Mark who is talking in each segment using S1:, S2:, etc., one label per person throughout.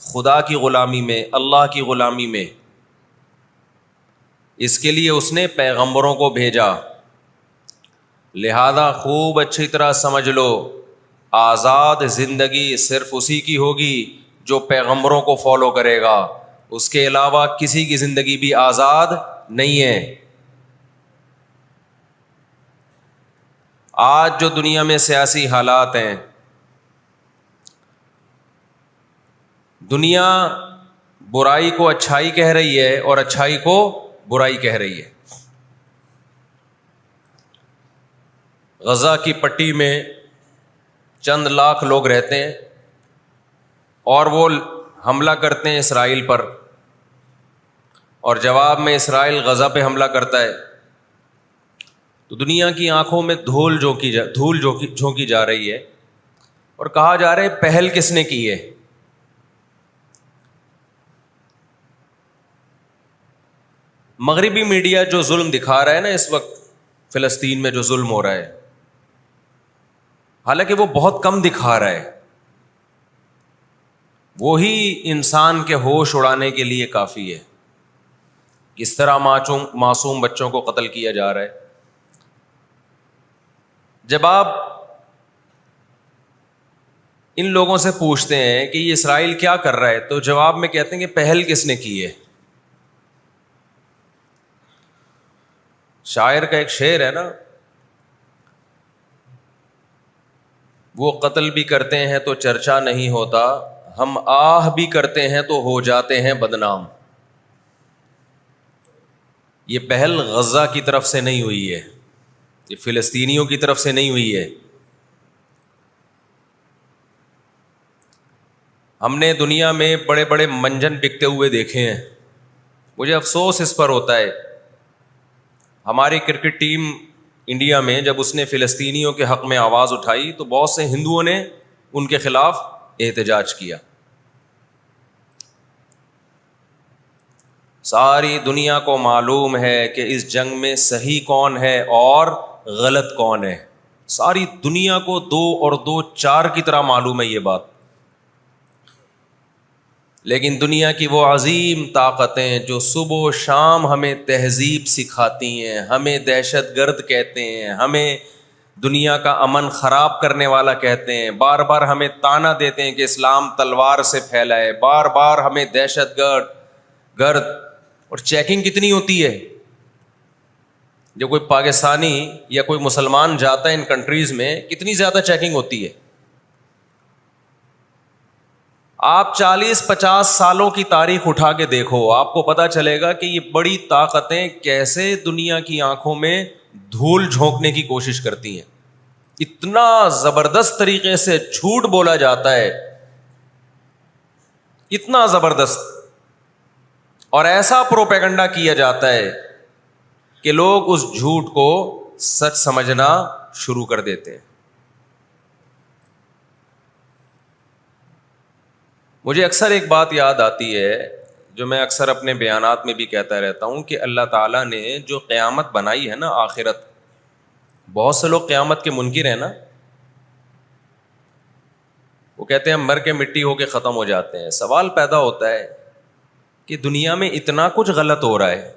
S1: خدا کی غلامی میں، اللہ کی غلامی میں. اس کے لیے اس نے پیغمبروں کو بھیجا. لہذا خوب اچھی طرح سمجھ لو، آزاد زندگی صرف اسی کی ہوگی جو پیغمبروں کو فالو کرے گا. اس کے علاوہ کسی کی زندگی بھی آزاد نہیں ہے. آج جو دنیا میں سیاسی حالات ہیں، دنیا برائی کو اچھائی کہہ رہی ہے اور اچھائی کو برائی کہہ رہی ہے. غزہ کی پٹی میں چند لاکھ لوگ رہتے ہیں اور وہ حملہ کرتے ہیں اسرائیل پر، اور جواب میں اسرائیل غزہ پہ حملہ کرتا ہے. تو دنیا کی آنکھوں میں دھول جھونکی جا رہی ہے اور کہا جا رہا ہے پہل کس نے کی ہے. مغربی میڈیا جو ظلم دکھا رہا ہے نا اس وقت فلسطین میں جو ظلم ہو رہا ہے، حالانکہ وہ بہت کم دکھا رہا ہے، وہی انسان کے ہوش اڑانے کے لیے کافی ہے. کس طرح معصوم بچوں کو قتل کیا جا رہا ہے. جب آپ ان لوگوں سے پوچھتے ہیں کہ یہ اسرائیل کیا کر رہا ہے، تو جواب میں کہتے ہیں کہ پہل کس نے کی ہے. شاعر کا ایک شعر ہے نا، وہ قتل بھی کرتے ہیں تو چرچا نہیں ہوتا، ہم آہ بھی کرتے ہیں تو ہو جاتے ہیں بدنام. یہ پہل غزہ کی طرف سے نہیں ہوئی ہے، یہ فلسطینیوں کی طرف سے نہیں ہوئی ہے. ہم نے دنیا میں بڑے بڑے منجن بکتے ہوئے دیکھے ہیں. مجھے افسوس اس پر ہوتا ہے، ہماری کرکٹ ٹیم انڈیا میں جب اس نے فلسطینیوں کے حق میں آواز اٹھائی تو بہت سے ہندوؤں نے ان کے خلاف احتجاج کیا. ساری دنیا کو معلوم ہے کہ اس جنگ میں صحیح کون ہے اور غلط کون ہے. ساری دنیا کو 2 اور 2 4 کی طرح معلوم ہے یہ بات. لیکن دنیا کی وہ عظیم طاقتیں جو صبح و شام ہمیں تہذیب سکھاتی ہیں، ہمیں دہشت گرد کہتے ہیں، ہمیں دنیا کا امن خراب کرنے والا کہتے ہیں، بار بار ہمیں تانا دیتے ہیں کہ اسلام تلوار سے پھیلا ہے، بار بار ہمیں دہشت گرد. اور چیکنگ کتنی ہوتی ہے. جو کوئی پاکستانی یا کوئی مسلمان جاتا ہے ان کنٹریز میں، کتنی زیادہ چیکنگ ہوتی ہے. آپ 40-50 سالوں کی تاریخ اٹھا کے دیکھو، آپ کو پتا چلے گا کہ یہ بڑی طاقتیں کیسے دنیا کی آنکھوں میں دھول جھونکنے کی کوشش کرتی ہیں. اتنا زبردست طریقے سے جھوٹ بولا جاتا ہے، اتنا زبردست، اور ایسا پروپیگنڈا کیا جاتا ہے کہ لوگ اس جھوٹ کو سچ سمجھنا شروع کر دیتے ہیں. مجھے اکثر ایک بات یاد آتی ہے جو میں اکثر اپنے بیانات میں بھی کہتا رہتا ہوں کہ اللہ تعالیٰ نے جو قیامت بنائی ہے نا، آخرت، بہت سے لوگ قیامت کے منکر ہیں نا، وہ کہتے ہیں ہم مر کے مٹی ہو کے ختم ہو جاتے ہیں. سوال پیدا ہوتا ہے کہ دنیا میں اتنا کچھ غلط ہو رہا ہے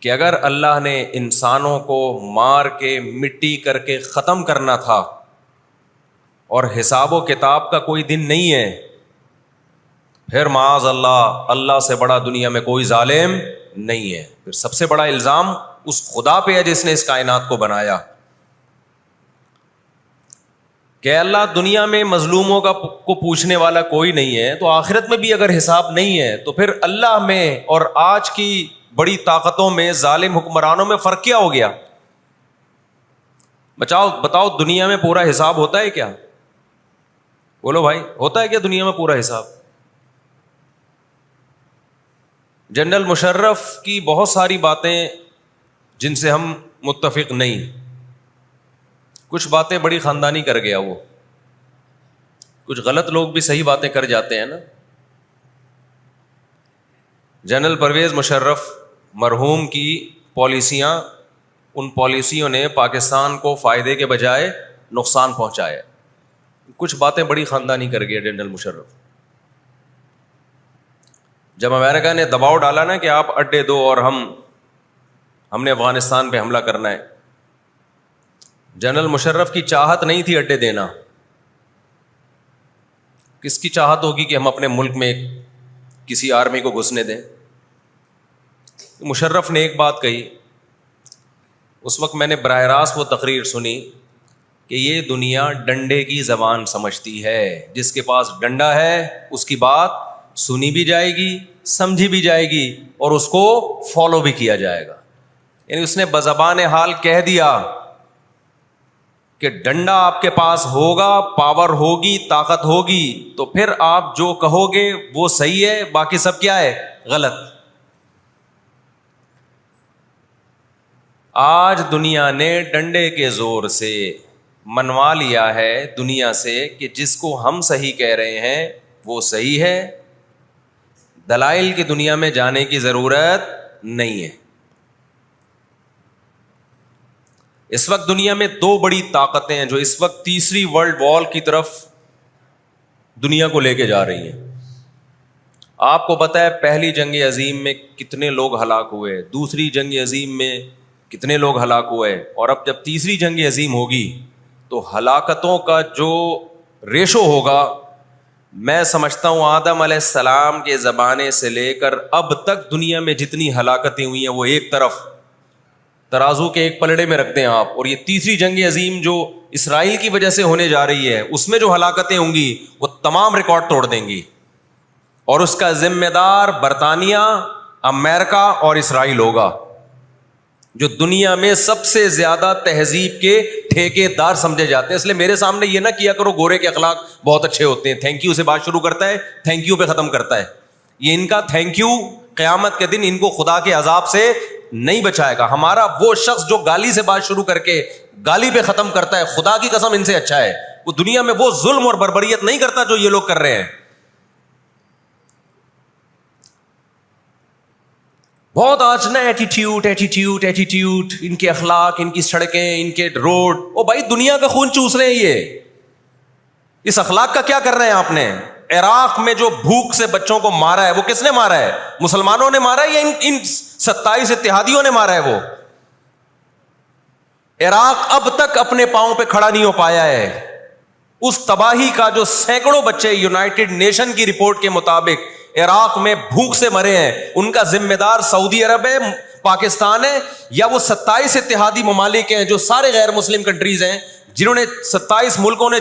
S1: کہ اگر اللہ نے انسانوں کو مار کے مٹی کر کے ختم کرنا تھا اور حساب و کتاب کا کوئی دن نہیں ہے، پھر معاذ اللہ سے بڑا دنیا میں کوئی ظالم نہیں ہے. پھر سب سے بڑا الزام اس خدا پہ ہے جس نے اس کائنات کو بنایا کہ اللہ دنیا میں مظلوموں کو پوچھنے والا کوئی نہیں ہے، تو آخرت میں بھی اگر حساب نہیں ہے تو پھر اللہ میں اور آج کی بڑی طاقتوں میں، ظالم حکمرانوں میں فرق کیا ہو گیا؟ بتاؤ دنیا میں پورا حساب ہوتا ہے کیا؟ بولو بھائی، ہوتا ہے کیا دنیا میں پورا حساب؟ جنرل مشرف کی بہت ساری باتیں جن سے ہم متفق نہیں، کچھ باتیں بڑی خاندانی کر گیا وہ، کچھ غلط لوگ بھی صحیح باتیں کر جاتے ہیں نا. جنرل پرویز مشرف مرحوم کی پالیسیاں، ان پالیسیوں نے پاکستان کو فائدے کے بجائے نقصان پہنچایا. کچھ باتیں بڑی خاندانی کر گیا جنرل مشرف. جب امریکہ نے دباؤ ڈالا نا کہ آپ اڈے دو اور ہم نے افغانستان پہ حملہ کرنا ہے، جنرل مشرف کی چاہت نہیں تھی اڈے دینا. کس کی چاہت ہوگی کہ ہم اپنے ملک میں کسی آرمی کو گھسنے دیں؟ مشرف نے ایک بات کہی، اس وقت میں نے براہ راست وہ تقریر سنی کہ یہ دنیا ڈنڈے کی زبان سمجھتی ہے، جس کے پاس ڈنڈا ہے اس کی بات سنی بھی جائے گی، سمجھی بھی جائے گی اور اس کو فالو بھی کیا جائے گا. یعنی اس نے بزبان حال کہہ دیا کہ ڈنڈا آپ کے پاس ہوگا، پاور ہوگی، طاقت ہوگی، تو پھر آپ جو کہو گے وہ صحیح ہے، باقی سب کیا ہے؟ غلط. آج دنیا نے ڈنڈے کے زور سے منوا لیا ہے دنیا سے کہ جس کو ہم صحیح کہہ رہے ہیں وہ صحیح ہے، دلائل کی دنیا میں جانے کی ضرورت نہیں ہے. اس وقت دنیا میں دو بڑی طاقتیں ہیں جو اس وقت تیسری ورلڈ وار کی طرف دنیا کو لے کے جا رہی ہیں. آپ کو پتہ ہے پہلی جنگ عظیم میں کتنے لوگ ہلاک ہوئے، دوسری جنگ عظیم میں کتنے لوگ ہلاک ہوئے، اور اب جب تیسری جنگ عظیم ہوگی تو ہلاکتوں کا جو ریشو ہوگا، میں سمجھتا ہوں آدم علیہ السلام کے زمانے سے لے کر اب تک دنیا میں جتنی ہلاکتیں ہوئی ہیں وہ ایک طرف ترازو کے ایک پلڑے میں رکھ دیں آپ، اور یہ تیسری جنگ عظیم جو اسرائیل کی وجہ سے ہونے جا رہی ہے اس میں جو ہلاکتیں ہوں گی وہ تمام ریکارڈ توڑ دیں گی، اور اس کا ذمہ دار برطانیہ، امریکہ اور اسرائیل ہوگا، جو دنیا میں سب سے زیادہ تہذیب کے ٹھیکے دار سمجھے جاتے ہیں. اس لیے میرے سامنے یہ نہ کیا کرو گورے کے اخلاق بہت اچھے ہوتے ہیں، تھینک یو سے بات شروع کرتا ہے، تھینک یو پہ ختم کرتا ہے. یہ ان کا تھینک یو قیامت کے دن ان کو خدا کے عذاب سے نہیں بچائے گا. ہمارا وہ شخص جو گالی سے بات شروع کر کے گالی پہ ختم کرتا ہے، خدا کی قسم ان سے اچھا ہے. وہ دنیا میں وہ ظلم اور بربریت نہیں کرتا جو یہ لوگ کر رہے ہیں. بہت آج نا ایٹیٹیوڈ، ان کے اخلاق، ان کی سڑکیں، ان کے روڈ. او بھائی دنیا کا خون چوس رہے ہیں یہ. اس اخلاق کا کیا کر رہے ہیں آپ نے؟ عراق میں جو بھوک سے بچوں کو مارا ہے وہ کس نے مارا ہے؟ مسلمانوں نے مارا ہے یا ان 27 اتحادیوں نے مارا ہے؟ وہ عراق اب تک اپنے پاؤں پہ کھڑا نہیں ہو پایا ہے. اس تباہی کا جو سینکڑوں بچے یونائٹڈ نیشن کی رپورٹ کے مطابق عراق میں بھوک سے مرے ہیں، ان کا ذمہ دار سعودی عرب ہے، پاکستان ہے، یا وہ 27 اتحادی ممالک ہیں جو سارے غیر مسلم کنٹریز ہیں جنہوں نے 27 ملکوں نے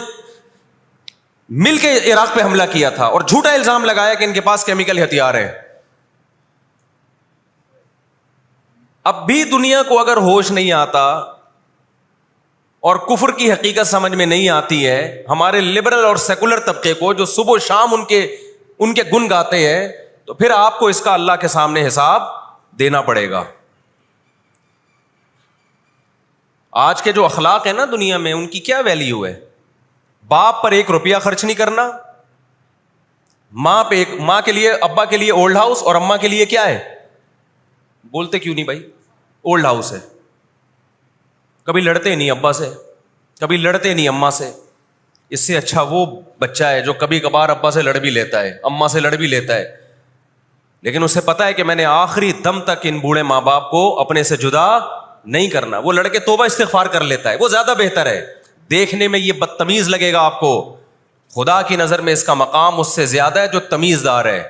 S1: مل کے عراق پہ حملہ کیا تھا اور جھوٹا الزام لگایا کہ ان کے پاس کیمیکل ہتھیار ہیں. اب بھی دنیا کو اگر ہوش نہیں آتا اور کفر کی حقیقت سمجھ میں نہیں آتی ہے، ہمارے لبرل اور سیکولر طبقے کو جو صبح و شام ان کے گن گاتے ہیں، تو پھر آپ کو اس کا اللہ کے سامنے حساب دینا پڑے گا. آج کے جو اخلاق ہیں نا دنیا میں، ان کی کیا ویلیو ہے؟ باپ پر 1 روپیہ خرچ نہیں کرنا، ماں کے لیے، ابا کے لیے اولڈ ہاؤس، اور اماں کے لیے کیا ہے؟ بولتے کیوں نہیں بھائی؟ اولڈ ہاؤس ہے. کبھی لڑتے نہیں ابا سے، کبھی لڑتے نہیں اماں سے. اس سے اچھا وہ بچہ ہے جو کبھی کبھار ابا سے لڑ بھی لیتا ہے، اماں سے لڑ بھی لیتا ہے، لیکن اسے پتا ہے کہ میں نے آخری دم تک ان بوڑھے ماں باپ کو اپنے سے جدا نہیں کرنا. وہ لڑکے توبہ استغفار کر لیتا ہے، وہ زیادہ بہتر ہے. دیکھنے میں یہ بدتمیز لگے گا آپ کو، خدا کی نظر میں اس کا مقام اس سے زیادہ ہے جو تمیز دار ہے.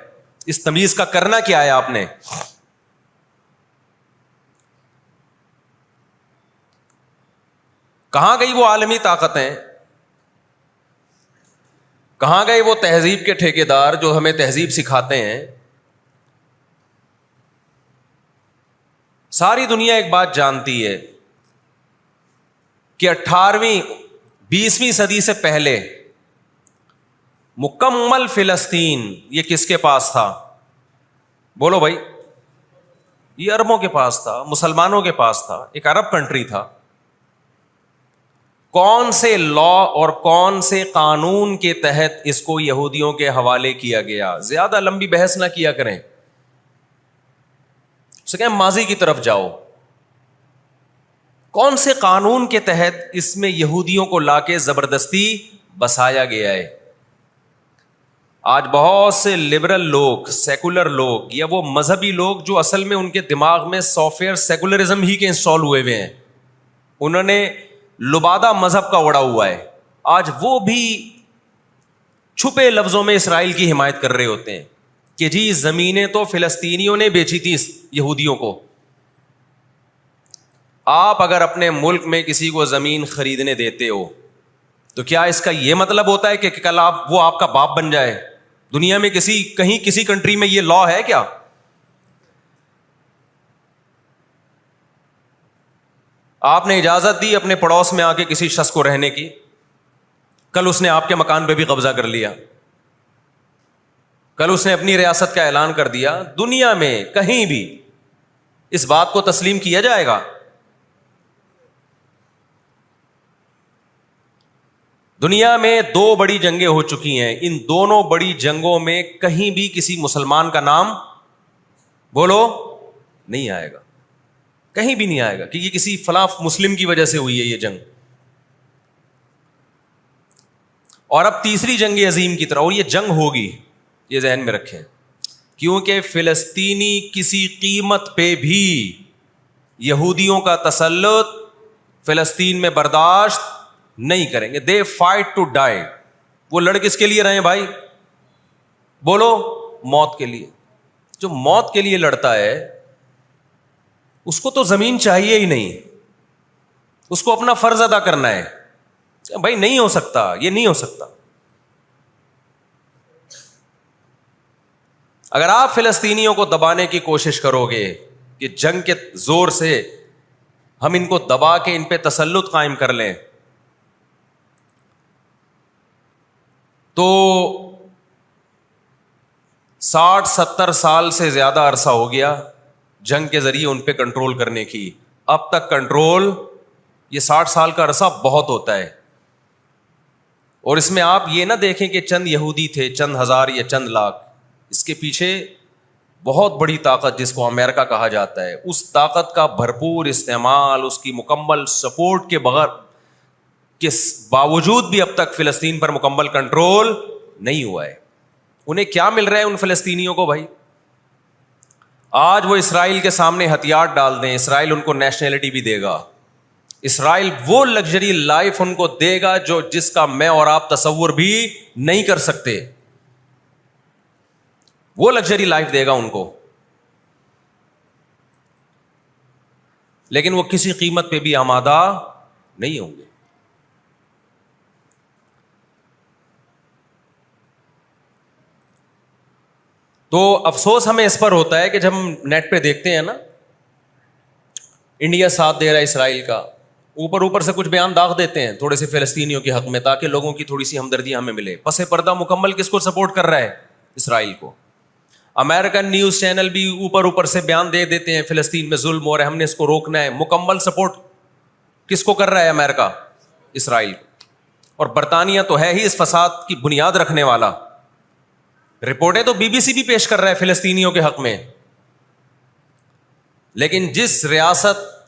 S1: اس تمیز کا کرنا کیا ہے آپ نے؟ کہاں گئی وہ عالمی طاقتیں؟ کہاں گئے وہ تہذیب کے ٹھیکیدار جو ہمیں تہذیب سکھاتے ہیں؟ ساری دنیا ایک بات جانتی ہے کہ 18ویں 20ویں صدی سے پہلے مکمل فلسطین یہ کس کے پاس تھا؟ بولو بھائی. یہ عربوں کے پاس تھا، مسلمانوں کے پاس تھا، ایک عرب کنٹری تھا. کون سے لا اور کون سے قانون کے تحت اس کو یہودیوں کے حوالے کیا گیا؟ زیادہ لمبی بحث نہ کیا کریں، اسے کہیں ماضی کی طرف جاؤ. کون سے قانون کے تحت اس میں یہودیوں کو لا کے زبردستی بسایا گیا ہے؟ آج بہت سے لبرل لوگ، سیکولر لوگ، یا وہ مذہبی لوگ جو اصل میں ان کے دماغ میں سافٹ ویئر سیکولرزم ہی کے انسٹال ہوئے ہوئے ہیں، انہوں نے لبادہ مذہب کا اڑا ہوا ہے، آج وہ بھی چھپے لفظوں میں اسرائیل کی حمایت کر رہے ہوتے ہیں کہ جی زمینیں تو فلسطینیوں نے بیچی تھی یہودیوں کو. آپ اگر اپنے ملک میں کسی کو زمین خریدنے دیتے ہو تو کیا اس کا یہ مطلب ہوتا ہے کہ کل وہ آپ کا باپ بن جائے؟ دنیا میں کسی کنٹری میں یہ لا ہے کیا؟ آپ نے اجازت دی اپنے پڑوس میں آ کے کسی شخص کو رہنے کی، کل اس نے آپ کے مکان پہ بھی قبضہ کر لیا، کل اس نے اپنی ریاست کا اعلان کر دیا. دنیا میں کہیں بھی اس بات کو تسلیم کیا جائے گا؟ دنیا میں 2 بڑی جنگیں ہو چکی ہیں، ان دونوں بڑی جنگوں میں کہیں بھی کسی مسلمان کا نام بولو نہیں آئے گا، کہیں بھی نہیں آئے گا کہ یہ کسی فلاں مسلم کی وجہ سے ہوئی ہے یہ جنگ. اور اب تیسری جنگ عظیم کی طرح، اور یہ جنگ ہوگی، یہ ذہن میں رکھیں، کیونکہ فلسطینی کسی قیمت پہ بھی یہودیوں کا تسلط فلسطین میں برداشت نہیں کریں گے. They fight to die. وہ لڑ کس کے لیے رہے ہیں بھائی؟ بولو موت کے لیے. جو موت کے لیے لڑتا ہے اس کو تو زمین چاہیے ہی نہیں، اس کو اپنا فرض ادا کرنا ہے. بھائی نہیں ہو سکتا، یہ نہیں ہو سکتا. اگر آپ فلسطینیوں کو دبانے کی کوشش کرو گے کہ جنگ کے زور سے ہم ان کو دبا کے ان پہ تسلط قائم کر لیں، تو 60-70 سال سے زیادہ عرصہ ہو گیا جنگ کے ذریعے ان پہ کنٹرول کرنے کی. اب تک کنٹرول، یہ 60 سال کا عرصہ بہت ہوتا ہے. اور اس میں آپ یہ نہ دیکھیں کہ چند یہودی تھے، چند ہزار یا چند لاکھ. اس کے پیچھے بہت بڑی طاقت جس کو امریکہ کہا جاتا ہے، اس طاقت کا بھرپور استعمال، اس کی مکمل سپورٹ کے بغیر کے باوجود بھی اب تک فلسطین پر مکمل کنٹرول نہیں ہوا ہے. انہیں کیا مل رہا ہے ان فلسطینیوں کو بھائی؟ آج وہ اسرائیل کے سامنے ہتھیار ڈال دیں، اسرائیل ان کو نیشنلٹی بھی دے گا، اسرائیل وہ لگژری لائف ان کو دے گا جس کا میں اور آپ تصور بھی نہیں کر سکتے. وہ لگژری لائف دے گا ان کو، لیکن وہ کسی قیمت پہ بھی آمادہ نہیں ہوں گے. تو افسوس ہمیں اس پر ہوتا ہے کہ جب ہم نیٹ پہ دیکھتے ہیں نا انڈیا ساتھ دے رہا ہے اسرائیل کا، اوپر سے کچھ بیان داغ دیتے ہیں تھوڑے سے فلسطینیوں کے حق میں تاکہ لوگوں کی تھوڑی سی ہمدردی ہمیں ملے. پس پردہ مکمل کس کو سپورٹ کر رہا ہے؟ اسرائیل کو. امریکن نیوز چینل بھی اوپر سے بیان دے دیتے ہیں فلسطین میں ظلم ہو رہا ہے، ہم نے اس کو روکنا ہے. مکمل سپورٹ کس کو کر رہا ہے امریکہ؟ اسرائیل. اور برطانیہ تو ہے ہی اس فساد کی بنیاد رکھنے والا. رپورٹیں تو بی بی سی بھی پیش کر رہا ہے فلسطینیوں کے حق میں. لیکن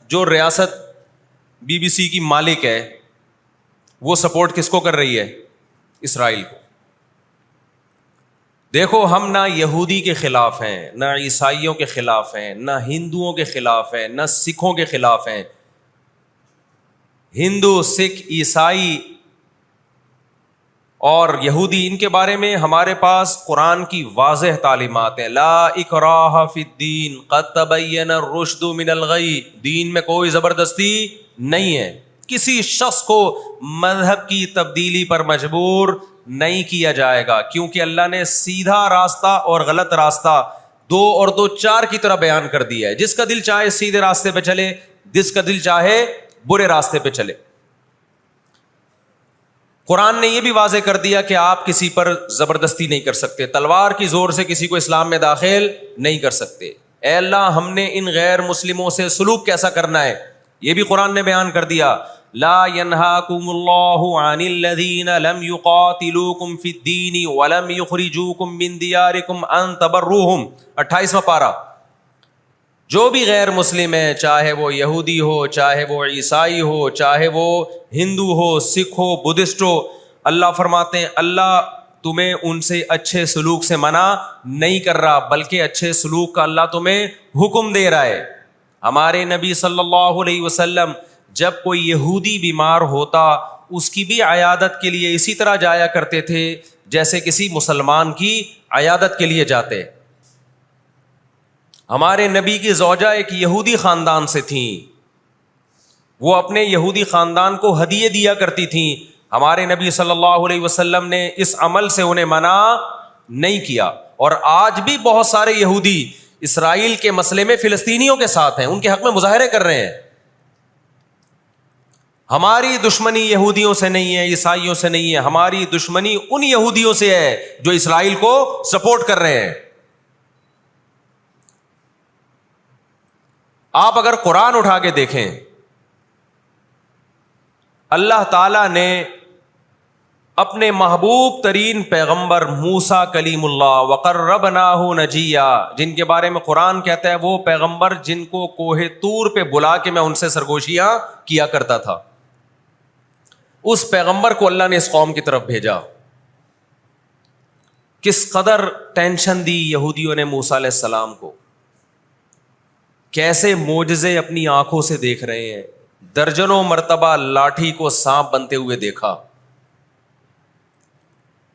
S1: جو ریاست بی بی سی کی مالک ہے وہ سپورٹ کس کو کر رہی ہے؟ اسرائیل کو. دیکھو ہم نہ یہودی کے خلاف ہیں، نہ عیسائیوں کے خلاف ہیں، نہ ہندوؤں کے خلاف ہیں، نہ سکھوں کے خلاف ہیں. ہندو، سکھ، عیسائی اور یہودی، ان کے بارے میں ہمارے پاس قرآن کی واضح تعلیمات ہیں. لا اکراہ فی الدین قد تبین الرشد من الغی. دین میں کوئی زبردستی نہیں ہے، کسی شخص کو مذہب کی تبدیلی پر مجبور نہیں کیا جائے گا، کیونکہ اللہ نے سیدھا راستہ اور غلط راستہ 2 اور 2 4 کی طرح بیان کر دیا ہے. جس کا دل چاہے سیدھے راستے پہ چلے، جس کا دل چاہے برے راستے پہ چلے. قرآن نے یہ بھی واضح کر دیا کہ آپ کسی پر زبردستی نہیں کر سکتے، تلوار کی زور سے کسی کو اسلام میں داخل نہیں کر سکتے. اے اللہ ہم نے ان غیر مسلموں سے سلوک کیسا کرنا ہے یہ بھی قرآن نے بیان کر دیا. لا ينهاكم الله عن الذين لم يقاتلوكم في الدين ولم يخرجوكم من دياركم ان تبروهم. 28واں پارہ. جو بھی غیر مسلم ہے، چاہے وہ یہودی ہو، چاہے وہ عیسائی ہو، چاہے وہ ہندو ہو، سکھ ہو، بدھسٹ ہو، اللہ فرماتے ہیں اللہ تمہیں ان سے اچھے سلوک سے منع نہیں کر رہا، بلکہ اچھے سلوک کا اللہ تمہیں حکم دے رہا ہے۔ ہمارے نبی صلی اللہ علیہ وسلم جب کوئی یہودی بیمار ہوتا اس کی بھی عیادت کے لیے اسی طرح جایا کرتے تھے جیسے کسی مسلمان کی عیادت کے لیے جاتے۔ ہمارے نبی کی زوجہ ایک یہودی خاندان سے تھیں، وہ اپنے یہودی خاندان کو ہدیے دیا کرتی تھیں۔ ہمارے نبی صلی اللہ علیہ وسلم نے اس عمل سے انہیں منع نہیں کیا، اور آج بھی بہت سارے یہودی اسرائیل کے مسئلے میں فلسطینیوں کے ساتھ ہیں، ان کے حق میں مظاہرے کر رہے ہیں۔ ہماری دشمنی یہودیوں سے نہیں ہے، عیسائیوں سے نہیں ہے، ہماری دشمنی ان یہودیوں سے ہے جو اسرائیل کو سپورٹ کر رہے ہیں۔ آپ اگر قرآن اٹھا کے دیکھیں، اللہ تعالی نے اپنے محبوب ترین پیغمبر موسیٰ کلیم اللہ وقربناہ نجیہ، جن کے بارے میں قرآن کہتا ہے وہ پیغمبر جن کو کوہ طور پہ بلا کے میں ان سے سرگوشیاں کیا کرتا تھا، اس پیغمبر کو اللہ نے اس قوم کی طرف بھیجا۔ کس قدر ٹینشن دی یہودیوں نے موسیٰ علیہ السلام کو، کیسے معجزے اپنی آنکھوں سے دیکھ رہے ہیں، درجنوں مرتبہ لاٹھی کو سانپ بنتے ہوئے دیکھا،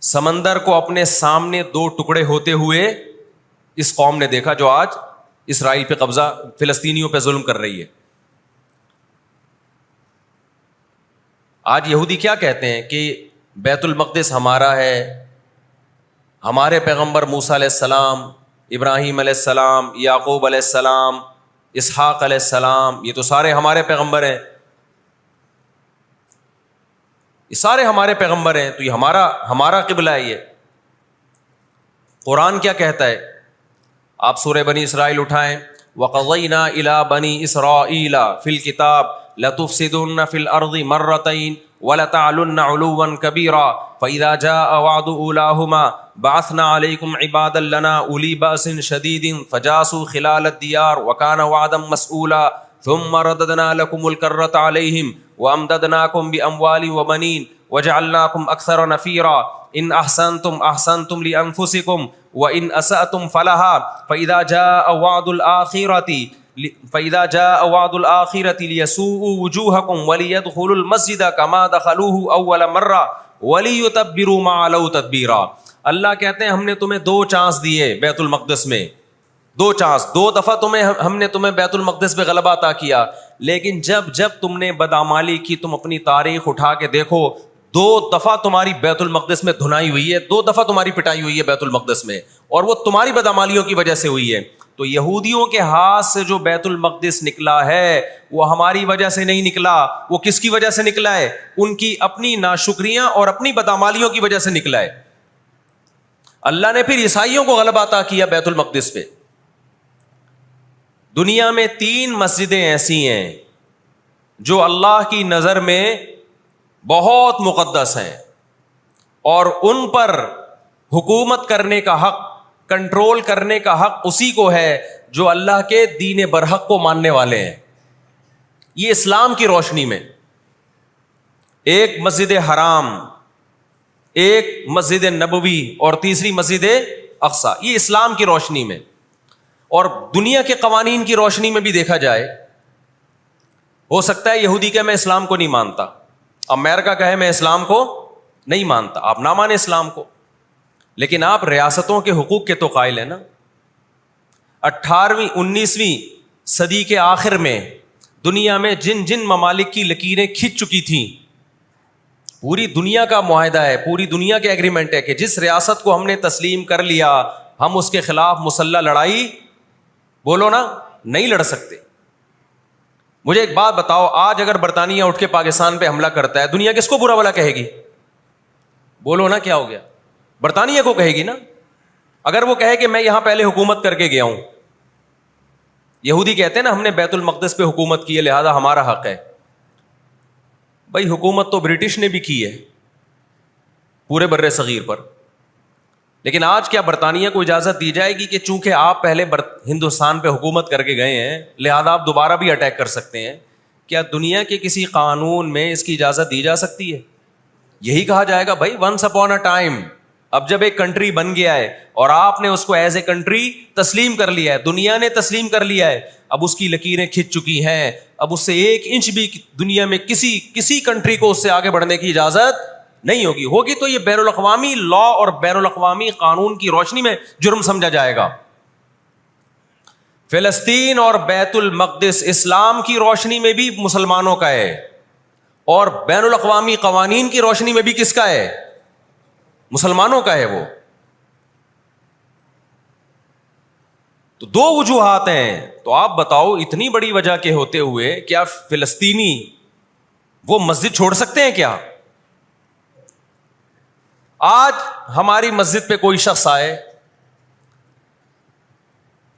S1: سمندر کو اپنے سامنے دو ٹکڑے ہوتے ہوئے اس قوم نے دیکھا جو آج اسرائیل پہ قبضہ، فلسطینیوں پہ ظلم کر رہی ہے۔ آج یہودی کیا کہتے ہیں کہ بیت المقدس ہمارا ہے، ہمارے پیغمبر موسیٰ علیہ السلام، ابراہیم علیہ السلام، یعقوب علیہ السلام، اسحاق علیہ السلام، یہ تو سارے ہمارے پیغمبر ہیں، یہ سارے ہمارے پیغمبر ہیں، تو یہ ہمارا قبلہ ہے۔ یہ قرآن کیا کہتا ہے؟ آپ سورہ بنی اسرائیل اٹھائیں، وَقَضَيْنَا إِلَىٰ بَنِي إِسْرَائِيلَ فِي الْكِتَابِ لَتُفْسِدُنَّ فِي الْأَرْضِ مَرَّتَيْنِ وَلَتَعْلُنَّ عُلُوًّا كَبِيرًا فَإِذَا جَاءَ وَعْدُ أُولَاهُمَا بَعَثْنَا عَلَيْكُمْ عِبَادًا لَنَا أُولِي بَأْسٍ شَدِيدٍ فَجَاسُوا خِلَالَ الدِّيَارِ وَكَانَ وَعْدًا مَسْئُولًا ثُمَّ رَدَدْنَا لَكُمُ الْكَرَّةَ عَلَيْهِمْ وَأَمْدَدْنَاكُمْ بِأَمْوَالٍ وَبَنِينَ وَجَعَلْنَاكُمْ أَكْثَرَ نَفِيرًا إِنْ أَحْسَنْتُمْ أَحْسَنْتُمْ لِأَنفُسِكُمْ وَإِنْ أَسَأْتُمْ فَلَهَا فَإِذَا جَاءَ وَعْدُ الْآخِرَةِ لِيَسُوءُوا وُجُوهَكُمْ وَلِيَدْخُلُوا الْمَسْجِدَ كَمَا دَخَلُوهُ أَوَّلَ مَرَّةٍ وَلِيُتَبِّرُوا مَا عَلَوْا تَتْبِيرًا۔ اللہ کہتے ہیں ہم نے تمہیں 2 چانس دیے بیت المقدس میں، 2 چانس، 2 دفعہ ہم نے تمہیں بیت المقدس پہ غلبہ عطا کیا، لیکن جب تم نے بدعمالی کی، تم اپنی تاریخ اٹھا کے دیکھو، 2 دفعہ تمہاری بیت المقدس میں دھنائی ہوئی ہے، 2 دفعہ تمہاری پٹائی ہوئی ہے بیت المقدس میں، اور وہ تمہاری بدعمالیوں کی وجہ سے ہوئی ہے۔ تو یہودیوں کے ہاتھ سے جو بیت المقدس نکلا ہے وہ ہماری وجہ سے نہیں نکلا، وہ کس کی وجہ سے نکلا ہے؟ ان کی اپنی ناشکریاں اور اپنی بدعمالیوں کی وجہ سے نکلا ہے۔ اللہ نے پھر عیسائیوں کو غلبہ عطا کیا بیت المقدس پہ۔ دنیا میں 3 مسجدیں ایسی ہیں جو اللہ کی نظر میں بہت مقدس ہیں، اور ان پر حکومت کرنے کا حق، کنٹرول کرنے کا حق اسی کو ہے جو اللہ کے دین برحق کو ماننے والے ہیں۔ یہ اسلام کی روشنی میں، ایک مسجد حرام، ایک مسجد نبوی اور تیسری مسجد اقصی، یہ اسلام کی روشنی میں۔ اور دنیا کے قوانین کی روشنی میں بھی دیکھا جائے، ہو سکتا ہے یہودی کہ میں اسلام کو نہیں مانتا، امریکہ کہے میں اسلام کو نہیں مانتا، آپ نہ مانیں اسلام کو، لیکن آپ ریاستوں کے حقوق کے تو قائل ہیں نا۔ 18ویں 19ویں صدی کے آخر میں دنیا میں جن ممالک کی لکیریں کھنچ چکی تھیں، پوری دنیا کا معاہدہ ہے، پوری دنیا کے ایگریمنٹ ہے کہ جس ریاست کو ہم نے تسلیم کر لیا ہم اس کے خلاف مسلح لڑائی، بولو نا، نہیں لڑ سکتے۔ مجھے ایک بات بتاؤ، آج اگر برطانیہ اٹھ کے پاکستان پہ حملہ کرتا ہے، دنیا کس کو برا بھلا کہے گی؟ بولو نا، کیا ہو گیا؟ برطانیہ کو کہے گی نا۔ اگر وہ کہے کہ میں یہاں پہلے حکومت کر کے گیا ہوں، یہودی کہتے ہیں نا ہم نے بیت المقدس پہ حکومت کی ہے لہذا ہمارا حق ہے۔ بھائی حکومت تو برٹش نے بھی کی ہے پورے بر صغیر پر، لیکن آج کیا برطانیہ کو اجازت دی جائے گی کہ چونکہ آپ پہلے ہندوستان پہ حکومت کر کے گئے ہیں لہذا آپ دوبارہ بھی اٹیک کر سکتے ہیں؟ کیا دنیا کے کسی قانون میں اس کی اجازت دی جا سکتی ہے؟ یہی کہا جائے گا بھائی ونس اپون اے ٹائم اب جب ایک کنٹری بن گیا ہے اور آپ نے اس کو ایز اے کنٹری تسلیم کر لیا ہے, دنیا نے تسلیم کر لیا ہے, اب اس کی لکیریں کھنچ چکی ہیں, اب اس سے 1 انچ بھی دنیا میں کسی کنٹری کو اس سے آگے بڑھنے کی اجازت نہیں ہوگی تو یہ بین الاقوامی لا اور بین الاقوامی قانون کی روشنی میں جرم سمجھا جائے گا. فلسطین اور بیت المقدس اسلام کی روشنی میں بھی مسلمانوں کا ہے اور بین الاقوامی قوانین کی روشنی میں بھی کس کا ہے؟ مسلمانوں کا ہے. وہ تو 2 وجوہات ہیں. تو آپ بتاؤ اتنی بڑی وجہ کے ہوتے ہوئے کیا فلسطینی وہ مسجد چھوڑ سکتے ہیں کیا؟ آج ہماری مسجد پہ کوئی شخص آئے,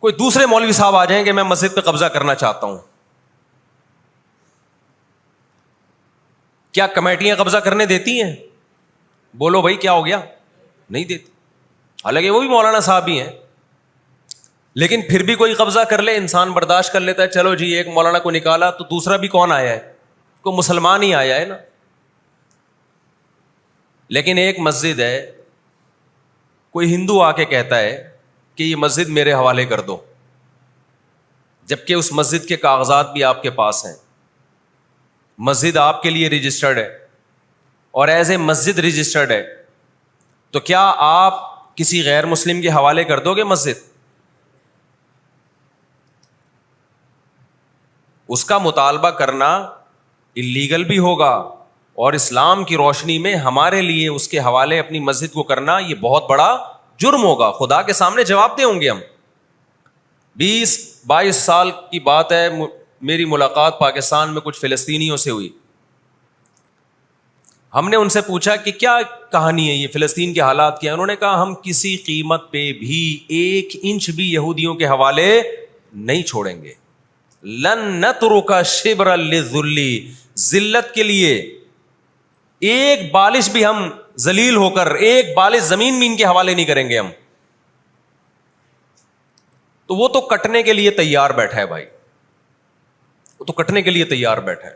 S1: کوئی دوسرے مولوی صاحب آ جائیں کہ میں مسجد پہ قبضہ کرنا چاہتا ہوں, کیا کمیٹیاں قبضہ کرنے دیتی ہیں؟ بولو بھائی کیا ہو گیا؟ نہیں دیتی. حالانکہ وہ بھی مولانا صاحب ہی ہیں, لیکن پھر بھی کوئی قبضہ کر لے انسان برداشت کر لیتا ہے. چلو جی ایک مولانا کو نکالا تو دوسرا بھی کون آیا ہے؟ کوئی مسلمان ہی آیا ہے نا. لیکن ایک مسجد ہے, کوئی ہندو آ کے کہتا ہے کہ یہ مسجد میرے حوالے کر دو, جبکہ اس مسجد کے کاغذات بھی آپ کے پاس ہیں, مسجد آپ کے لیے رجسٹرڈ ہے اور ایز اے مسجد رجسٹرڈ ہے, تو کیا آپ کسی غیر مسلم کے حوالے کر دو گے مسجد؟ اس کا مطالبہ کرنا اللیگل بھی ہوگا اور اسلام کی روشنی میں ہمارے لیے اس کے حوالے اپنی مسجد کو کرنا یہ بہت بڑا جرم ہوگا. خدا کے سامنے جواب دے ہوں گے ہم. 20-22 سال کی بات ہے, میری ملاقات پاکستان میں کچھ فلسطینیوں سے ہوئی. ہم نے ان سے پوچھا کہ کیا کہانی ہے, یہ فلسطین کے حالات کیا؟ انہوں نے کہا ہم کسی قیمت پہ بھی 1 انچ بھی یہودیوں کے حوالے نہیں چھوڑیں گے. لن نترک شبرا للذل, ذلت کے لیے ایک بالش بھی ہم ذلیل ہو کر 1 بالش زمین بھی ان کے حوالے نہیں کریں گے ہم. تو وہ تو کٹنے کے لیے تیار بیٹھا ہے بھائی, وہ تو کٹنے کے لیے تیار بیٹھا ہے.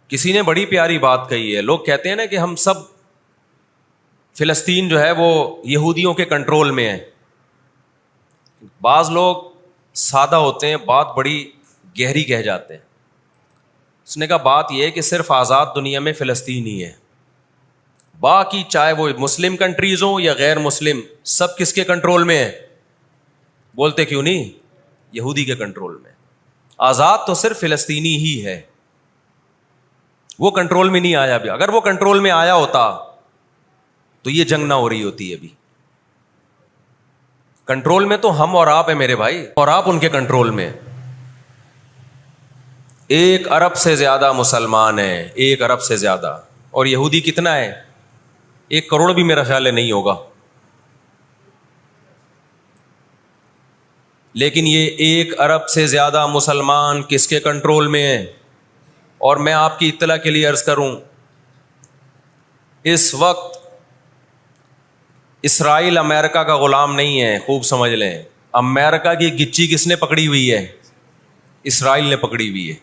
S1: کسی نے بڑی پیاری بات کہی ہے, لوگ کہتے ہیں نا کہ ہم سب فلسطین جو ہے وہ یہودیوں کے کنٹرول میں ہے. بعض لوگ سادہ ہوتے ہیں, بات بڑی گہری کہہ جاتے ہیں. اس نے کہا بات یہ ہے کہ صرف آزاد دنیا میں فلسطین ہی ہے, باقی چاہے وہ مسلم کنٹریز ہوں یا غیر مسلم, سب کس کے کنٹرول میں ہے؟ بولتے کیوں نہیں؟ یہودی کے کنٹرول میں. آزاد تو صرف فلسطینی ہی ہے, وہ کنٹرول میں نہیں آیا. بھی اگر وہ کنٹرول میں آیا ہوتا تو یہ جنگ نہ ہو رہی ہوتی. ابھی کنٹرول میں تو ہم اور آپ ہیں میرے بھائی, اور آپ ان کے کنٹرول میں. 1 ارب سے زیادہ مسلمان ہیں, 1 ارب سے زیادہ, اور یہودی کتنا ہے؟ 1 کروڑ بھی میرا خیال ہے نہیں ہوگا. لیکن یہ 1 ارب سے زیادہ مسلمان کس کے کنٹرول میں ہیں؟ اور میں آپ کی اطلاع کے لیے عرض کروں, اس وقت اسرائیل امریکہ کا غلام نہیں ہے. خوب سمجھ لیں, امریکہ کی گچی کس نے پکڑی ہوئی ہے؟ اسرائیل نے پکڑی ہوئی ہے.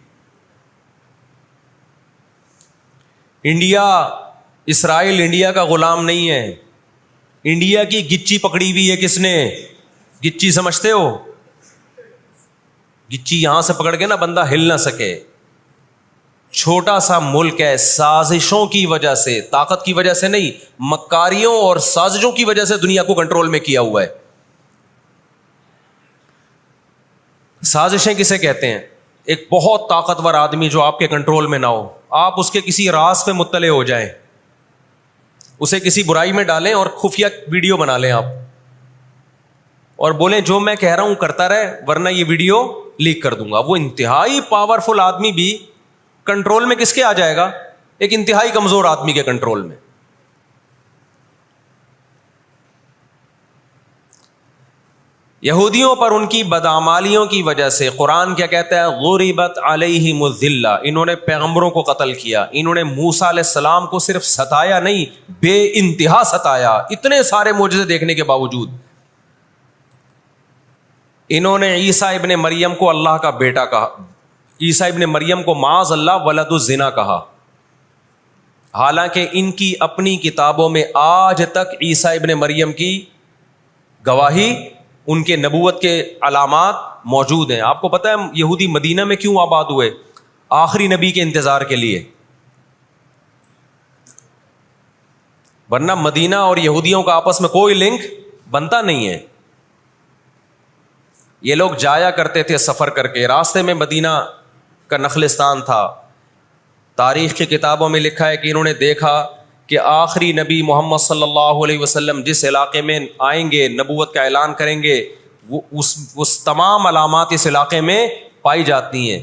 S1: انڈیا, اسرائیل انڈیا کا غلام نہیں ہے. انڈیا کی گچی پکڑی ہوئی ہے کس نے؟ گچی سمجھتے ہو؟ گچی یہاں سے پکڑ کے نا بندہ ہل نہ سکے. چھوٹا سا ملک ہے, سازشوں کی وجہ سے, طاقت کی وجہ سے نہیں, مکاریوں اور سازشوں کی وجہ سے دنیا کو کنٹرول میں کیا ہوا ہے. سازشیں کسے کہتے ہیں؟ ایک بہت طاقتور آدمی جو آپ کے کنٹرول میں نہ ہو, آپ اس کے کسی راز پہ مطلع ہو جائیں, اسے کسی برائی میں ڈالیں اور خفیہ ویڈیو بنا لیں آپ, اور بولیں جو میں کہہ رہا ہوں کرتا رہے ورنہ یہ ویڈیو لیک کر دوں گا. وہ انتہائی پاورفل آدمی بھی کنٹرول میں کس کے آ جائے گا؟ ایک انتہائی کمزور آدمی کے کنٹرول میں. یہودیوں پر ان کی بدعمالیوں کی وجہ سے قرآن کیا کہتا ہے؟ غربت علیہم الذلہ, انہوں نے پیغمبروں کو قتل کیا, انہوں نے موسیٰ علیہ السلام کو صرف ستایا نہیں, بے انتہا ستایا. اتنے سارے معجزے دیکھنے کے باوجود انہوں نے عیسیٰ ابن مریم کو اللہ کا بیٹا کہا, عیسیٰ ابن مریم کو معاذ اللہ ولد الزنا کہا. حالانکہ ان کی اپنی کتابوں میں آج تک عیسیٰ ابن مریم کی گواہی، ان کے نبوت کے علامات موجود ہیں. آپ کو پتہ ہے یہودی مدینہ میں کیوں آباد ہوئے؟ آخری نبی کے انتظار کے لیے. ورنہ مدینہ اور یہودیوں کا آپس میں کوئی لنک بنتا نہیں ہے. یہ لوگ جایا کرتے تھے سفر کر کے، راستے میں مدینہ کا نخلستان تھا. تاریخ کی کتابوں میں لکھا ہے کہ انہوں نے دیکھا کہ آخری نبی محمد صلی اللہ علیہ وسلم جس علاقے میں آئیں گے، نبوت کا اعلان کریں گے، وہ اس تمام علامات اس علاقے میں پائی جاتی ہیں.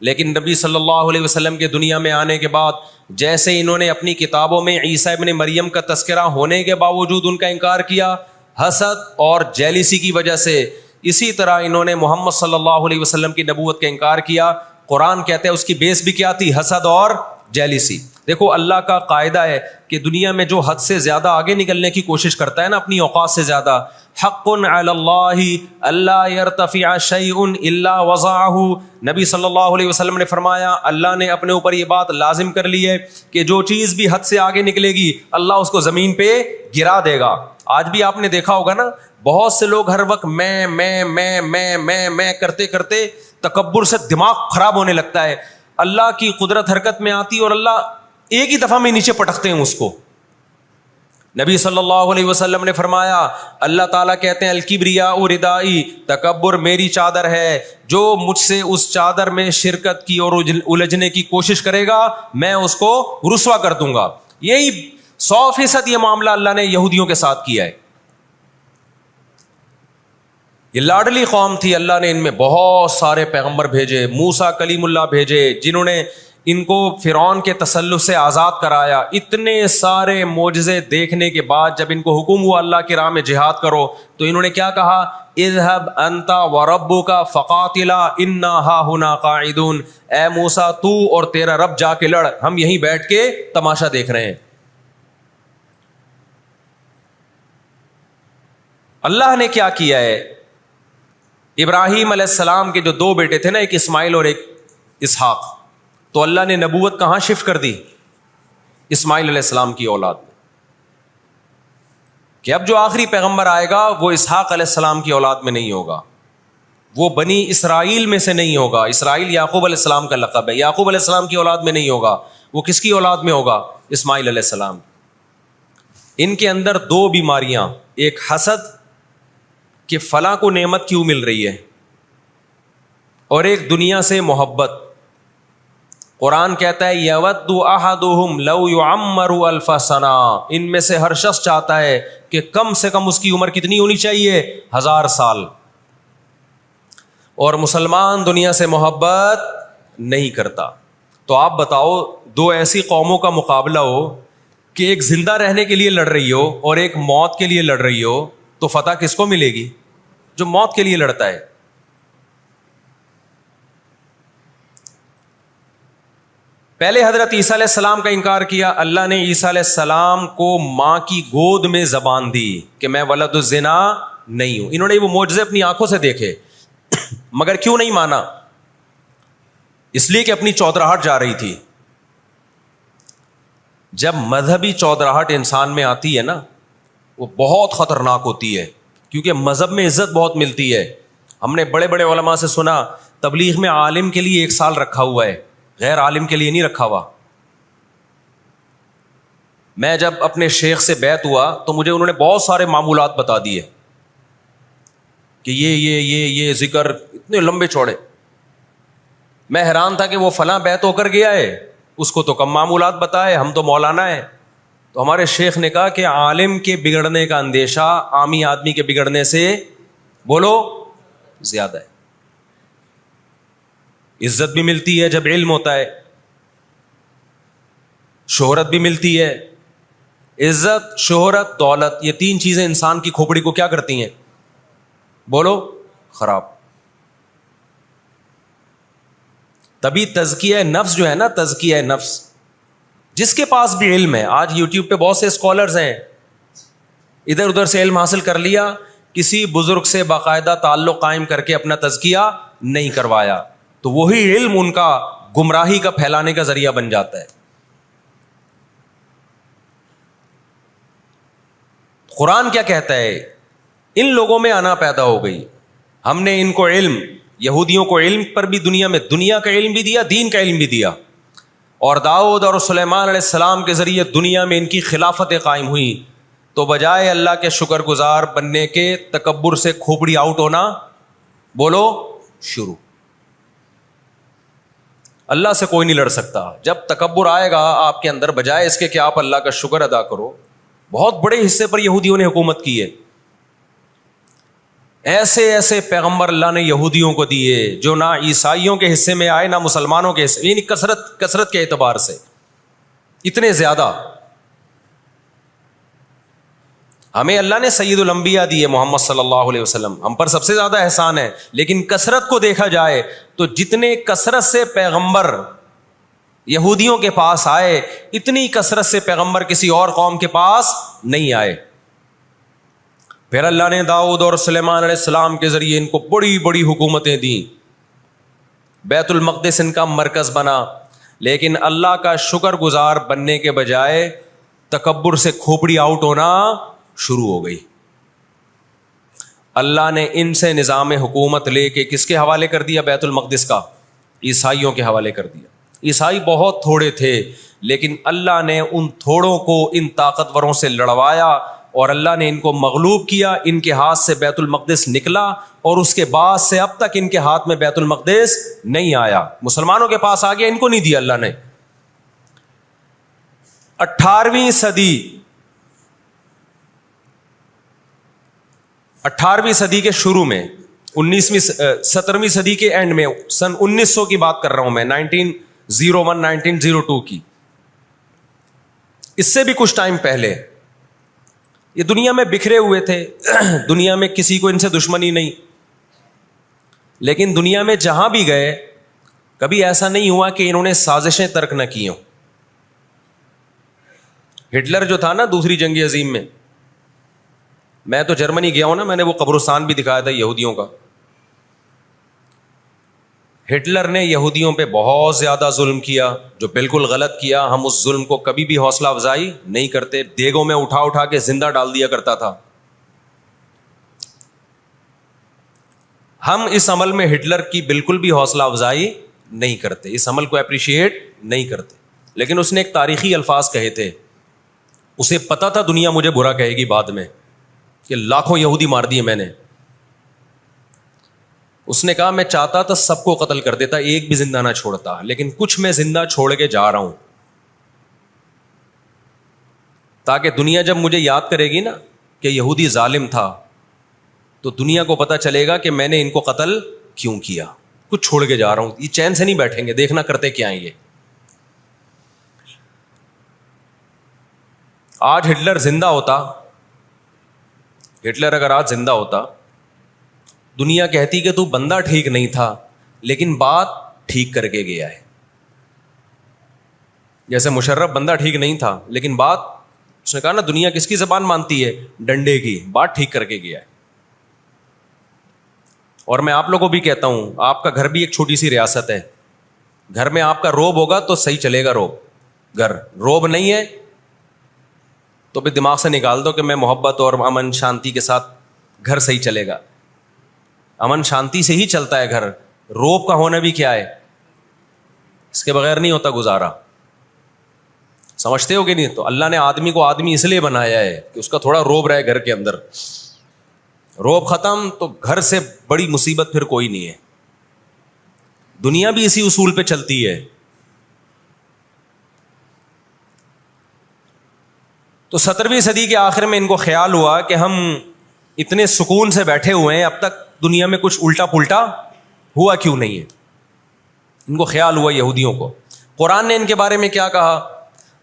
S1: لیکن نبی صلی اللہ علیہ وسلم کے دنیا میں آنے کے بعد جیسے انہوں نے اپنی کتابوں میں عیسیٰ ابن مریم کا تذکرہ ہونے کے باوجود ان کا انکار کیا حسد اور جیلیسی کی وجہ سے، اسی طرح انہوں نے محمد صلی اللہ علیہ وسلم کی نبوت کا انکار کیا. قرآن کہتا ہے اس کی بیس بھی کیا تھی؟ حسد اور جیلیسی. دیکھو اللہ کا قاعدہ ہے کہ دنیا میں جو حد سے زیادہ آگے نکلنے کی کوشش کرتا ہے نا، اپنی اوقات سے زیادہ، حق علی اللہ اللہ یرتفع شیء الا وضعہ. نبی صلی اللہ علیہ وسلم نے فرمایا اللہ نے اپنے اوپر یہ بات لازم کر لی ہے کہ جو چیز بھی حد سے آگے نکلے گی اللہ اس کو زمین پہ گرا دے گا. آج بھی آپ نے دیکھا ہوگا نا، بہت سے لوگ ہر وقت میں کرتے کرتے تکبر سے دماغ خراب ہونے لگتا ہے. اللہ کی قدرت حرکت میں آتی اور اللہ ایک ہی دفعہ میں نیچے پٹکتے ہیں اس کو. نبی صلی اللہ علیہ وسلم نے فرمایا اللہ تعالیٰ کہتے ہیں الکبریاء ردائی، تکبر میری چادر ہے، جو مجھ سے اس چادر میں شرکت کی اور الجھنے کی کوشش کرے گا میں اس کو رسوا کر دوں گا. یہی 100% یہ معاملہ اللہ نے یہودیوں کے ساتھ کیا ہے. یہ لاڈلی قوم تھی، اللہ نے ان میں بہت سارے پیغمبر بھیجے، موسیٰ کلیم اللہ بھیجے جنہوں نے ان کو فرعون کے تسلط سے آزاد کرایا. اتنے سارے معجزے دیکھنے کے بعد جب ان کو حکم ہوا اللہ کی راہ میں جہاد کرو تو انہوں نے کیا کہا؟ اذهب انت وربک فقاتلا انا ہاہنا قاعدون. اے موسیٰ تو اور تیرا رب جا کے لڑ، ہم یہیں بیٹھ کے تماشا دیکھ رہے ہیں. اللہ نے کیا کیا ہے؟ ابراہیم علیہ السلام کے جو 2 بیٹے تھے نا، ایک اسماعیل اور ایک اسحاق، تو اللہ نے نبوت کہاں شفٹ کر دی؟ اسماعیل علیہ السلام کی اولاد میں، کہ اب جو آخری پیغمبر آئے گا وہ اسحاق علیہ السلام کی اولاد میں نہیں ہوگا، وہ بنی اسرائیل میں سے نہیں ہوگا. اسرائیل یعقوب علیہ السلام کا لقب ہے، یعقوب علیہ السلام کی اولاد میں نہیں ہوگا. وہ کس کی اولاد میں ہوگا؟ اسماعیل علیہ السلام. ان کے اندر 2 بیماریاں، ایک حسد کہ فلاں کو نعمت کیوں مل رہی ہے، اور ایک دنیا سے محبت. قرآن کہتا ہے یود احدہم لو یعمر الف سنہ، ان میں سے ہر شخص چاہتا ہے کہ کم سے کم اس کی عمر کتنی ہونی چاہیے؟ 1000 سال. اور مسلمان دنیا سے محبت نہیں کرتا. تو آپ بتاؤ 2 ایسی قوموں کا مقابلہ ہو کہ ایک زندہ رہنے کے لیے لڑ رہی ہو اور ایک موت کے لیے لڑ رہی ہو، تو فتح کس کو ملے گی؟ جو موت کے لیے لڑتا ہے. پہلے حضرت عیسیٰ علیہ السلام کا انکار کیا، اللہ نے عیسیٰ علیہ السلام کو ماں کی گود میں زبان دی کہ میں ولد الزنا نہیں ہوں. انہوں نے وہ معجزے اپنی آنکھوں سے دیکھے، مگر کیوں نہیں مانا؟ اس لیے کہ اپنی چودراہٹ جا رہی تھی. جب مذہبی چودراہٹ انسان میں آتی ہے نا، وہ بہت خطرناک ہوتی ہے، کیونکہ مذہب میں عزت بہت ملتی ہے. ہم نے بڑے بڑے علماء سے سنا تبلیغ میں عالم کے لیے 1 سال رکھا ہوا ہے، غیر عالم کے لیے نہیں رکھا ہوا. میں جب اپنے شیخ سے بیعت ہوا تو مجھے انہوں نے بہت سارے معمولات بتا دیے کہ یہ ذکر اتنے لمبے چوڑے. میں حیران تھا کہ وہ فلاں بیعت ہو کر گیا ہے، اس کو تو کم معمولات بتائے، ہم تو مولانا ہیں. تو ہمارے شیخ نے کہا کہ عالم کے بگڑنے کا اندیشہ عامی آدمی کے بگڑنے سے بولو زیادہ ہے. عزت بھی ملتی ہے جب علم ہوتا ہے، شہرت بھی ملتی ہے. عزت، شہرت، دولت، یہ 3 چیزیں انسان کی کھوپڑی کو کیا کرتی ہیں؟ بولو خراب. تبھی تزکیہ نفس جو ہے نا، تزکیہ نفس، جس کے پاس بھی علم ہے، آج یوٹیوب پہ بہت سے اسکالرز ہیں، ادھر ادھر سے علم حاصل کر لیا، کسی بزرگ سے باقاعدہ تعلق قائم کر کے اپنا تزکیہ نہیں کروایا، تو وہی علم ان کا گمراہی کا پھیلانے کا ذریعہ بن جاتا ہے. قرآن کیا کہتا ہے؟ ان لوگوں میں انا پیدا ہو گئی, ہم نے ان کو علم, یہودیوں کو علم پر بھی دنیا میں دنیا کا علم بھی دیا, دین کا علم بھی دیا, اور داؤد اور سلیمان علیہ السلام کے ذریعے دنیا میں ان کی خلافتیں قائم ہوئی. تو بجائے اللہ کے شکر گزار بننے کے تکبر سے کھوپڑی آؤٹ ہونا بولو شروع. اللہ سے کوئی نہیں لڑ سکتا. جب تکبر آئے گا آپ کے اندر, بجائے اس کے کہ آپ اللہ کا شکر ادا کرو. بہت بڑے حصے پر یہودیوں نے حکومت کی ہے. ایسے ایسے پیغمبر اللہ نے یہودیوں کو دیے جو نہ عیسائیوں کے حصے میں آئے نہ مسلمانوں کے حصے, یعنی کثرت کے اعتبار سے اتنے زیادہ. ہمیں اللہ نے سید الانبیاء دیے محمد صلی اللہ علیہ وسلم, ہم پر سب سے زیادہ احسان ہے. لیکن کثرت کو دیکھا جائے تو جتنے کثرت سے پیغمبر یہودیوں کے پاس آئے, اتنی کثرت سے پیغمبر کسی اور قوم کے پاس نہیں آئے. پھر اللہ نے داؤد اور سلیمان علیہ السلام کے ذریعے ان کو بڑی بڑی حکومتیں دیں, بیت المقدس ان کا مرکز بنا. لیکن اللہ کا شکر گزار بننے کے بجائے تکبر سے کھوپڑی آؤٹ ہونا شروع ہو گئی. اللہ نے ان سے نظام حکومت لے کے کس کے حوالے کر دیا؟ بیت المقدس کا عیسائیوں کے حوالے کر دیا. عیسائی بہت تھوڑے تھے, لیکن اللہ نے ان تھوڑوں کو ان طاقتوروں سے لڑوایا, اور اللہ نے ان کو مغلوب کیا. ان کے ہاتھ سے بیت المقدس نکلا, اور اس کے بعد سے اب تک ان کے ہاتھ میں بیت المقدس نہیں آیا. مسلمانوں کے پاس آ گیا, ان کو نہیں دیا اللہ نے. 18ویں صدی کے شروع میں, 17ویں صدی کے اینڈ میں, سن 1900 کی بات کر رہا ہوں میں, 1901 1902 کی, اس سے بھی کچھ ٹائم پہلے, یہ دنیا میں بکھرے ہوئے تھے. دنیا میں کسی کو ان سے دشمنی نہیں, لیکن دنیا میں جہاں بھی گئے کبھی ایسا نہیں ہوا کہ انہوں نے سازشیں ترک نہ کی ہوں. ہٹلر جو تھا نا دوسری جنگ عظیم میں تو جرمنی گیا ہوں نا, میں نے وہ قبرستان بھی دکھایا تھا یہودیوں کا. ہٹلر نے یہودیوں پہ بہت زیادہ ظلم کیا, جو بالکل غلط کیا. ہم اس ظلم کو کبھی بھی حوصلہ افزائی نہیں کرتے. دیگوں میں اٹھا اٹھا کے زندہ ڈال دیا کرتا تھا. ہم اس عمل میں ہٹلر کی بالکل بھی حوصلہ افزائی نہیں کرتے, اس عمل کو اپریشیٹ نہیں کرتے. لیکن اس نے ایک تاریخی الفاظ کہے تھے, اسے پتا تھا دنیا مجھے برا کہے گی بعد میں, کہ لاکھوں یہودی مار دیے میں نے. اس نے کہا میں چاہتا تھا سب کو قتل کر دیتا, ایک بھی زندہ نہ چھوڑتا, لیکن کچھ میں زندہ چھوڑ کے جا رہا ہوں, تاکہ دنیا جب مجھے یاد کرے گی نا کہ یہودی ظالم تھا, تو دنیا کو پتا چلے گا کہ میں نے ان کو قتل کیوں کیا. کچھ چھوڑ کے جا رہا ہوں, یہ چین سے نہیں بیٹھیں گے, دیکھنا کرتے کیا ہیں یہ. آج ہٹلر زندہ ہوتا, ہٹلر اگر آج زندہ ہوتا, دنیا کہتی کہ تو بندہ ٹھیک نہیں تھا, لیکن بات ٹھیک کر کے گیا ہے. جیسے مشرف بندہ ٹھیک نہیں تھا, لیکن بات, اس نے کہا نا دنیا کس کی زبان مانتی ہے؟ ڈنڈے کی. بات ٹھیک کر کے گیا ہے. اور میں آپ لوگوں کو بھی کہتا ہوں, آپ کا گھر بھی ایک چھوٹی سی ریاست ہے. گھر میں آپ کا روب ہوگا تو صحیح چلے گا گھر. روب نہیں ہے تو بھی دماغ سے نکال دو کہ میں محبت اور امن شانتی کے ساتھ گھر صحیح چلے گا. امن شانتی سے ہی چلتا ہے گھر. روب کا ہونا بھی کیا ہے, اس کے بغیر نہیں ہوتا گزارا. سمجھتے ہو کہ نہیں؟ تو اللہ نے آدمی کو آدمی اس لیے بنایا ہے کہ اس کا تھوڑا روب رہے گھر کے اندر. روب ختم تو گھر سے بڑی مصیبت پھر کوئی نہیں ہے. دنیا بھی اسی اصول پہ چلتی ہے. تو 17ویں صدی کے آخر میں ان کو خیال ہوا کہ ہم اتنے سکون سے بیٹھے ہوئے ہیں, اب تک دنیا میں کچھ الٹا پلٹا ہوا کیوں نہیں ہے. ان کو خیال ہوا یہودیوں کو. قرآن نے ان کے بارے میں کیا کہا؟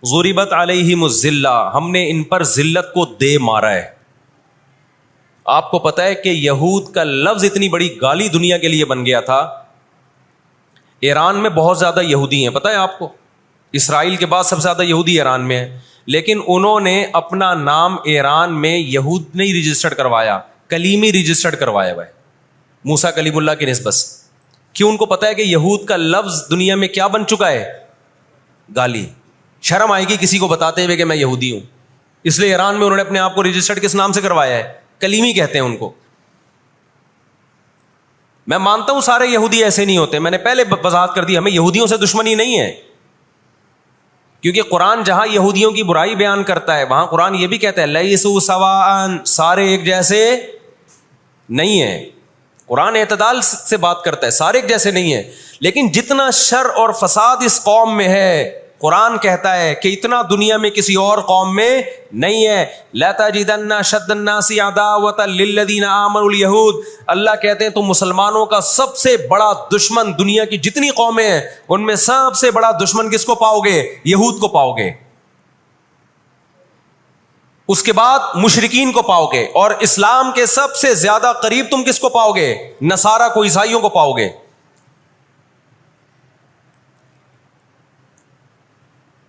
S1: ضربت علیہم الذلہ, ہم نے ان پر ذلت کو دے مارا ہے. آپ کو پتا ہے کہ یہود کا لفظ اتنی بڑی گالی دنیا کے لیے بن گیا تھا. ایران میں بہت زیادہ یہودی ہیں, پتا ہے آپ کو؟ اسرائیل کے بعد سب سے زیادہ یہودی ایران میں ہیں, لیکن انہوں نے اپنا نام ایران میں یہود نہیں رجسٹرڈ کروایا, کلیمی رجسٹرڈ کروایا ہوا ہے, موسیٰ کلیم اللہ کی نسبت. کیوں؟ ان کو پتا ہے کہ یہود کا لفظ دنیا میں کیا بن چکا ہے؟ گالی. شرم آئے گی کسی کو بتاتے ہوئے کہ میں یہودی ہوں. اس لیے ایران میں انہوں نے اپنے آپ کو رجسٹرڈ کس نام سے کروایا ہے؟ کلیمی کہتے ہیں ان کو. میں مانتا ہوں سارے یہودی ایسے نہیں ہوتے, میں نے پہلے وضاحت کر دی, ہمیں یہودیوں سے دشمنی نہیں ہے, کیونکہ قرآن جہاں یہودیوں کی برائی بیان کرتا ہے وہاں قرآن یہ بھی کہتا ہے لیسوا سواء, سارے ایک جیسے نہیں ہیں. قرآن اعتدال سے بات کرتا ہے, سارے ایک جیسے نہیں ہیں, لیکن جتنا شر اور فساد اس قوم میں ہے قرآن کہتا ہے کہ اتنا دنیا میں کسی اور قوم میں نہیں ہے. لَتَجِدَنَّ أَشَدَّ النَّاسِ عَدَاوَةً لِلَّذِينَ آمَنُوا الْيَهُودَ, اللہ کہتے ہیں تم مسلمانوں کا سب سے بڑا دشمن دنیا کی جتنی قومیں ہیں ان میں سب سے بڑا دشمن کس کو پاؤ گے؟ یہود کو پاؤ گے. اس کے بعد مشرکین کو پاؤ گے, اور اسلام کے سب سے زیادہ قریب تم کس کو پاؤ گے؟ نصارہ کو, عیسائیوں کو پاؤ گے.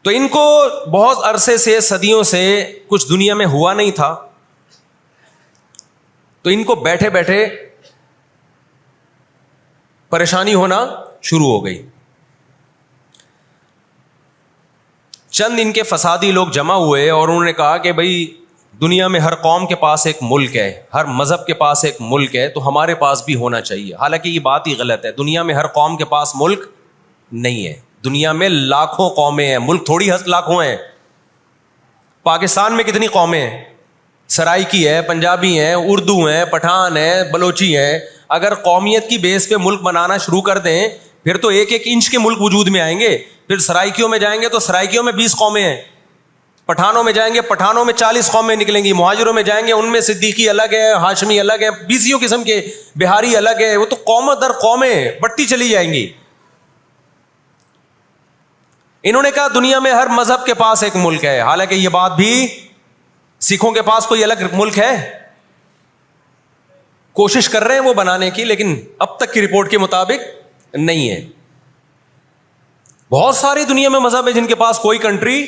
S1: تو ان کو بہت عرصے سے, صدیوں سے کچھ دنیا میں ہوا نہیں تھا, تو ان کو بیٹھے بیٹھے پریشانی ہونا شروع ہو گئی. چند ان کے فسادی لوگ جمع ہوئے اور انہوں نے کہا کہ بھائی دنیا میں ہر قوم کے پاس ایک ملک ہے, ہر مذہب کے پاس ایک ملک ہے, تو ہمارے پاس بھی ہونا چاہیے. حالانکہ یہ بات ہی غلط ہے, دنیا میں ہر قوم کے پاس ملک نہیں ہے. دنیا میں لاکھوں قومیں ہیں, ملک تھوڑی لاکھوں ہیں. پاکستان میں کتنی قومیں ہیں؟ سرائکی ہے, پنجابی ہیں, اردو ہیں, پٹھان ہیں, بلوچی ہیں. اگر قومیت کی بیس پہ ملک بنانا شروع کر دیں پھر تو ایک ایک انچ کے ملک وجود میں آئیں گے. پھر سرائکیوں میں جائیں گے تو سرائکیوں میں 20 قومیں ہیں, پٹھانوں میں جائیں گے پٹھانوں میں 40 قومیں نکلیں گی, مہاجروں میں جائیں گے ان میں صدیقی الگ ہے, ہاشمی الگ ہے, 20 قسم کے, بہاری الگ ہے. وہ تو قوم در قومیں بٹتی چلی جائیں گی. انہوں نے کہا دنیا میں ہر مذہب کے پاس ایک ملک ہے. حالانکہ یہ بات بھی, سکھوں کے پاس کوئی الگ ملک ہے؟ کوشش کر رہے ہیں وہ بنانے کی, لیکن اب تک کی رپورٹ کے مطابق نہیں ہے. بہت ساری دنیا میں مذہب ہے جن کے پاس کوئی کنٹری.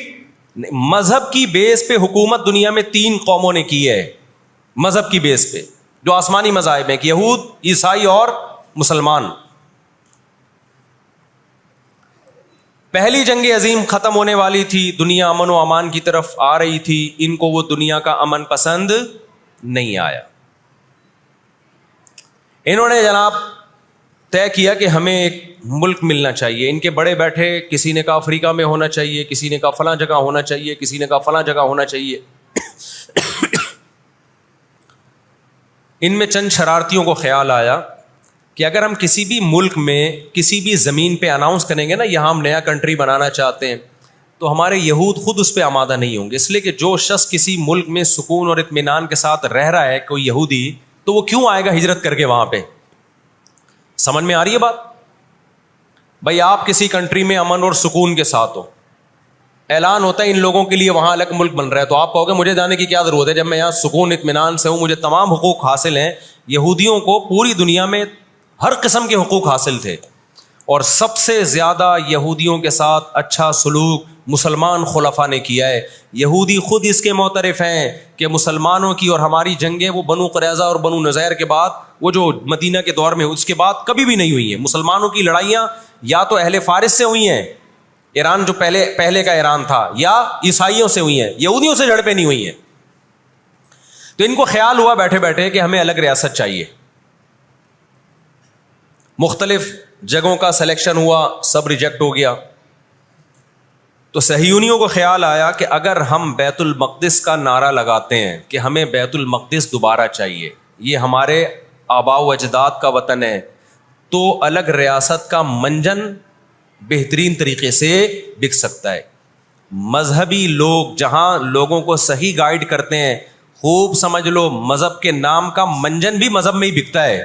S1: مذہب کی بیس پہ حکومت دنیا میں 3 قوموں نے کی ہے, مذہب کی بیس پہ, جو آسمانی مذاہب ہیں, یہود, عیسائی اور مسلمان. پہلی جنگ عظیم ختم ہونے والی تھی, دنیا امن و امان کی طرف آ رہی تھی, ان کو وہ دنیا کا امن پسند نہیں آیا. انہوں نے جناب طے کیا کہ ہمیں ایک ملک ملنا چاہیے. ان کے بڑے بیٹھے, کسی نے کہا افریقہ میں ہونا چاہیے, کسی نے کہا فلاں جگہ ہونا چاہیے, کسی نے کہا فلاں جگہ ہونا چاہیے. ان میں چند شرارتیوں کو خیال آیا کہ اگر ہم کسی بھی ملک میں کسی بھی زمین پہ اناؤنس کریں گے نا یہاں ہم نیا کنٹری بنانا چاہتے ہیں, تو ہمارے یہود خود اس پہ آمادہ نہیں ہوں گے. اس لیے کہ جو شخص کسی ملک میں سکون اور اطمینان کے ساتھ رہ رہا ہے, کوئی یہودی, تو وہ کیوں آئے گا ہجرت کر کے وہاں پہ؟ سمجھ میں آ رہی ہے بات؟ بھائی آپ کسی کنٹری میں امن اور سکون کے ساتھ ہو, اعلان ہوتا ہے ان لوگوں کے لیے وہاں الگ ملک بن رہا ہے, تو آپ کہو گے مجھے جانے کی کیا ضرورت ہے جب میں یہاں سکون اطمینان سے ہوں, مجھے تمام حقوق حاصل ہیں. یہودیوں کو پوری دنیا میں ہر قسم کے حقوق حاصل تھے, اور سب سے زیادہ یہودیوں کے ساتھ اچھا سلوک مسلمان خلفاء نے کیا ہے. یہودی خود اس کے معترف ہیں کہ مسلمانوں کی اور ہماری جنگیں وہ بنو قریظہ اور بنو نذیر کے بعد, وہ جو مدینہ کے دور میں, اس کے بعد کبھی بھی نہیں ہوئی ہیں. مسلمانوں کی لڑائیاں یا تو اہل فارس سے ہوئی ہیں, ایران جو پہلے کا ایران تھا, یا عیسائیوں سے ہوئی ہیں, یہودیوں سے جھڑپیں نہیں ہوئی ہیں. تو ان کو خیال ہوا بیٹھے بیٹھے کہ ہمیں الگ ریاست چاہیے. مختلف جگہوں کا سلیکشن ہوا, سب ریجیکٹ ہو گیا. تو صہیونیوں کو خیال آیا کہ اگر ہم بیت المقدس کا نعرہ لگاتے ہیں کہ ہمیں بیت المقدس دوبارہ چاہیے, یہ ہمارے آباء و اجداد کا وطن ہے, تو الگ ریاست کا منجن بہترین طریقے سے بک سکتا ہے. مذہبی لوگ جہاں لوگوں کو صحیح گائیڈ کرتے ہیں, خوب سمجھ لو مذہب کے نام کا منجن بھی مذہب میں ہی بکتا ہے.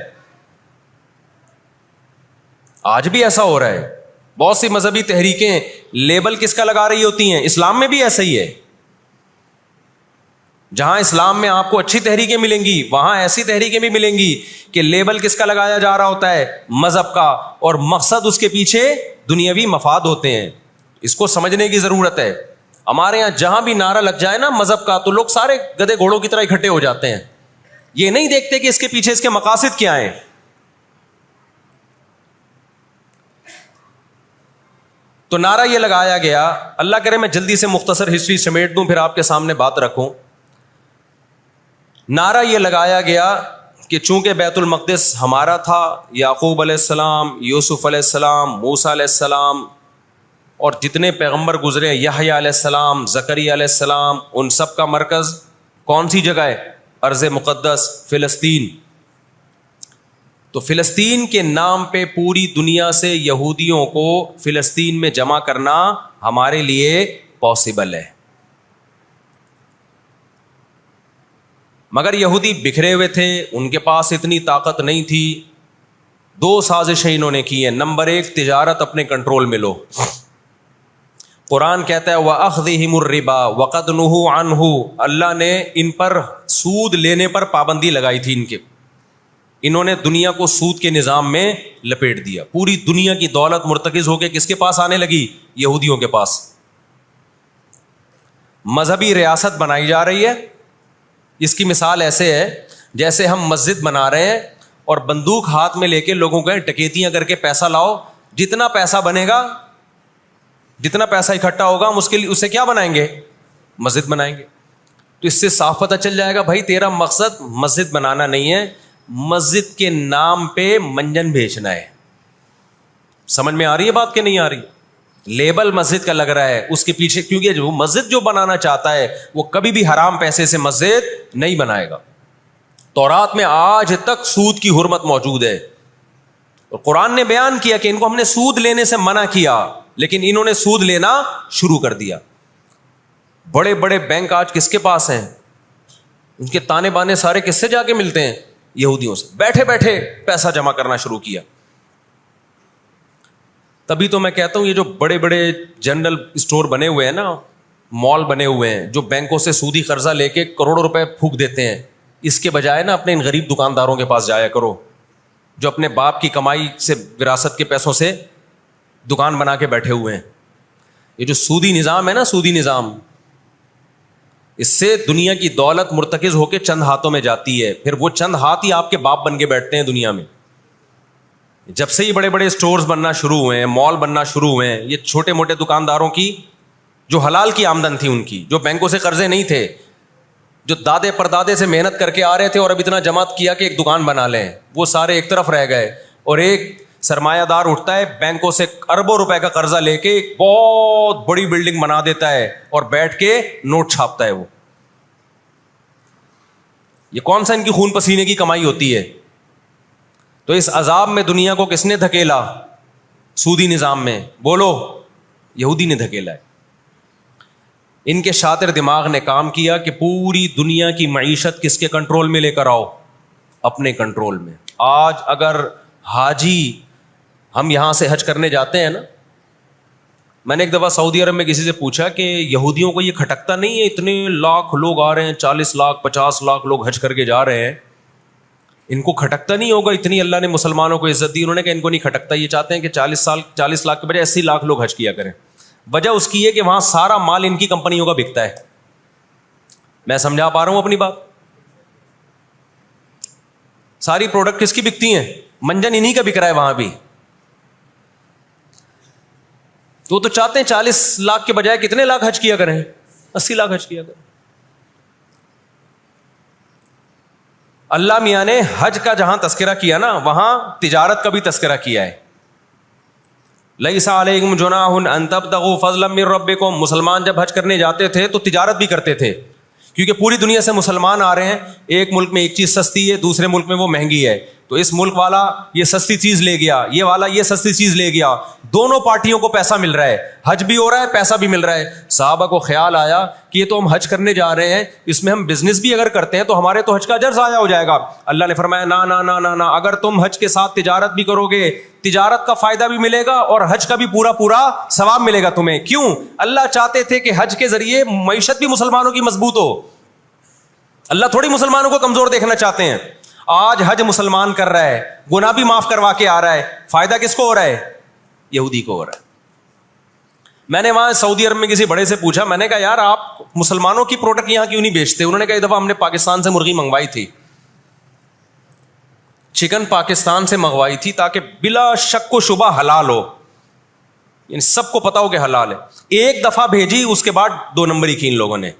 S1: آج بھی ایسا ہو رہا ہے. بہت سی مذہبی تحریکیں لیبل کس کا لگا رہی ہوتی ہیں؟ اسلام میں بھی ایسا ہی ہے. جہاں اسلام میں آپ کو اچھی تحریکیں ملیں گی, وہاں ایسی تحریکیں بھی ملیں گی کہ لیبل کس کا لگایا جا رہا ہوتا ہے؟ مذہب کا, اور مقصد اس کے پیچھے دنیاوی مفاد ہوتے ہیں. اس کو سمجھنے کی ضرورت ہے. ہمارے یہاں جہاں بھی نعرہ لگ جائے نا مذہب کا, تو لوگ سارے گدھے گھوڑوں کی طرح اکٹھے ہو جاتے ہیں. یہ نہیں دیکھتے کہ اس کے پیچھے اس کے مقاصد کیا ہیں. تو نعرہ یہ لگایا گیا, اللہ کرے میں جلدی سے مختصر ہسٹری سمیٹ دوں پھر آپ کے سامنے بات رکھوں. نعرہ یہ لگایا گیا کہ چونکہ بیت المقدس ہمارا تھا, یعقوب علیہ السلام, یوسف علیہ السلام, موسیٰ علیہ السلام اور جتنے پیغمبر گزرے, یحییٰ علیہ السلام, زکریا علیہ السلام, ان سب کا مرکز کون سی جگہ ہے؟ ارض مقدس فلسطین. تو فلسطین کے نام پہ پوری دنیا سے یہودیوں کو فلسطین میں جمع کرنا ہمارے لیے پاسبل ہے. مگر یہودی بکھرے ہوئے تھے, ان کے پاس اتنی طاقت نہیں تھی. 2 سازشیں انہوں نے کی ہیں. نمبر 1, تجارت اپنے کنٹرول میں لو. قرآن کہتا ہے وَأَخْذِهِمُ الرِّبَا وَقَدْ نُهُوا عَنْهُ, اللہ نے ان پر سود لینے پر پابندی لگائی تھی. انہوں نے دنیا کو سود کے نظام میں لپیٹ دیا. پوری دنیا کی دولت مرتکز ہو کے کس کے پاس آنے لگی؟ یہودیوں کے پاس. مذہبی ریاست بنائی جا رہی ہے. اس کی مثال ایسے ہے جیسے ہم مسجد بنا رہے ہیں اور بندوق ہاتھ میں لے کے لوگوں کو ڈکیتیاں کر کے پیسہ لاؤ, جتنا پیسہ بنے گا, جتنا پیسہ اکٹھا ہوگا ہم اس سے کیا بنائیں گے؟ مسجد بنائیں گے. تو اس سے صاف پتہ چل جائے گا بھائی تیرا مقصد مسجد بنانا نہیں ہے, مسجد کے نام پہ منجن بیچنا ہے. سمجھ میں آ رہی ہے بات کہ نہیں آ رہی؟ لیبل مسجد کا لگ رہا ہے, اس کے پیچھے کیونکہ جو مسجد جو بنانا چاہتا ہے وہ کبھی بھی حرام پیسے سے مسجد نہیں بنائے گا. تورات میں آج تک سود کی حرمت موجود ہے. اور قرآن نے بیان کیا کہ ان کو ہم نے سود لینے سے منع کیا, لیکن انہوں نے سود لینا شروع کر دیا. بڑے بڑے بینک آج کس کے پاس ہیں؟ ان کے تانے بانے سارے کس سے جا کے ملتے ہیں؟ یہودیوں سے. بیٹھے بیٹھے پیسہ جمع کرنا شروع کیا. تبھی تو میں کہتا ہوں یہ جو بڑے بڑے جنرل اسٹور بنے ہوئے ہیں نا, مال بنے ہوئے ہیں, جو بینکوں سے سودی قرضہ لے کے کروڑوں روپے پھونک دیتے ہیں, اس کے بجائے نا اپنے ان غریب دکانداروں کے پاس جایا کرو جو اپنے باپ کی کمائی سے, وراثت کے پیسوں سے دکان بنا کے بیٹھے ہوئے ہیں. یہ جو سودی نظام ہے نا, سودی نظام, اس سے دنیا کی دولت مرتکز ہو کے چند ہاتھوں میں جاتی ہے. پھر وہ چند ہاتھ ہی آپ کے باپ بن کے بیٹھتے ہیں دنیا میں. جب سے ہی بڑے بڑے اسٹورز بننا شروع ہوئے ہیں, مال بننا شروع ہوئے ہیں, یہ چھوٹے موٹے دکانداروں کی جو حلال کی آمدن تھی, ان کی جو بینکوں سے قرضے نہیں تھے, جو دادے پردادے سے محنت کر کے آ رہے تھے اور اب اتنا جمع کیا کہ ایک دکان بنا لیں, وہ سارے ایک طرف رہ گئے. اور ایک سرمایہ دار اٹھتا ہے بینکوں سے اربوں روپے کا قرضہ لے کے ایک بہت بڑی بلڈنگ بنا دیتا ہے اور بیٹھ کے نوٹ چھاپتا ہے. وہ یہ کون سا ان کی خون پسینے کی کمائی ہوتی ہے؟ تو اس عذاب میں دنیا کو کس نے دھکیلا؟ سودی نظام میں. بولو, یہودی نے دھکیلا ہے. ان کے شاطر دماغ نے کام کیا کہ پوری دنیا کی معیشت کس کے کنٹرول میں لے کر آؤ؟ اپنے کنٹرول میں. آج اگر حاجی, ہم یہاں سے حج کرنے جاتے ہیں نا, میں نے ایک دفعہ سعودی عرب میں کسی سے پوچھا کہ یہودیوں کو یہ کھٹکتا نہیں ہے, اتنے لاکھ لوگ آ رہے ہیں, 40 لاکھ 50 لاکھ لوگ حج کر کے جا رہے ہیں, ان کو کھٹکتا نہیں ہوگا اتنی اللہ نے مسلمانوں کو عزت دی؟ انہوں نے کہا ان کو نہیں کھٹکتا, یہ چاہتے ہیں کہ 40 لاکھ کے بجائے 80 لاکھ لوگ حج کیا کریں. وجہ اس کی ہے کہ وہاں سارا مال ان کی کمپنیوں کا بکتا ہے. میں سمجھا پا رہا ہوں اپنی بات؟ ساری پروڈکٹ کس کی بکتی ہیں؟ منجن انہی کا بک رہا ہے وہاں بھی. تو چاہتے ہیں 40 لاکھ کے بجائے کتنے لاکھ حج کیا کریں؟ 80 لاکھ حج کیا کریں. اللہ میاں نے حج کا جہاں تذکرہ کیا نا, وہاں تجارت کا بھی تذکرہ کیا ہے. لیس علیکم جناح ان تبتغوا فضلا من ربکم. مسلمان جب حج کرنے جاتے تھے تو تجارت بھی کرتے تھے, کیونکہ پوری دنیا سے مسلمان آ رہے ہیں. ایک ملک میں ایک چیز سستی ہے, دوسرے ملک میں وہ مہنگی ہے, تو اس ملک والا یہ سستی چیز لے گیا, یہ والا یہ سستی چیز لے گیا, دونوں پارٹیوں کو پیسہ مل رہا ہے, حج بھی ہو رہا ہے, پیسہ بھی مل رہا ہے. صحابہ کو خیال آیا کہ یہ تو ہم حج کرنے جا رہے ہیں, اس میں ہم بزنس بھی اگر کرتے ہیں تو ہمارے تو حج کا اجر ضائع ہو جائے گا. اللہ نے فرمایا نا نا نا نا نا, اگر تم حج کے ساتھ تجارت بھی کرو گے, تجارت کا فائدہ بھی ملے گا اور حج کا بھی پورا پورا ثواب ملے گا تمہیں. کیوں؟ اللہ چاہتے تھے کہ حج کے ذریعے معیشت بھی مسلمانوں کی مضبوط ہو. اللہ تھوڑی مسلمانوں کو کمزور دیکھنا چاہتے ہیں. آج حج مسلمان کر رہا ہے, گناہ بھی معاف کروا کے آ رہا ہے, فائدہ کس کو ہو رہا ہے؟ یہودی کو ہو رہا ہے. میں نے وہاں سعودی عرب میں کسی بڑے سے پوچھا, میں نے کہا یار آپ مسلمانوں کی پروڈکٹ یہاں کیوں نہیں بیچتے؟ انہوں نے کہا ایک دفعہ ہم نے پاکستان سے مرغی منگوائی تھی, چکن پاکستان سے منگوائی تھی تاکہ بلا شک و شبہ حلال ہو.
S2: یعنی سب کو پتا ہو کہ حلال ہے. ایک دفعہ بھیجی, اس کے بعد 2 نمبری کی ان لوگوں نے,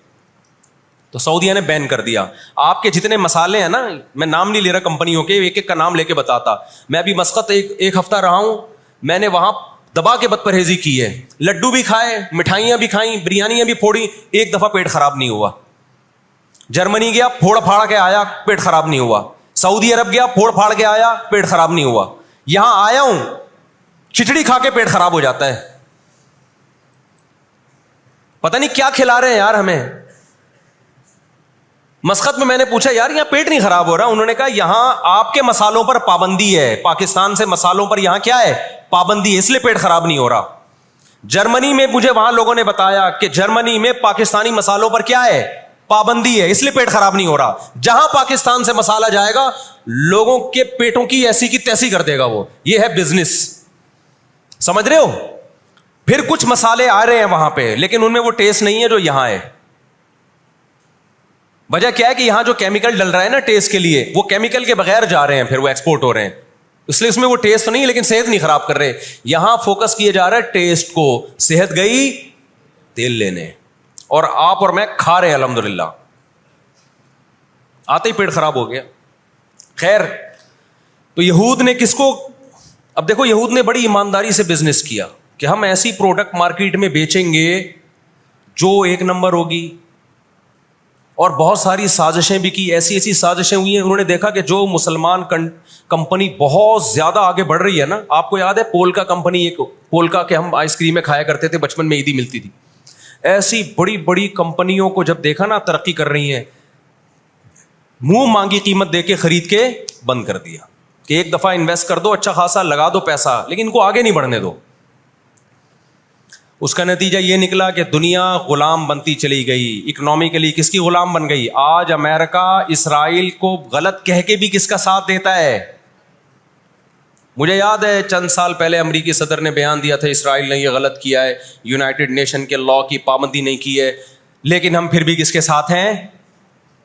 S2: تو سعودیہ نے بین کر دیا. آپ کے جتنے مسالے ہیں نا, میں نام نہیں لے رہا کمپنیوں کے, ایک ایک کا نام لے کے بتاتا. میں ابھی مسقط ایک ہفتہ رہا ہوں, میں نے وہاں دبا کے بد پرہیزی کی ہے. لڈو بھی کھائے, مٹھائیاں بھی کھائیں, بریانیاں بھی پھوڑی, ایک دفعہ پیٹ خراب نہیں ہوا. جرمنی گیا, پھوڑ پھاڑ کے آیا, پیٹ خراب نہیں ہوا. سعودی عرب گیا, پھوڑ پھاڑ کے آیا, پیٹ خراب نہیں ہوا. یہاں آیا ہوں, کھچڑی کھا کے پیٹ خراب ہو جاتا ہے. پتہ نہیں کیا کھلا رہے ہیں یار ہمیں. مسقط میں نے پوچھا یار یہاں پیٹ نہیں خراب ہو رہا؟ انہوں نے کہا یہاں آپ کے مسالوں پر پابندی ہے, پاکستان سے مسالوں پر یہاں کیا ہے, پابندی ہے, اس لیے پیٹ خراب نہیں ہو رہا. جرمنی میں مجھے وہاں لوگوں نے بتایا کہ جرمنی میں پاکستانی مسالوں پر کیا ہے, پابندی ہے, اس لیے پیٹ خراب نہیں ہو رہا. جہاں پاکستان سے مسالہ جائے گا لوگوں کے پیٹوں کی ایسی کی تیسی کر دے گا وہ. یہ ہے بزنس, سمجھ رہے ہو. پھر کچھ مسالے آ رہے ہیں وہاں پہ, لیکن ان میں وہ ٹیسٹ نہیں ہے جو یہاں ہے. وجہ کیا ہے کہ یہاں جو کیمیکل ڈل رہا ہے نا ٹیسٹ کے لیے, وہ کیمیکل کے بغیر جا رہے ہیں, پھر وہ ایکسپورٹ ہو رہے ہیں, اس لیے اس میں وہ ٹیسٹ تو نہیں, لیکن صحت نہیں خراب کر رہے. یہاں فوکس کیا جا رہا ہے ٹیسٹ کو, صحت گئی تیل لینے, اور آپ اور میں کھا رہے ہیں الحمدللہ, آتے ہی پیٹ خراب ہو گیا. خیر, تو یہود نے کس کو, اب دیکھو یہود نے بڑی ایمانداری سے بزنس کیا کہ ہم ایسی پروڈکٹ مارکیٹ میں بیچیں گے جو ایک نمبر ہوگی, اور بہت ساری سازشیں بھی کی, ایسی سازشیں ہوئی ہیں. انہوں نے دیکھا کہ جو مسلمان کمپنی بہت زیادہ آگے بڑھ رہی ہے نا, آپ کو یاد ہے پولکا کمپنی, ایک پولکا کے ہم آئس کریم میں کھایا کرتے تھے بچپن میں, عیدی ملتی تھی. ایسی بڑی بڑی کمپنیوں کو جب دیکھا نا ترقی کر رہی ہیں, منہ مانگی قیمت دے کے خرید کے بند کر دیا کہ ایک دفعہ انویسٹ کر دو, اچھا خاصا لگا دو پیسہ, لیکن ان کو آگے نہیں بڑھنے دو. اس کا نتیجہ یہ نکلا کہ دنیا غلام بنتی چلی گئی. اکنامکلی کس کی غلام بن گئی؟ آج امریکہ اسرائیل کو غلط کہہ کے بھی کس کا ساتھ دیتا ہے؟ مجھے یاد ہے چند سال پہلے امریکی صدر نے بیان دیا تھا اسرائیل نے یہ غلط کیا ہے, یونائٹڈ نیشن کے لا کی پابندی نہیں کی ہے, لیکن ہم پھر بھی کس کے ساتھ ہیں؟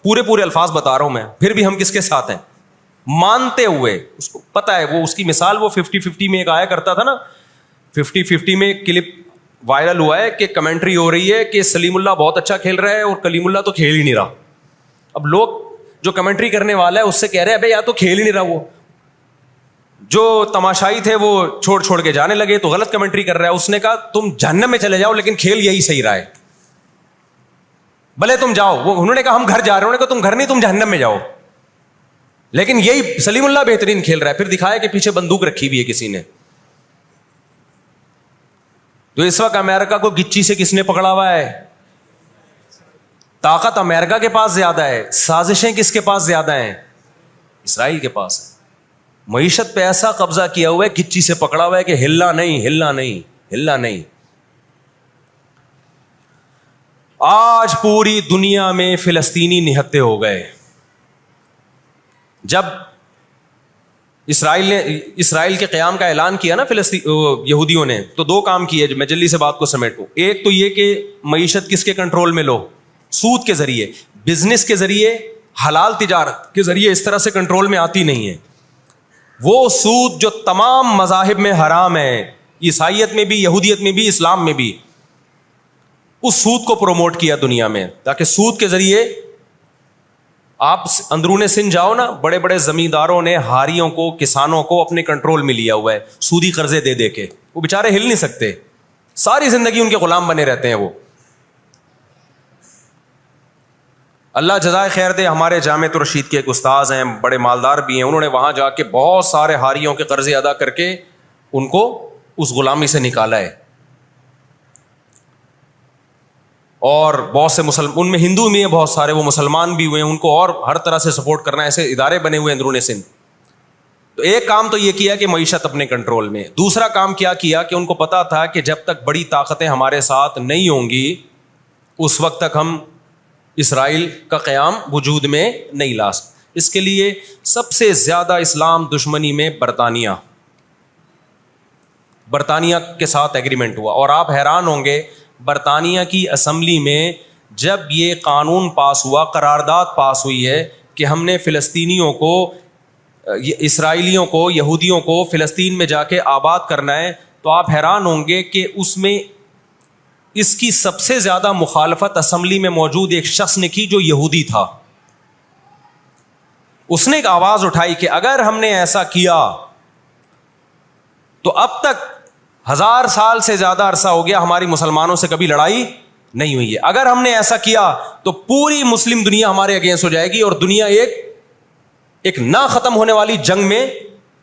S2: پورے الفاظ بتا رہا ہوں میں, پھر بھی ہم کس کے ساتھ ہیں مانتے ہوئے. اس کو پتا ہے, وہ اس کی مثال وہ 50-50 میں ایک آیا کرتا تھا نا, 50-50 میں کلپ وائرل ہوا ہے کہ کمنٹری ہو رہی ہے کہ سلیم اللہ بہت اچھا کھیل رہا ہے اور کلیم اللہ تو کھیل ہی نہیں رہا. اب لوگ جو کمنٹری کرنے والا ہے اس سے کہہ رہے ہیں بھائی یا تو کھیل ہی نہیں رہا, وہ جو تماشائی تھے وہ چھوڑ کے جانے لگے, تو غلط کمنٹری کر رہا ہے. اس نے کہا تم جہنم میں چلے جاؤ لیکن کھیل یہی صحیح رہا ہے, بھلے تم جاؤ. وہ انہوں نے کہا ہم گھر جا رہے ہیں, انہوں نے کہا تم گھر نہیں, تم جہنم میں جاؤ, لیکن یہی سلیم اللہ بہترین کھیل رہا ہے. پھر دکھایا کہ پیچھے بندوق رکھی ہوئی ہے کسی نے. تو اس وقت امریکہ کو گچی سے کس نے پکڑا ہوا ہے؟ طاقت امریکہ کے پاس زیادہ ہے, سازشیں کس کے پاس زیادہ ہیں؟ اسرائیل کے پاس ہے. معیشت پہ ایسا قبضہ کیا ہوا ہے, گچی سے پکڑا ہوا ہے کہ ہلنا نہیں. آج پوری دنیا میں فلسطینی نہتے ہو گئے. جب اسرائیل کے قیام کا اعلان کیا نا یہودیوں نے, تو 2 کام کیے, میں جلدی سے بات کو سمیٹوں. ایک تو یہ کہ معیشت کس کے کنٹرول میں لو, سود کے ذریعے, بزنس کے ذریعے, حلال تجارت کے ذریعے, اس طرح سے کنٹرول میں آتی نہیں ہے. وہ سود جو تمام مذاہب میں حرام ہے, عیسائیت میں بھی, یہودیت میں بھی, اسلام میں بھی, اس سود کو پروموٹ کیا دنیا میں, تاکہ سود کے ذریعے آپ اندرون سندھ جاؤ نا, بڑے بڑے زمینداروں نے ہاریوں کو, کسانوں کو اپنے کنٹرول میں لیا ہوا ہے سودی قرضے دے کے. وہ بےچارے ہل نہیں سکتے, ساری زندگی ان کے غلام بنے رہتے ہیں وہ. اللہ جزائے خیر دے, ہمارے جامعۃ الرشید کے ایک استاذ ہیں, بڑے مالدار بھی ہیں, انہوں نے وہاں جا کے بہت سارے ہاریوں کے قرضے ادا کر کے ان کو اس غلامی سے نکالا ہے. اور بہت سے ان میں ہندو بھی ہیں بہت سارے, وہ مسلمان بھی ہوئے ہیں, ان کو اور ہر طرح سے سپورٹ کرنا, ایسے ادارے بنے ہوئے اندرون سندھ. تو ایک کام تو یہ کیا کہ معیشت اپنے کنٹرول میں. دوسرا کام کیا کہ ان کو پتا تھا کہ جب تک بڑی طاقتیں ہمارے ساتھ نہیں ہوں گی اس وقت تک ہم اسرائیل کا قیام وجود میں نہیں لا سکتے. اس کے لیے سب سے زیادہ اسلام دشمنی میں برطانیہ کے ساتھ ایگریمنٹ ہوا. اور آپ حیران ہوں گے, برطانیہ کی اسمبلی میں جب یہ قانون پاس ہوا, قرارداد پاس ہوئی ہے کہ ہم نے فلسطینیوں کو, اسرائیلیوں کو, یہودیوں کو فلسطین میں جا کے آباد کرنا ہے, تو آپ حیران ہوں گے کہ اس میں اس کی سب سے زیادہ مخالفت اسمبلی میں موجود ایک شخص نے کی جو یہودی تھا. اس نے ایک آواز اٹھائی کہ اگر ہم نے ایسا کیا تو اب تک 1000 سال سے زیادہ عرصہ ہو گیا ہماری مسلمانوں سے کبھی لڑائی نہیں ہوئی ہے. اگر ہم نے ایسا کیا تو پوری مسلم دنیا ہمارے اگینسٹ ہو جائے گی اور دنیا ایک نہ ختم ہونے والی جنگ میں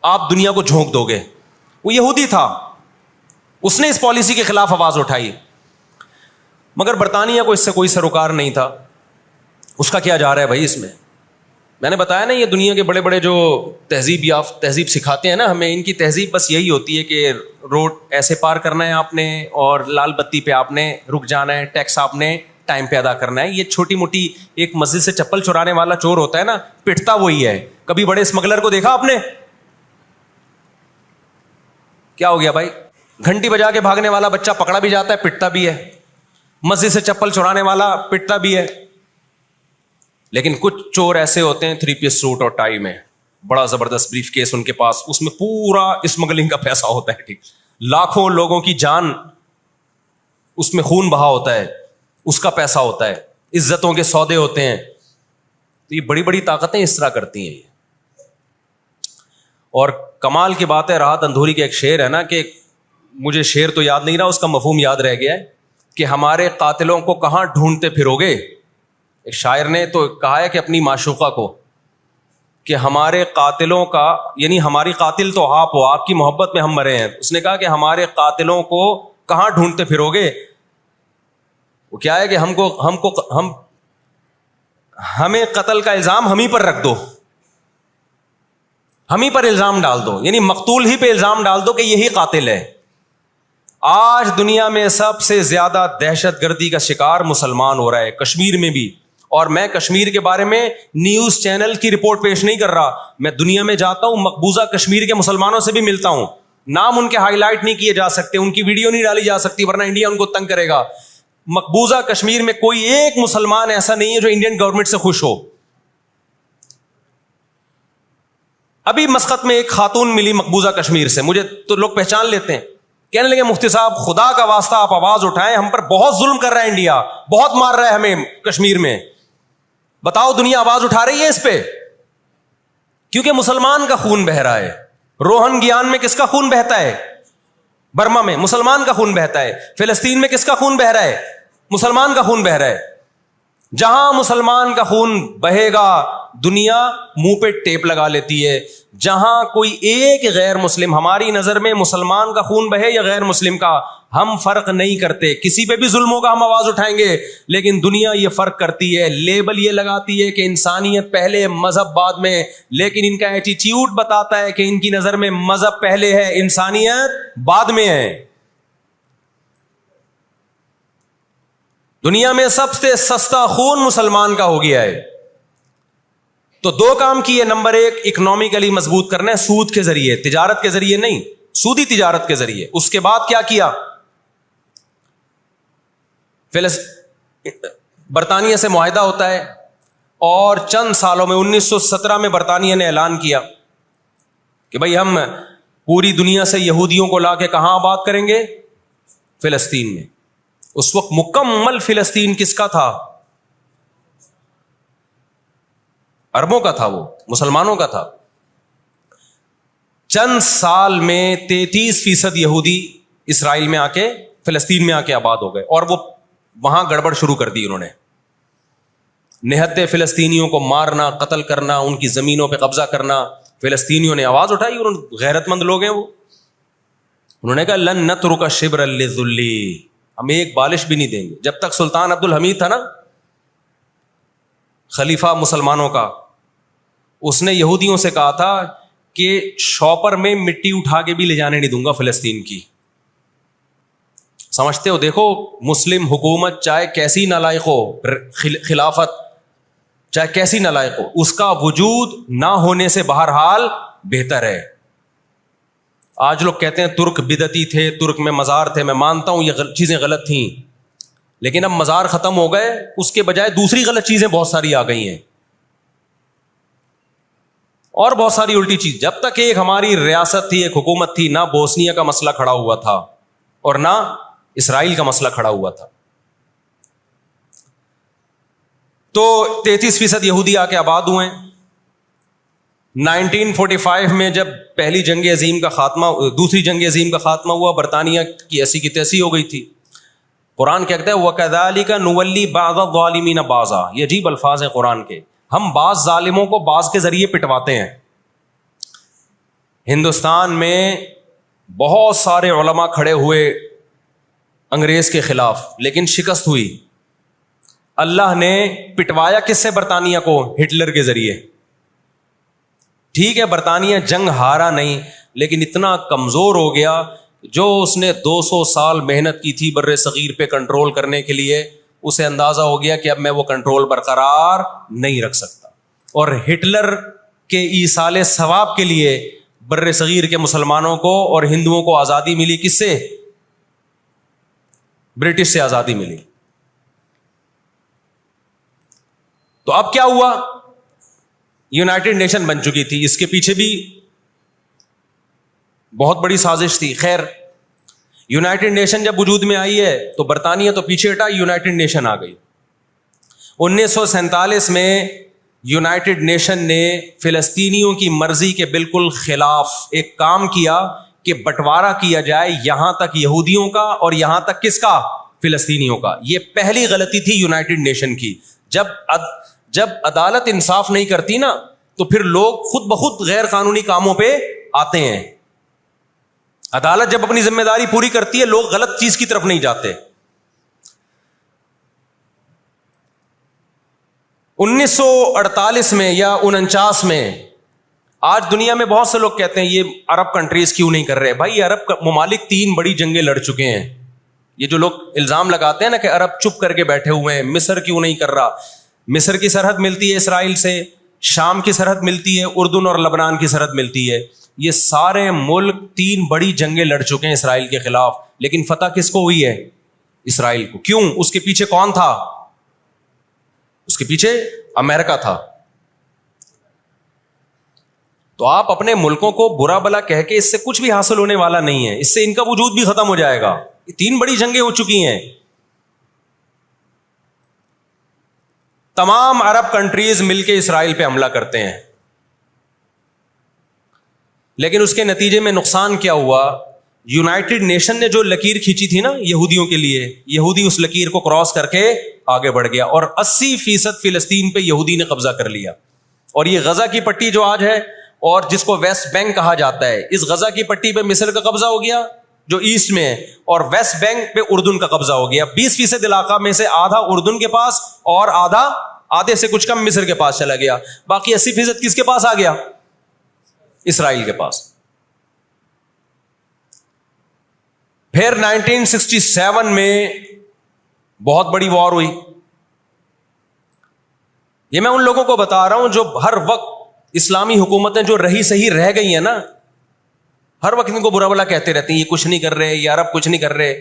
S2: آپ دنیا کو جھونک دو گے. وہ یہودی تھا, اس نے اس پالیسی کے خلاف آواز اٹھائی, مگر برطانیہ کو اس سے کوئی سروکار نہیں تھا. اس کا کیا جا رہا ہے بھائی اس میں نے بتایا نا, یہ دنیا کے بڑے بڑے جو تہذیب سکھاتے ہیں نا ہمیں, ان کی تہذیب بس یہی ہوتی ہے کہ روڈ ایسے پار کرنا ہے آپ نے اور لال بتی پہ آپ نے رک جانا ہے, ٹیکس آپ نے ٹائم پہ ادا کرنا ہے. یہ چھوٹی موٹی, ایک مسجد سے چپل چرانے والا چور ہوتا ہے نا, پٹتا وہی ہے. کبھی بڑے اسمگلر کو دیکھا آپ نے؟ کیا ہو گیا بھائی, گھنٹی بجا کے بھاگنے والا بچہ پکڑا بھی جاتا ہے, پٹتا بھی ہے. مسجد سے چپل چرانے والا پٹتا بھی ہے. لیکن کچھ چور ایسے ہوتے ہیں 3 پیس سوٹ اور ٹائی میں, بڑا زبردست بریف کیس ان کے پاس, اس میں پورا اسمگلنگ کا پیسہ ہوتا ہے. ٹھیک, لاکھوں لوگوں کی جان اس میں خون بہا ہوتا ہے, اس کا پیسہ ہوتا ہے, عزتوں کے سودے ہوتے ہیں. تو یہ بڑی بڑی طاقتیں اس طرح کرتی ہیں. اور کمال کی بات ہے, راحت اندھوری کا ایک شعر ہے نا, کہ مجھے شعر تو یاد نہیں رہا, اس کا مفہوم یاد رہ گیا ہے کہ ہمارے قاتلوں کو کہاں ڈھونڈتے پھرو گے. ایک شاعر نے تو کہا ہے کہ اپنی معشوقہ کو, کہ ہمارے قاتلوں کا, یعنی ہماری قاتل تو آپ ہو, آپ کی محبت میں ہم مرے ہیں. اس نے کہا کہ ہمارے قاتلوں کو کہاں ڈھونڈتے پھرو گے. وہ کیا ہے کہ ہمیں قتل کا الزام ہم ہی پر رکھ دو, ہم ہی پر الزام ڈال دو, یعنی مقتول ہی پہ الزام ڈال دو کہ یہی قاتل ہے. آج دنیا میں سب سے زیادہ دہشت گردی کا شکار مسلمان ہو رہا ہے, کشمیر میں بھی. اور میں کشمیر کے بارے میں نیوز چینل کی رپورٹ پیش نہیں کر رہا, میں دنیا میں جاتا ہوں, مقبوضہ کشمیر کے مسلمانوں سے بھی ملتا ہوں. نام ان کے ہائی لائٹ نہیں کیے جا سکتے, ان کی ویڈیو نہیں ڈالی جا سکتی ورنہ انڈیا ان کو تنگ کرے گا. مقبوضہ کشمیر میں کوئی ایک مسلمان ایسا نہیں ہے جو انڈین گورنمنٹ سے خوش ہو. ابھی مسقط میں ایک خاتون ملی مقبوضہ کشمیر سے, مجھے تو لوگ پہچان لیتے ہیں, کہنے لگے مفتی صاحب خدا کا واسطہ آپ آواز اٹھائیں, ہم پر بہت ظلم کر رہا ہے انڈیا, بہت مار رہا ہے ہمیں کشمیر میں, بتاؤ دنیا آواز اٹھا رہی ہے اس پہ, کیونکہ مسلمان کا خون بہ رہا ہے. روہن گیان میں کس کا خون بہتا ہے؟ برما میں مسلمان کا خون بہتا ہے. فلسطین میں کس کا خون بہ رہا ہے؟ مسلمان کا خون بہ رہا ہے. جہاں مسلمان کا خون بہے گا دنیا منہ پہ ٹیپ لگا لیتی ہے. جہاں کوئی ایک غیر مسلم, ہماری نظر میں مسلمان کا خون بہے یا غیر مسلم کا, ہم فرق نہیں کرتے, کسی پہ بھی ظلم ہوگا ہم آواز اٹھائیں گے. لیکن دنیا یہ فرق کرتی ہے, لیبل یہ لگاتی ہے کہ انسانیت پہلے مذہب بعد میں, لیکن ان کا ایٹیٹیوڈ بتاتا ہے کہ ان کی نظر میں مذہب پہلے ہے, انسانیت بعد میں ہے. دنیا میں سب سے سستا خون مسلمان کا ہو گیا ہے. تو 2 کام کیے, نمبر 1 اکنامکلی مضبوط کرنا ہے, سود کے ذریعے, تجارت کے ذریعے نہیں, سودی تجارت کے ذریعے. اس کے بعد کیا کیا؟ برطانیہ سے معاہدہ ہوتا ہے اور چند سالوں میں 1917 میں برطانیہ نے اعلان کیا کہ بھائی ہم پوری دنیا سے یہودیوں کو لا کے کہاں آباد کریں گے؟ فلسطین میں. اس وقت مکمل فلسطین کس کا تھا؟ عربوں کا تھا, وہ مسلمانوں کا تھا. چند سال میں 33% یہودی اسرائیل میں آ کے فلسطین میں آ کے آباد ہو گئے, اور وہ وہاں گڑبڑ شروع کر دی انہوں نے. نہتے فلسطینیوں کو مارنا, قتل کرنا, ان کی زمینوں پہ قبضہ کرنا. فلسطینیوں نے آواز اٹھائی, غیرت مند لوگ ہیں وہ, انہوں نے کہا لن نترک شبرا للذل, ہم ایک بالش بھی نہیں دیں گے. جب تک سلطان عبد الحمید تھا نا, خلیفہ مسلمانوں کا, اس نے یہودیوں سے کہا تھا کہ شاپر میں مٹی اٹھا کے بھی لے جانے نہیں دوں گا فلسطین کی. سمجھتے ہو, دیکھو مسلم حکومت چاہے کیسی نالائق ہو, خلافت چاہے کیسی نالائق ہو, اس کا وجود نہ ہونے سے بہرحال بہتر ہے. آج لوگ کہتے ہیں ترک بدعتی تھے, ترک میں مزار تھے. میں مانتا ہوں یہ چیزیں غلط تھیں, لیکن اب مزار ختم ہو گئے, اس کے بجائے دوسری غلط چیزیں بہت ساری آ گئی ہیں. اور بہت ساری الٹی چیز. جب تک ایک ہماری ریاست تھی, ایک حکومت تھی, نہ بوسنیا کا مسئلہ کھڑا ہوا تھا اور نہ اسرائیل کا مسئلہ کھڑا ہوا تھا. تو 33% یہودی آ کے آباد ہوئے ہیں. 1945 میں جب پہلی جنگ عظیم کا خاتمہ, دوسری جنگ عظیم کا خاتمہ ہوا, برطانیہ کی ایسی کی تیسی ہو گئی تھی. قرآن کہتا ہے وَكَذَلِكَ نُوَلِّي بَعْضَ الظَّالِمِينَ بَعْضًا. یہ عجیب الفاظ ہیں قرآن کے. ہم بعض ظالموں کو بعض کے ذریعے پٹواتے ہیں. ہندوستان میں بہت سارے علماء کھڑے ہوئے انگریز کے خلاف, لیکن شکست ہوئی. اللہ نے پٹوایا کس سے؟ برطانیہ کو, ہٹلر کے ذریعے. ٹھیک ہے برطانیہ جنگ ہارا نہیں, لیکن اتنا کمزور ہو گیا, جو اس نے 200 سال محنت کی تھی بر صغیر پہ کنٹرول کرنے کے لیے, اسے اندازہ ہو گیا کہ اب میں وہ کنٹرول برقرار نہیں رکھ سکتا. اور ہٹلر کے ایصال ثواب کے لیے بر صغیر کے مسلمانوں کو اور ہندوؤں کو آزادی ملی. کس سے؟ برٹش سے آزادی ملی. تو اب کیا ہوا؟ یونائٹڈ نیشن بن چکی تھی. اس کے پیچھے بھی بہت بڑی سازش تھی. خیر, یونائٹڈ نیشن جب وجود میں آئی ہے تو برطانیہ تو پیچھے ہٹا, یونائٹڈ نیشن آ گئی. 1947 میں یونائٹڈ نیشن نے فلسطینیوں کی مرضی کے بالکل خلاف ایک کام کیا کہ بٹوارا کیا جائے, یہاں تک یہودیوں کا اور یہاں تک کس کا؟ فلسطینیوں کا. یہ پہلی غلطی تھی یونائٹڈ نیشن کی. جب عدالت انصاف نہیں کرتی نا, تو پھر لوگ خود بخود غیر قانونی کاموں پہ آتے ہیں. عدالت جب اپنی ذمہ داری پوری کرتی ہے, لوگ غلط چیز کی طرف نہیں جاتے. 1948 میں یا 49 میں, آج دنیا میں بہت سے لوگ کہتے ہیں یہ عرب کنٹریز کیوں نہیں کر رہے. بھائی عرب ممالک 3 بڑی جنگیں لڑ چکے ہیں. یہ جو لوگ الزام لگاتے ہیں نا کہ عرب چپ کر کے بیٹھے ہوئے ہیں, مصر کیوں نہیں کر رہا. مصر کی سرحد ملتی ہے اسرائیل سے, شام کی سرحد ملتی ہے, اردن اور لبنان کی سرحد ملتی ہے. یہ سارے ملک 3 بڑی جنگیں لڑ چکے ہیں اسرائیل کے خلاف, لیکن فتح کس کو ہوئی ہے؟ اسرائیل کو. کیوں؟ اس کے پیچھے کون تھا؟ اس کے پیچھے امریکہ تھا. تو آپ اپنے ملکوں کو برا بلا کہہ کے اس سے کچھ بھی حاصل ہونے والا نہیں ہے. اس سے ان کا وجود بھی ختم ہو جائے گا. 3 بڑی جنگیں ہو چکی ہیں. تمام عرب کنٹریز مل کے اسرائیل پہ حملہ کرتے ہیں, لیکن اس کے نتیجے میں نقصان کیا ہوا؟ یونائٹڈ نیشن نے جو لکیر کھینچی تھی نا یہودیوں کے لیے, یہودی اس لکیر کو کراس کر کے آگے بڑھ گیا اور 80% فلسطین پہ یہودی نے قبضہ کر لیا. اور یہ غزہ کی پٹی جو آج ہے اور جس کو ویسٹ بینک کہا جاتا ہے, اس غزہ کی پٹی پہ مصر کا قبضہ ہو گیا جو ایسٹ میں ہے, اور ویسٹ بینک پہ اردن کا قبضہ ہو گیا. 20% علاقہ میں سے آدھا اردن کے پاس اور آدھے سے کچھ کم مصر کے پاس چلا گیا. باقی 80% کس کے پاس آ گیا؟ اسرائیل کے پاس. پھر 1967 میں بہت بڑی وار ہوئی. یہ میں ان لوگوں کو بتا رہا ہوں جو ہر وقت اسلامی حکومتیں جو رہی صحیح رہ گئی ہیں نا, ہر وقت ان کو برا بلا کہتے رہتے ہیں یہ کچھ نہیں کر رہے, یہ عرب کچھ نہیں کر رہے.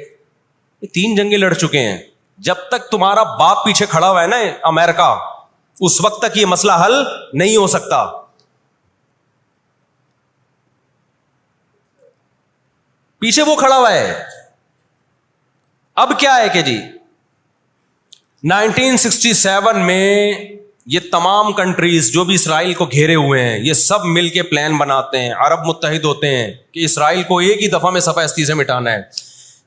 S2: یہ 3 جنگیں لڑ چکے ہیں. جب تک تمہارا باپ پیچھے کھڑا ہوا ہے نا امریکہ, اس وقت تک یہ مسئلہ حل نہیں ہو سکتا. پیچھے وہ کھڑا ہوا ہے. اب کیا ہے کہ جی 1967 میں یہ تمام کنٹریز جو بھی اسرائیل کو گھیرے ہوئے ہیں, یہ سب مل کے پلان بناتے ہیں, عرب متحد ہوتے ہیں کہ اسرائیل کو ایک ہی دفعہ میں صفحہ ہستی سے مٹانا ہے.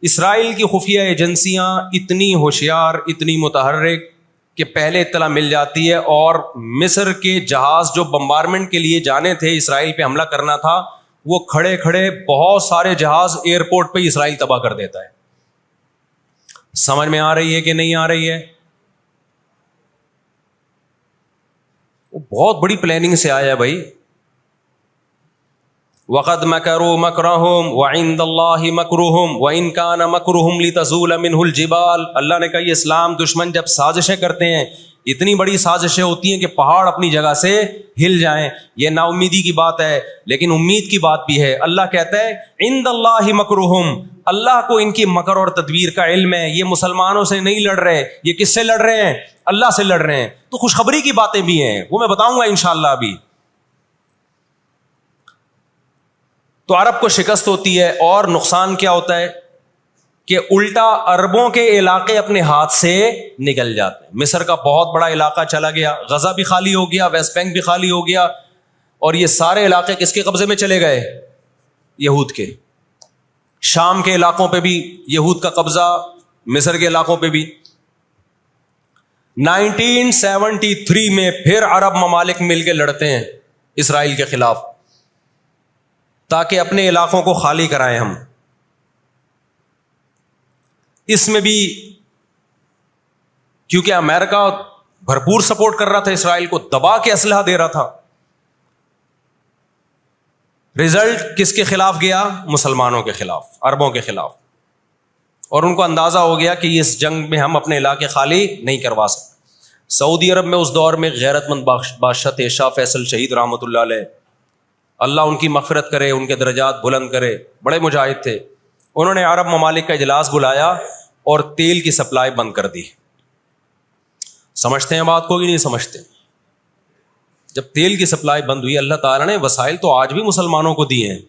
S2: اسرائیل کی خفیہ ایجنسیاں اتنی ہوشیار, اتنی متحرک کہ پہلے اطلاع مل جاتی ہے, اور مصر کے جہاز جو بمبارمنٹ کے لیے جانے تھے, اسرائیل پہ حملہ کرنا تھا, وہ کھڑے کھڑے بہت سارے جہاز ایئرپورٹ پہ اسرائیل تباہ کر دیتا ہے. سمجھ میں آ رہی ہے کہ نہیں آ رہی ہے؟ وہ بہت بڑی پلاننگ سے آیا بھائی. وَقَدْ مَكَرُوا مَكْرَهُمْ وَعِنْدَ اللَّهِ مَكْرُهُمْ وَإِنْ كَانَ مَكْرُهُمْ لِتَزُولَ مِنْهُ الْجِبَالُ. اللہ نے کہا یہ اسلام دشمن جب سازشیں کرتے ہیں, اتنی بڑی سازشیں ہوتی ہیں کہ پہاڑ اپنی جگہ سے ہل جائیں. یہ نا امیدی کی بات ہے, لیکن امید کی بات بھی ہے. اللہ کہتا ہے عند اللہ مکرہم, اللہ کو ان کی مکر اور تدبیر کا علم ہے. یہ مسلمانوں سے نہیں لڑ رہے, یہ کس سے لڑ رہے ہیں؟ اللہ سے لڑ رہے ہیں. تو خوشخبری کی باتیں بھی ہیں, وہ میں بتاؤں گا انشاءاللہ. ابھی تو عرب کو شکست ہوتی ہے اور نقصان کیا ہوتا ہے کہ الٹا عربوں کے علاقے اپنے ہاتھ سے نکل جاتے ہیں. مصر کا بہت بڑا علاقہ چلا گیا, غزہ بھی خالی ہو گیا, ویسٹ بینک بھی خالی ہو گیا, اور یہ سارے علاقے کس کے قبضے میں چلے گئے؟ یہود کے. شام کے علاقوں پہ بھی یہود کا قبضہ, مصر کے علاقوں پہ بھی. 1973 میں پھر عرب ممالک مل کے لڑتے ہیں اسرائیل کے خلاف تاکہ اپنے علاقوں کو خالی کرائیں ہم. اس میں بھی کیونکہ امریکہ بھرپور سپورٹ کر رہا تھا اسرائیل کو, دبا کے اسلحہ دے رہا تھا, رزلٹ کس کے خلاف گیا؟ مسلمانوں کے خلاف, عربوں کے خلاف. اور ان کو اندازہ ہو گیا کہ اس جنگ میں ہم اپنے علاقے خالی نہیں کروا سکتے. سعودی عرب میں اس دور میں غیرت مند بادشاہ تھے شاہ فیصل شہید رحمۃ اللہ علیہ, اللہ ان کی مغفرت کرے, ان کے درجات بلند کرے, بڑے مجاہد تھے. انہوں نے عرب ممالک کا اجلاس بلایا اور تیل کی سپلائی بند کر دی. سمجھتے ہیں بات کو کہ نہیں سمجھتے؟ جب تیل کی سپلائی بند ہوئی, اللہ تعالیٰ نے وسائل تو آج بھی مسلمانوں کو دیے ہیں,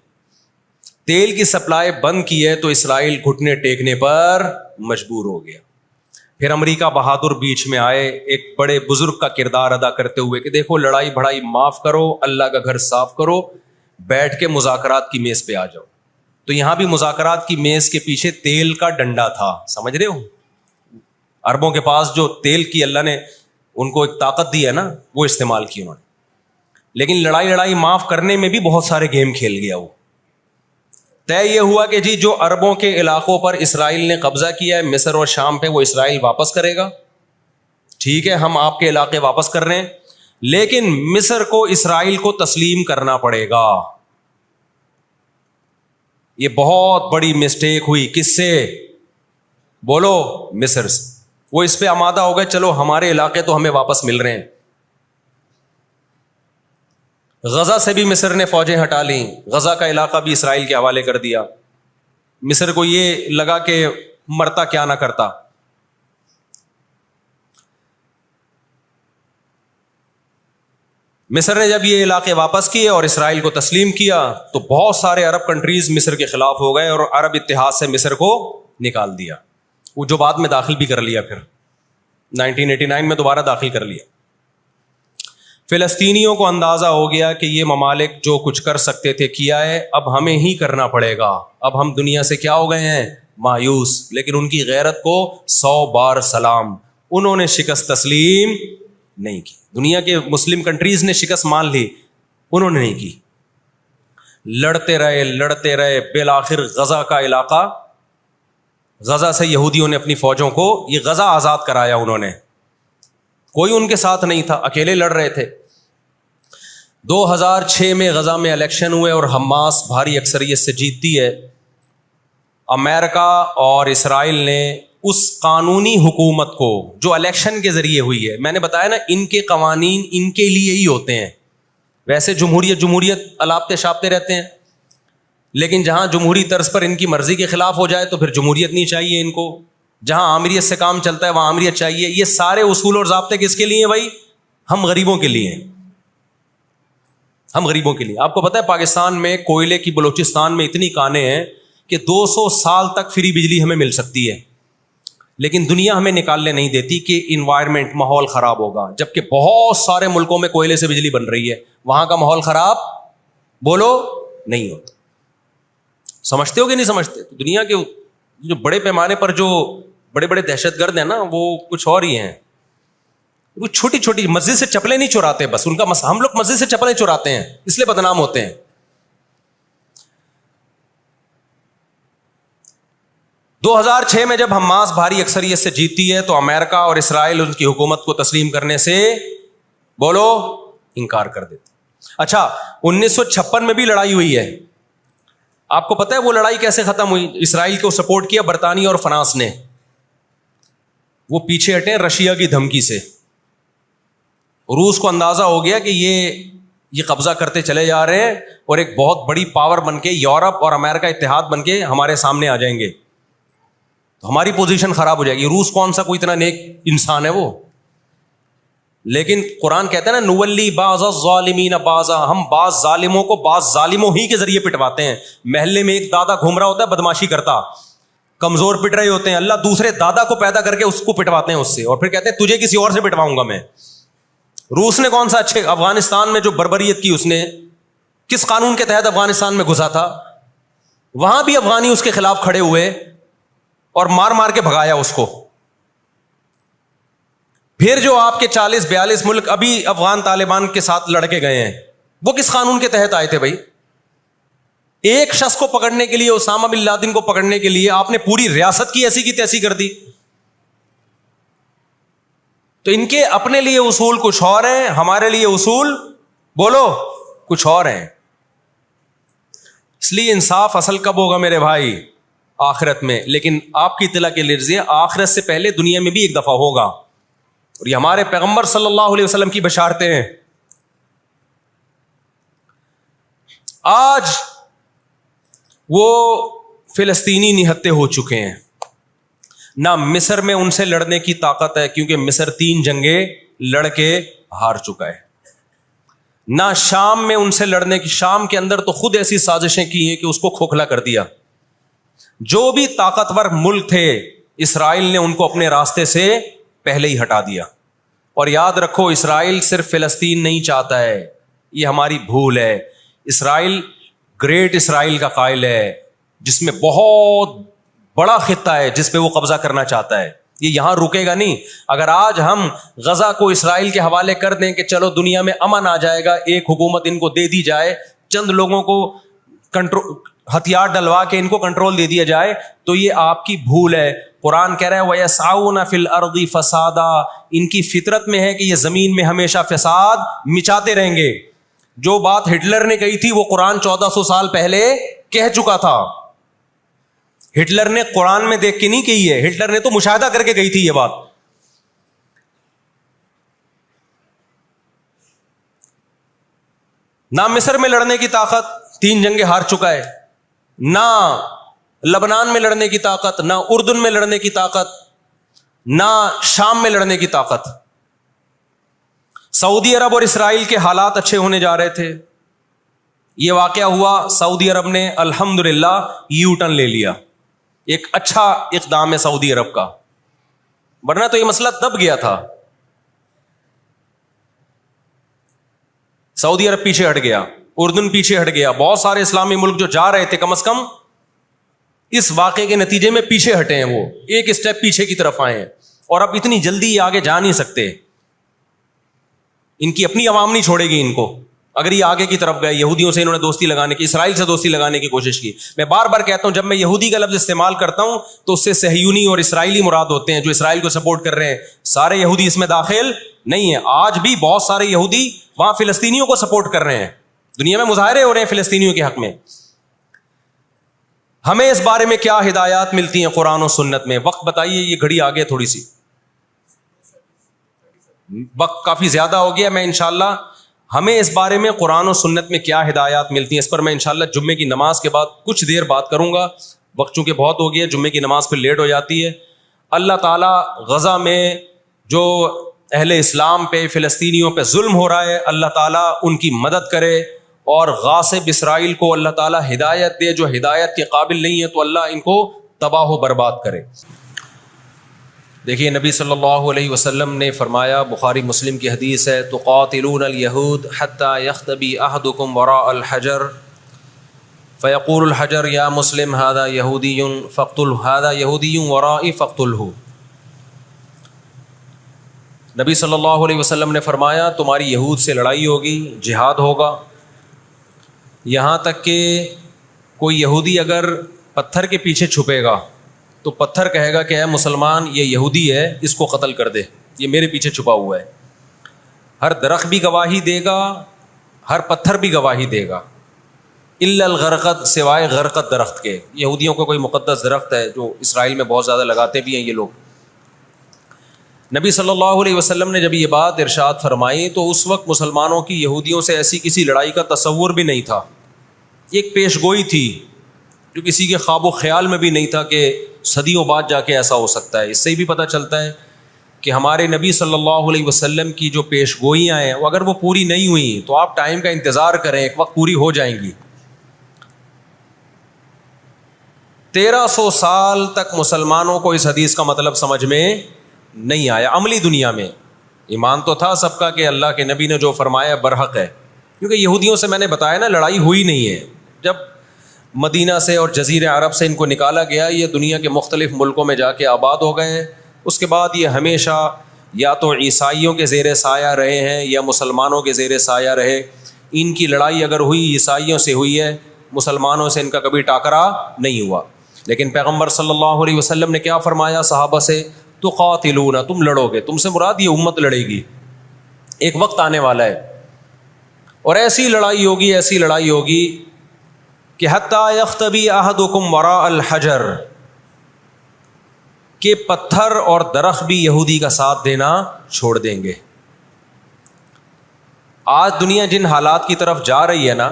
S2: تیل کی سپلائی بند کی ہے تو اسرائیل گھٹنے ٹیکنے پر مجبور ہو گیا. پھر امریکہ بہادر بیچ میں آئے ایک بڑے بزرگ کا کردار ادا کرتے ہوئے کہ دیکھو لڑائی بھڑائی معاف کرو, اللہ کا گھر صاف کرو, بیٹھ کے مذاکرات کی میز پہ آ جاؤ. تو یہاں بھی مذاکرات کی میز کے پیچھے تیل کا ڈنڈا تھا, سمجھ رہے ہو؟ عربوں کے پاس جو تیل کی اللہ نے ان کو ایک طاقت دی ہے نا, وہ استعمال کی انہوں نے. لیکن لڑائی معاف کرنے میں بھی بہت سارے گیم کھیل گیا. وہ طے یہ ہوا کہ جی جو عربوں کے علاقوں پر اسرائیل نے قبضہ کیا ہے مصر اور شام پہ, وہ اسرائیل واپس کرے گا. ٹھیک ہے, ہم آپ کے علاقے واپس کر رہے ہیں, لیکن مصر کو اسرائیل کو تسلیم کرنا پڑے گا. یہ بہت بڑی مسٹیک ہوئی. کس سے؟ بولو, مصر سے. وہ اس پہ آمادہ ہو گئے, چلو ہمارے علاقے تو ہمیں واپس مل رہے ہیں. غزہ سے بھی مصر نے فوجیں ہٹا لیں, غزہ کا علاقہ بھی اسرائیل کے حوالے کر دیا. مصر کو یہ لگا کہ مرتا کیا نہ کرتا. مصر نے جب یہ علاقے واپس کیے اور اسرائیل کو تسلیم کیا تو بہت سارے عرب کنٹریز مصر کے خلاف ہو گئے اور عرب اتحاد سے مصر کو نکال دیا. وہ جو بعد میں داخل بھی کر لیا, پھر 1989 میں دوبارہ داخل کر لیا. فلسطینیوں کو اندازہ ہو گیا کہ یہ ممالک جو کچھ کر سکتے تھے کیا ہے, اب ہمیں ہی کرنا پڑے گا. اب ہم دنیا سے کیا ہو گئے ہیں؟ مایوس. لیکن ان کی غیرت کو 100 بار سلام, انہوں نے شکست تسلیم نہیں کی. دنیا کے مسلم کنٹریز نے شکست مان لی, انہوں نے نہیں کی. لڑتے رہے بالآخر غزہ کا علاقہ, غزہ سے یہودیوں نے اپنی فوجوں کو یہ غزہ آزاد کرایا. انہوں نے, کوئی ان کے ساتھ نہیں تھا, اکیلے لڑ رہے تھے. 2006 میں غزہ میں الیکشن ہوئے اور حماس بھاری اکثریت سے جیتتی ہے. امریکہ اور اسرائیل نے اس قانونی حکومت کو جو الیکشن کے ذریعے ہوئی ہے, میں نے بتایا نا ان کے قوانین ان کے لیے ہی ہوتے ہیں. ویسے جمہوریت الاپتے شاپتے رہتے ہیں, لیکن جہاں جمہوری طرز پر ان کی مرضی کے خلاف ہو جائے تو پھر جمہوریت نہیں چاہیے ان کو. جہاں آمریت سے کام چلتا ہے وہاں آمریت چاہیے. یہ سارے اصول اور ضابطے کس کے لیے ہیں بھائی؟ ہم غریبوں کے لیے ہیں, ہم غریبوں کے لیے. آپ کو پتہ ہے پاکستان میں کوئلے کی بلوچستان میں اتنی کانیں ہیں کہ 200 سال تک فری بجلی ہمیں مل سکتی ہے, لیکن دنیا ہمیں نکالنے نہیں دیتی کہ انوائرمنٹ, ماحول خراب ہوگا. جبکہ بہت سارے ملکوں میں کوئلے سے بجلی بن رہی ہے, وہاں کا ماحول خراب بولو نہیں ہوتا. سمجھتے ہو کہ نہیں سمجھتے؟ دنیا کے جو بڑے پیمانے پر جو بڑے بڑے دہشت گرد ہیں نا, وہ کچھ اور ہی ہیں. وہ چھوٹی چھوٹی مسجد سے چپلیں نہیں چراتے, بس ان کا ہم لوگ مسجد سے چپلیں چراتے ہیں اس لیے بدنام ہوتے ہیں. 2006 میں جب حماس بھاری اکثریت سے جیتتی ہے تو امریکہ اور اسرائیل ان کی حکومت کو تسلیم کرنے سے بولو انکار کر دیتے. اچھا 1956 میں بھی لڑائی ہوئی ہے. آپ کو پتہ ہے وہ لڑائی کیسے ختم ہوئی؟ اسرائیل کو سپورٹ کیا برطانیہ اور فرانس نے. وہ پیچھے ہٹے رشیا کی دھمکی سے. روس کو اندازہ ہو گیا کہ یہ قبضہ کرتے چلے جا رہے ہیں اور ایک بہت بڑی پاور بن کے یورپ اور امریکہ اتحاد بن کے ہمارے سامنے آ جائیں گے, تو ہماری پوزیشن خراب ہو جائے گی. روس کون سا کوئی اتنا نیک انسان ہے وہ؟ لیکن قرآن کہتا ہے نا نولی بعض الظالمین بعضا، ہم بعض ظالموں کو بعض ظالموں ہی کے ذریعے پٹواتے ہیں. محلے میں ایک دادا گھوم رہا ہوتا ہے بدماشی کرتا، کمزور پٹ رہے ہوتے ہیں، اللہ دوسرے دادا کو پیدا کر کے اس کو پٹواتے ہیں اس سے، اور پھر کہتے ہیں تجھے کسی اور سے پٹواؤں گا میں. روس نے کون سا اچھے افغانستان میں جو بربریت کی اس نے کس قانون کے تحت افغانستان میں گھسا تھا؟ وہاں بھی افغانی اس کے خلاف کھڑے ہوئے اور مار مار کے بھگایا اس کو. پھر جو آپ کے 40-42 ملک ابھی افغان طالبان کے ساتھ لڑ کے گئے ہیں، وہ کس قانون کے تحت آئے تھے بھائی؟ ایک شخص کو پکڑنے کے لیے، اسامہ بن لادن کو پکڑنے کے لیے آپ نے پوری ریاست کی ایسی کی تیسی کر دی. تو ان کے اپنے لیے اصول کچھ اور ہیں، ہمارے لیے اصول بولو کچھ اور ہیں. اس لیے انصاف اصل کب ہوگا میرے بھائی؟ آخرت میں. لیکن آپ کی اطلاع کے لیے آخرت سے پہلے دنیا میں بھی ایک دفعہ ہوگا، اور یہ ہمارے پیغمبر صلی اللہ علیہ وسلم کی بشارتیں ہیں. آج وہ فلسطینی نہتے ہو چکے ہیں، نہ مصر میں ان سے لڑنے کی طاقت ہے کیونکہ مصر 3 جنگیں لڑ کے ہار چکا ہے، نہ شام میں ان سے لڑنے کی، شام کے اندر تو خود ایسی سازشیں کی ہیں کہ اس کو کھوکھلا کر دیا. جو بھی طاقتور ملک تھے اسرائیل نے ان کو اپنے راستے سے پہلے ہی ہٹا دیا. اور یاد رکھو اسرائیل صرف فلسطین نہیں چاہتا ہے، یہ ہماری بھول ہے. اسرائیل گریٹ اسرائیل کا قائل ہے جس میں بہت بڑا خطہ ہے جس پہ وہ قبضہ کرنا چاہتا ہے. یہ یہاں رکے گا نہیں. اگر آج ہم غزہ کو اسرائیل کے حوالے کر دیں کہ چلو دنیا میں امن آ جائے گا، ایک حکومت ان کو دے دی جائے، چند لوگوں کو ہتھیار ڈلوا کے ان کو کنٹرول دے دیا جائے، تو یہ آپ کی بھول ہے. قرآن کہہ رہا ہے وَيَسْعَوْنَ فِي الْأَرْضِ فَسَادًا، ان کی فطرت میں ہے کہ یہ زمین میں ہمیشہ فساد مچاتے رہیں گے. جو بات ہٹلر نے کہی تھی وہ قرآن 1400 سال پہلے کہہ چکا تھا. ہٹلر نے قرآن میں دیکھ کے نہیں کہی ہے، ہٹلر نے تو مشاہدہ کر کے کہی تھی یہ بات. نہ مصر میں لڑنے کی طاقت، 3 جنگیں ہار چکا ہے، نہ لبنان میں لڑنے کی طاقت، نہ اردن میں لڑنے کی طاقت، نہ شام میں لڑنے کی طاقت. سعودی عرب اور اسرائیل کے حالات اچھے ہونے جا رہے تھے، یہ واقعہ ہوا، سعودی عرب نے الحمدللہ یو ٹرن لے لیا. ایک اچھا اقدام ہے سعودی عرب کا، ورنہ تو یہ مسئلہ دب گیا تھا. سعودی عرب پیچھے ہٹ گیا، اردن پیچھے ہٹ گیا، بہت سارے اسلامی ملک جو جا رہے تھے کم از کم اس واقعے کے نتیجے میں پیچھے ہٹے ہیں، وہ ایک اسٹیپ پیچھے کی طرف آئے ہیں. اور اب اتنی جلدی آگے جا نہیں سکتے، ان کی اپنی عوام نہیں چھوڑے گی ان کو. اگر یہ آگے کی طرف گئے، یہودیوں سے انہوں نے دوستی لگانے کی، اسرائیل سے دوستی لگانے کی کوشش کی. میں بار بار کہتا ہوں جب میں یہودی کا لفظ استعمال کرتا ہوں تو اس سے صہیونی اور اسرائیلی مراد ہوتے ہیں جو اسرائیل کو سپورٹ کر رہے ہیں. سارے یہودی اس میں داخل نہیں ہیں. آج بھی بہت سارے یہودی وہاں فلسطینیوں کو سپورٹ کر رہے ہیں، دنیا میں مظاہرے ہو رہے ہیں فلسطینیوں کے حق میں. ہمیں اس بارے میں کیا ہدایات ملتی ہیں قرآن و سنت میں؟ وقت بتائیے، یہ گھڑی آگے تھوڑی سی، وقت کافی زیادہ ہو گیا. میں انشاءاللہ ہمیں اس بارے میں قرآن و سنت میں کیا ہدایات ملتی ہیں اس پر میں انشاءاللہ جمعے کی نماز کے بعد کچھ دیر بات کروں گا. وقت چونکہ بہت ہو گیا، جمعے کی نماز پھر لیٹ ہو جاتی ہے. اللہ تعالیٰ غزہ میں جو اہل اسلام پہ، فلسطینیوں پہ ظلم ہو رہا ہے، اللہ تعالیٰ ان کی مدد کرے، اور غاصب اسرائیل کو اللہ تعالیٰ ہدایت دے. جو ہدایت کے قابل نہیں ہے تو اللہ ان کو تباہ و برباد کرے. دیکھیے نبی صلی اللہ علیہ وسلم نے فرمایا، بخاری مسلم کی حدیث ہے، تقاتلون الیہود حتی یختبی احدکم وراء الحجر فیقول الحجر یا مسلم ھذا یہودی فاقتلہ، ھذا یہودی ورائی فاقتلہ. نبی صلی اللہ علیہ وسلم نے فرمایا تمہاری یہود سے لڑائی ہوگی، جہاد ہوگا، یہاں تک کہ کوئی یہودی اگر پتھر کے پیچھے چھپے گا تو پتھر کہے گا کہ اے مسلمان یہ یہودی ہے، اس کو قتل کر دے، یہ میرے پیچھے چھپا ہوا ہے. ہر درخت بھی گواہی دے گا، ہر پتھر بھی گواہی دے گا، الا الغرقد، سوائے غرقد درخت کے. یہودیوں کا کوئی مقدس درخت ہے جو اسرائیل میں بہت زیادہ لگاتے بھی ہیں یہ لوگ. نبی صلی اللہ علیہ وسلم نے جب یہ بات ارشاد فرمائی تو اس وقت مسلمانوں کی یہودیوں سے ایسی کسی لڑائی کا تصور بھی نہیں تھا. ایک پیش گوئی تھی جو کسی کے خواب و خیال میں بھی نہیں تھا کہ صدیوں بعد جا کے ایسا ہو سکتا ہے. اس سے بھی پتہ چلتا ہے کہ ہمارے نبی صلی اللہ علیہ وسلم کی جو پیش گوئیاں ہیں وہ اگر وہ پوری نہیں ہوئی تو آپ ٹائم کا انتظار کریں، ایک وقت پوری ہو جائیں گی۔ 1300 سال تک مسلمانوں کو اس حدیث کا مطلب سمجھ میں نہیں آیا۔ عملی دنیا میں ایمان تو تھا سب کا کہ اللہ کے نبی نے جو فرمایا برحق ہے، کیونکہ یہودیوں سے میں نے بتایا نا لڑائی ہوئی نہیں ہے۔ جب مدینہ سے اور جزیرہ عرب سے ان کو نکالا گیا، یہ دنیا کے مختلف ملکوں میں جا کے آباد ہو گئے۔ اس کے بعد یہ ہمیشہ یا تو عیسائیوں کے زیر سایہ رہے ہیں یا مسلمانوں کے زیر سایہ رہے۔ ان کی لڑائی اگر ہوئی عیسائیوں سے ہوئی ہے، مسلمانوں سے ان کا کبھی ٹاکرا نہیں ہوا۔ لیکن پیغمبر صلی اللہ علیہ وسلم نے کیا فرمایا صحابہ سے؟ تقاتلون، تم لڑو گے۔ تم سے مراد یہ امت لڑے گی، ایک وقت آنے والا ہے اور ایسی لڑائی ہوگی، ایسی لڑائی ہوگی کہ حتی یختبی احدکم وراء الحجر، کہ پتھر اور درخت بھی یہودی کا ساتھ دینا چھوڑ دیں گے۔ آج دنیا جن حالات کی طرف جا رہی ہے نا،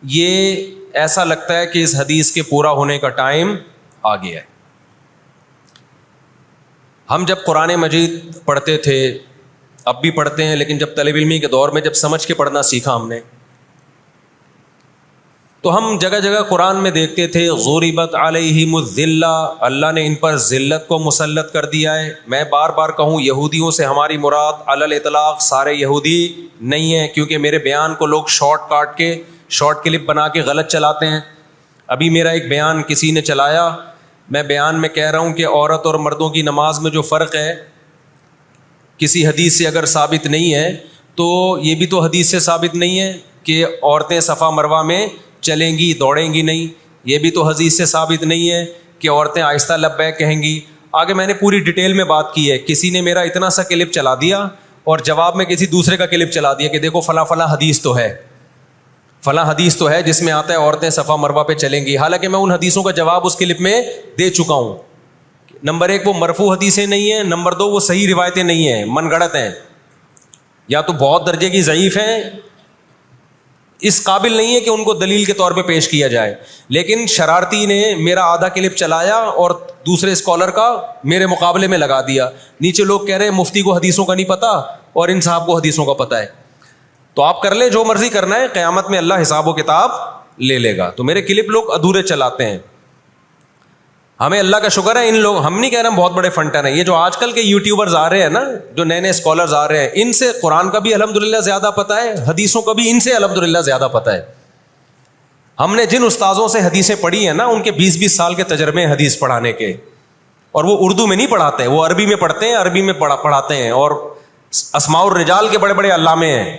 S2: یہ ایسا لگتا ہے کہ اس حدیث کے پورا ہونے کا ٹائم آ گیا ہے۔ ہم جب قرآن مجید پڑھتے تھے، اب بھی پڑھتے ہیں، لیکن جب طالب علمی کے دور میں جب سمجھ کے پڑھنا سیکھا ہم نے، تو ہم جگہ جگہ قرآن میں دیکھتے تھے ضربت علیہم الذلہ، اللہ نے ان پر ذلت کو مسلط کر دیا ہے۔ میں بار بار کہوں، یہودیوں سے ہماری مراد علی الاطلاق سارے یہودی نہیں ہیں، کیونکہ میرے بیان کو لوگ شارٹ کلپ بنا کے غلط چلاتے ہیں۔ ابھی میرا ایک بیان کسی نے چلایا، میں بیان میں کہہ رہا ہوں کہ عورت اور مردوں کی نماز میں جو فرق ہے کسی حدیث سے اگر ثابت نہیں ہے تو یہ بھی تو حدیث سے ثابت نہیں ہے کہ عورتیں صفا مروہ میں چلیں گی، دوڑیں گی نہیں۔ یہ بھی تو حدیث سے ثابت نہیں ہے کہ عورتیں آہستہ لبیک کہیں گی۔ آگے میں نے پوری ڈیٹیل میں بات کی ہے۔ کسی نے میرا اتنا سا کلپ چلا دیا اور جواب میں کسی دوسرے کا کلپ چلا دیا کہ دیکھو فلاں فلاں حدیث تو ہے، فلاں حدیث تو ہے جس میں آتا ہے عورتیں صفا مروہ پہ چلیں گی، حالانکہ میں ان حدیثوں کا جواب اس کلپ میں دے چکا ہوں۔ نمبر 1 وہ مرفوع حدیثیں نہیں ہیں، نمبر 2 وہ صحیح روایتیں نہیں ہیں، من گڑت ہیں، یا تو بہت درجے کی ضعیف ہیں، اس قابل نہیں ہے کہ ان کو دلیل کے طور پہ پیش کیا جائے۔ لیکن شرارتی نے میرا آدھا کلپ چلایا اور دوسرے اسکالر کا میرے مقابلے میں لگا دیا۔ نیچے لوگ کہہ رہے ہیں مفتی کو حدیثوں کا نہیں پتہ اور ان صاحب کو حدیثوں کا پتہ ہے۔ تو آپ کر لیں جو مرضی کرنا ہے، قیامت میں اللہ حساب و کتاب لے لے گا۔ تو میرے کلپ لوگ ادھورے چلاتے ہیں۔ ہمیں اللہ کا شکر ہے، ان لوگ، ہم نہیں کہہ رہے ہم بہت بڑے فنٹر ہیں، یہ جو آج کل کے یوٹیوبرز آ رہے ہیں نا، جو نئے نئے اسکالرز آ رہے ہیں، ان سے قرآن کا بھی الحمدللہ زیادہ پتہ ہے، حدیثوں کا بھی ان سے الحمدللہ زیادہ پتہ ہے۔ ہم نے جن استاذوں سے حدیثیں پڑھی ہیں نا، ان کے 20-20 سال کے تجربے ہیں حدیث پڑھانے کے، اور وہ اردو میں نہیں پڑھاتے ہیں، وہ عربی میں پڑھتے ہیں، عربی میں پڑھاتے ہیں، اور اسماء الرجال کے بڑے بڑے علامے ہیں۔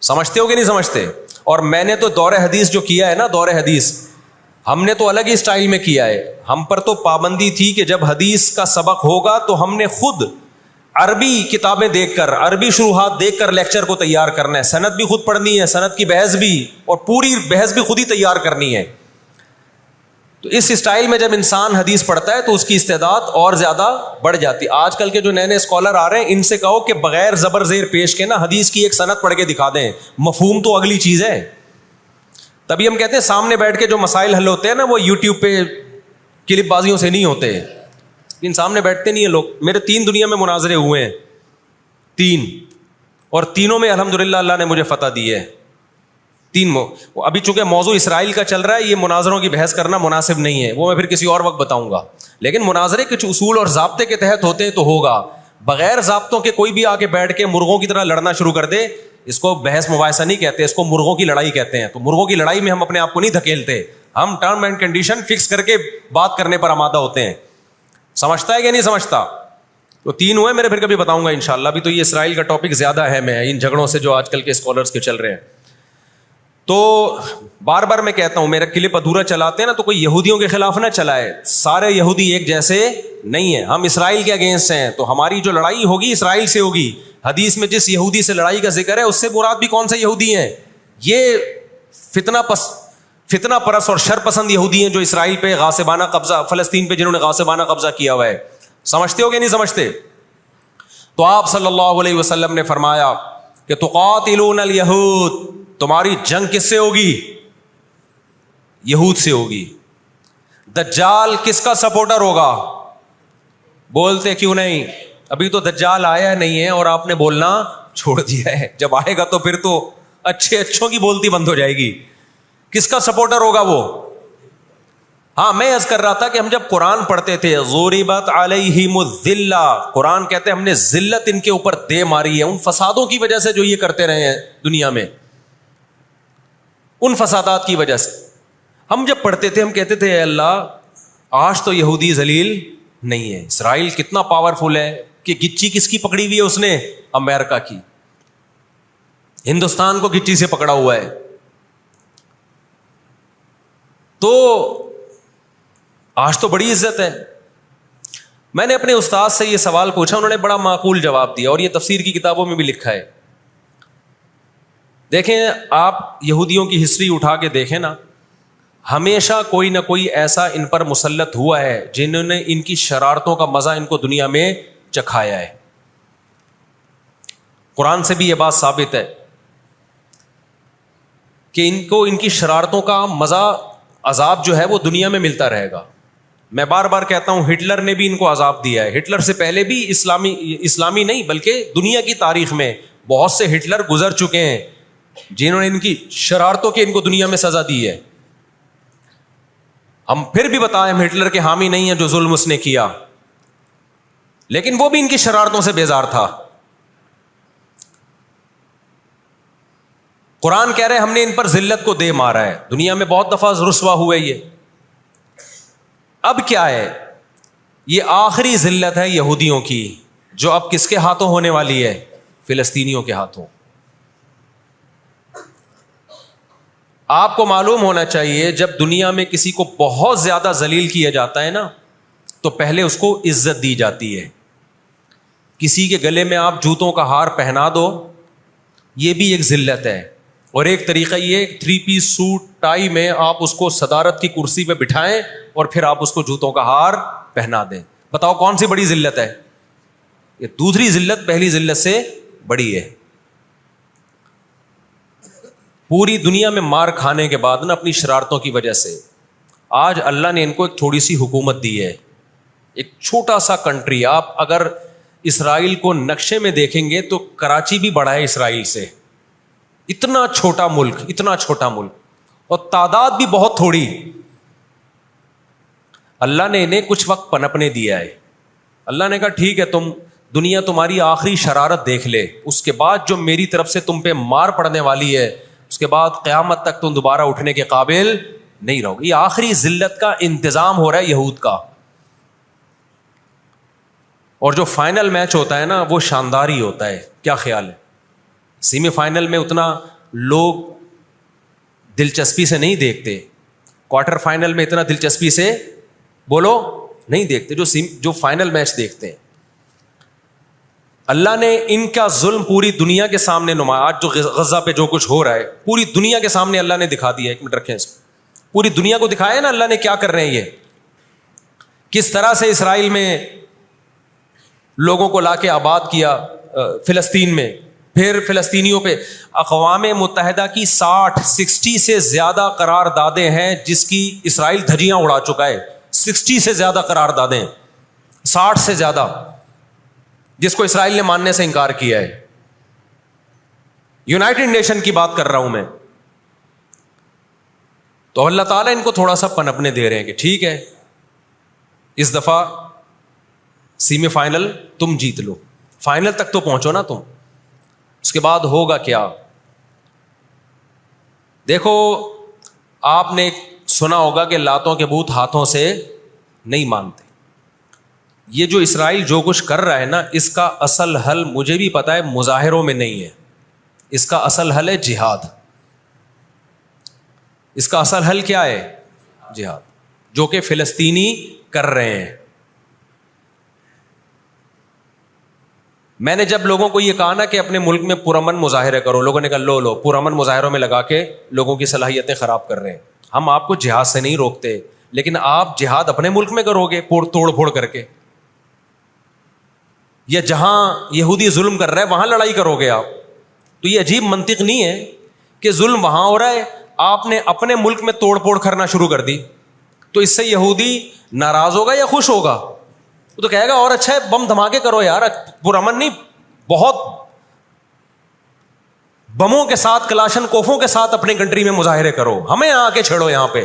S2: سمجھتے ہو کہ نہیں سمجھتے؟ اور میں نے تو دور حدیث جو کیا ہے نا، دور حدیث ہم نے تو الگ ہی اسٹائل میں کیا ہے۔ ہم پر تو پابندی تھی کہ جب حدیث کا سبق ہوگا تو ہم نے خود عربی کتابیں دیکھ کر، عربی شروحات دیکھ کر لیکچر کو تیار کرنا ہے، سند بھی خود پڑھنی ہے، سند کی بحث بھی، اور پوری بحث بھی خود ہی تیار کرنی ہے۔ تو اس اسٹائل میں جب انسان حدیث پڑھتا ہے تو اس کی استعداد اور زیادہ بڑھ جاتی ہے۔ آج کل کے جو نئے نئے اسکالر آ رہے ہیں، ان سے کہو کہ بغیر زبر زیر پیش کے نا حدیث کی ایک سند پڑھ کے دکھا دیں، مفہوم تو اگلی چیز ہے۔ تبھی ہم کہتے ہیں سامنے بیٹھ کے جو مسائل حل ہوتے ہیں نا، وہ یوٹیوب پہ کلپ بازیوں سے نہیں ہوتے، لیکن سامنے بیٹھتے نہیں ہیں لوگ۔ میرے 3 دنیا میں مناظرے ہوئے ہیں، 3، اور تینوں میں الحمدللہ اللہ نے مجھے فتح دی ہے۔ 3 ابھی چونکہ موضوع اسرائیل کا چل رہا ہے، یہ مناظروں کی بحث کرنا مناسب نہیں ہے، وہ میں پھر کسی اور وقت بتاؤں گا۔ لیکن مناظرے کچھ اصول اور ضابطے کے تحت ہوتے ہیں تو ہوگا، بغیر ضابطوں کے کوئی بھی آ کے بیٹھ کے مرغوں کی طرح لڑنا شروع کر دے، اس کو بحث مباحثہ نہیں کہتے، اس کو مرغوں کی لڑائی کہتے ہیں۔ تو مرغوں کی لڑائی میں ہم اپنے آپ کو نہیں دھکیلتے، ہم ٹرم اینڈ کنڈیشن فکس کر کے بات کرنے پر آمادہ ہوتے ہیں۔ سمجھتا ہے کہ نہیں سمجھتا؟ تو 3 ہوئے میرے، پھر کبھی بتاؤں گا انشاءاللہ۔ ابھی تو یہ اسرائیل کا ٹاپک زیادہ اہم ہے ان جھگڑوں سے جو آج کل کے اسکالرس کے چل رہے ہیں۔ تو بار بار میں کہتا ہوں، میرا کلپ ادھورا چلاتے ہیں نا تو کوئی یہودیوں کے خلاف نہ چلائے، سارے یہودی ایک جیسے نہیں ہیں، ہم اسرائیل کے اگینسٹ ہیں، تو ہماری جو لڑائی ہوگی اسرائیل سے ہوگی۔ حدیث میں جس یہودی سے لڑائی کا ذکر ہے، اس سے مراد بھی کون سے یہودی ہیں؟ یہ فتنہ پرست اور شر پسند یہودی ہیں جو اسرائیل پہ غاصبانہ قبضہ، فلسطین پہ جنہوں نے غاصبانہ قبضہ کیا ہوا ہے۔ سمجھتے ہو کہ نہیں سمجھتے؟ تو آپ صلی اللہ علیہ وسلم نے فرمایا کہ تقاتلون الیہود، تمہاری جنگ کس سے ہوگی؟ یہود سے ہوگی۔ دجال کس کا سپورٹر ہوگا؟ بولتے کیوں نہیں؟ ابھی تو دجال آیا نہیں ہے اور آپ نے بولنا چھوڑ دیا ہے. جب آئے گا تو پھر تو اچھوں کی بولتی بند ہو جائے گی. کس کا سپورٹر ہوگا وہ؟ ہاں میں عرض کر رہا تھا کہ ہم جب قرآن پڑھتے تھے ضربت علیہم الذلہ، قرآن کہتے ہیں ہم نے ذلت ان کے اوپر دے ماری ہے ان فسادوں کی وجہ سے جو یہ کرتے رہے ہیں دنیا میں، ان فسادات کی وجہ سے. ہم جب پڑھتے تھے ہم کہتے تھے اے اللہ آج تو یہودی ذلیل نہیں ہے. اسرائیل کتنا پاورفل ہے کہ گچی کس کی پکڑی ہوئی ہے اس نے؟ امریکہ کی. ہندوستان کو گچی سے پکڑا ہوا ہے. تو آج تو بڑی عزت ہے. میں نے اپنے استاد سے یہ سوال پوچھا، انہوں نے بڑا معقول جواب دیا اور یہ تفسیر کی کتابوں میں بھی لکھا ہے. دیکھیں آپ یہودیوں کی ہسٹری اٹھا کے دیکھیں نا، ہمیشہ کوئی نہ کوئی ایسا ان پر مسلط ہوا ہے جنہوں نے ان کی شرارتوں کا مزہ ان کو دنیا میں چکھایا ہے. قرآن سے بھی یہ بات ثابت ہے کہ ان کو ان کی شرارتوں کا مزہ، عذاب جو ہے وہ دنیا میں ملتا رہے گا. میں بار بار کہتا ہوں ہٹلر نے بھی ان کو عذاب دیا ہے. ہٹلر سے پہلے بھی اسلامی نہیں بلکہ دنیا کی تاریخ میں بہت سے ہٹلر گزر چکے ہیں جنہوں نے ان کی شرارتوں کے ان کو دنیا میں سزا دی ہے. ہم پھر بھی بتائیں ہم ہٹلر کے حامی نہیں ہیں جو ظلم اس نے کیا، لیکن وہ بھی ان کی شرارتوں سے بیزار تھا. قرآن کہہ رہے ہم نے ان پر ذلت کو دے مارا ہے. دنیا میں بہت دفعہ رسوا ہوئے یہ. اب کیا ہے؟ یہ آخری ذلت ہے یہودیوں کی جو اب کس کے ہاتھوں ہونے والی ہے؟ فلسطینیوں کے ہاتھوں. آپ کو معلوم ہونا چاہیے جب دنیا میں کسی کو بہت زیادہ ذلیل کیا جاتا ہے نا تو پہلے اس کو عزت دی جاتی ہے. کسی کے گلے میں آپ جوتوں کا ہار پہنا دو، یہ بھی ایک ذلت ہے. اور ایک طریقہ یہ 3 پیس سوٹ ٹائی میں آپ اس کو صدارت کی کرسی پہ بٹھائیں اور پھر آپ اس کو جوتوں کا ہار پہنا دیں. بتاؤ کون سی بڑی ذلت ہے؟ یہ دوسری ذلت پہلی ذلت سے بڑی ہے. پوری دنیا میں مار کھانے کے بعد نا اپنی شرارتوں کی وجہ سے آج اللہ نے ان کو ایک تھوڑی سی حکومت دی ہے. ایک چھوٹا سا کنٹری. آپ اگر اسرائیل کو نقشے میں دیکھیں گے تو کراچی بھی بڑا ہے اسرائیل سے. اتنا چھوٹا ملک، اتنا چھوٹا ملک، اور تعداد بھی بہت تھوڑی. اللہ نے انہیں کچھ وقت پنپنے دیا ہے. اللہ نے کہا ٹھیک ہے تم دنیا تمہاری آخری شرارت دیکھ لے، اس کے بعد جو میری طرف سے تم پہ مار پڑنے والی ہے اس کے بعد قیامت تک تم دوبارہ اٹھنے کے قابل نہیں رہو گے. یہ آخری ذلت کا انتظام ہو رہا ہے یہود کا. اور جو فائنل میچ ہوتا ہے نا وہ شاندار ہی ہوتا ہے. کیا خیال ہے؟ سیمی فائنل میں اتنا لوگ دلچسپی سے نہیں دیکھتے، کوارٹر فائنل میں اتنا دلچسپی سے بولو نہیں دیکھتے جو فائنل میچ دیکھتے ہیں. اللہ نے ان کا ظلم پوری دنیا کے سامنے نمایا. آج جو غزہ پہ جو کچھ ہو رہا ہے پوری دنیا کے سامنے اللہ نے دکھا دیا. ایک منٹ رکھیں اس پوری دنیا کو دکھایا نا اللہ نے کیا کر رہے ہیں. یہ کس طرح سے اسرائیل میں لوگوں کو لا کے آباد کیا فلسطین میں، پھر فلسطینیوں پہ اقوام متحدہ کی 60 سے زیادہ قراردادیں ہیں جس کی اسرائیل دھجیاں اڑا چکا ہے. 60 سے زیادہ قراردادیں، 60 سے زیادہ، جس کو اسرائیل نے ماننے سے انکار کیا ہے. یونائٹڈ نیشن کی بات کر رہا ہوں میں. تو اللہ تعالیٰ ان کو تھوڑا سا پنپنے دے رہے ہیں کہ ٹھیک ہے اس دفعہ سیمی فائنل تم جیت لو، فائنل تک تو پہنچو نا تم، اس کے بعد ہوگا کیا. دیکھو آپ نے سنا ہوگا کہ لاتوں کے بت ہاتھوں سے نہیں مانتے. یہ جو اسرائیل جو کچھ کر رہا ہے نا اس کا اصل حل مجھے بھی پتا ہے مظاہروں میں نہیں ہے. اس کا اصل حل ہے جہاد. اس کا اصل حل کیا ہے؟ جہاد، جو کہ فلسطینی کر رہے ہیں. میں نے جب لوگوں کو یہ کہا نا کہ اپنے ملک میں پرامن مظاہرے کرو، لوگوں نے کہا لو پرامن مظاہروں میں لگا کے لوگوں کی صلاحیتیں خراب کر رہے ہیں. ہم آپ کو جہاد سے نہیں روکتے، لیکن آپ جہاد اپنے ملک میں کرو گے توڑ پھوڑ کر کے، یا جہاں یہودی ظلم کر رہا ہے وہاں لڑائی کرو گے آپ. تو یہ عجیب منطق نہیں ہے کہ ظلم وہاں ہو رہا ہے، آپ نے اپنے ملک میں توڑ پھوڑ کرنا شروع کر دی. تو اس سے یہودی ناراض ہوگا یا خوش ہوگا؟ وہ تو کہے گا اور اچھا ہے بم دھماکے کرو یار, پرامن نہیں, بہت بموں کے ساتھ کلاشن کوفوں کے ساتھ اپنی کنٹری میں مظاہرے کرو, ہمیں آ کے چھیڑو یہاں پہ.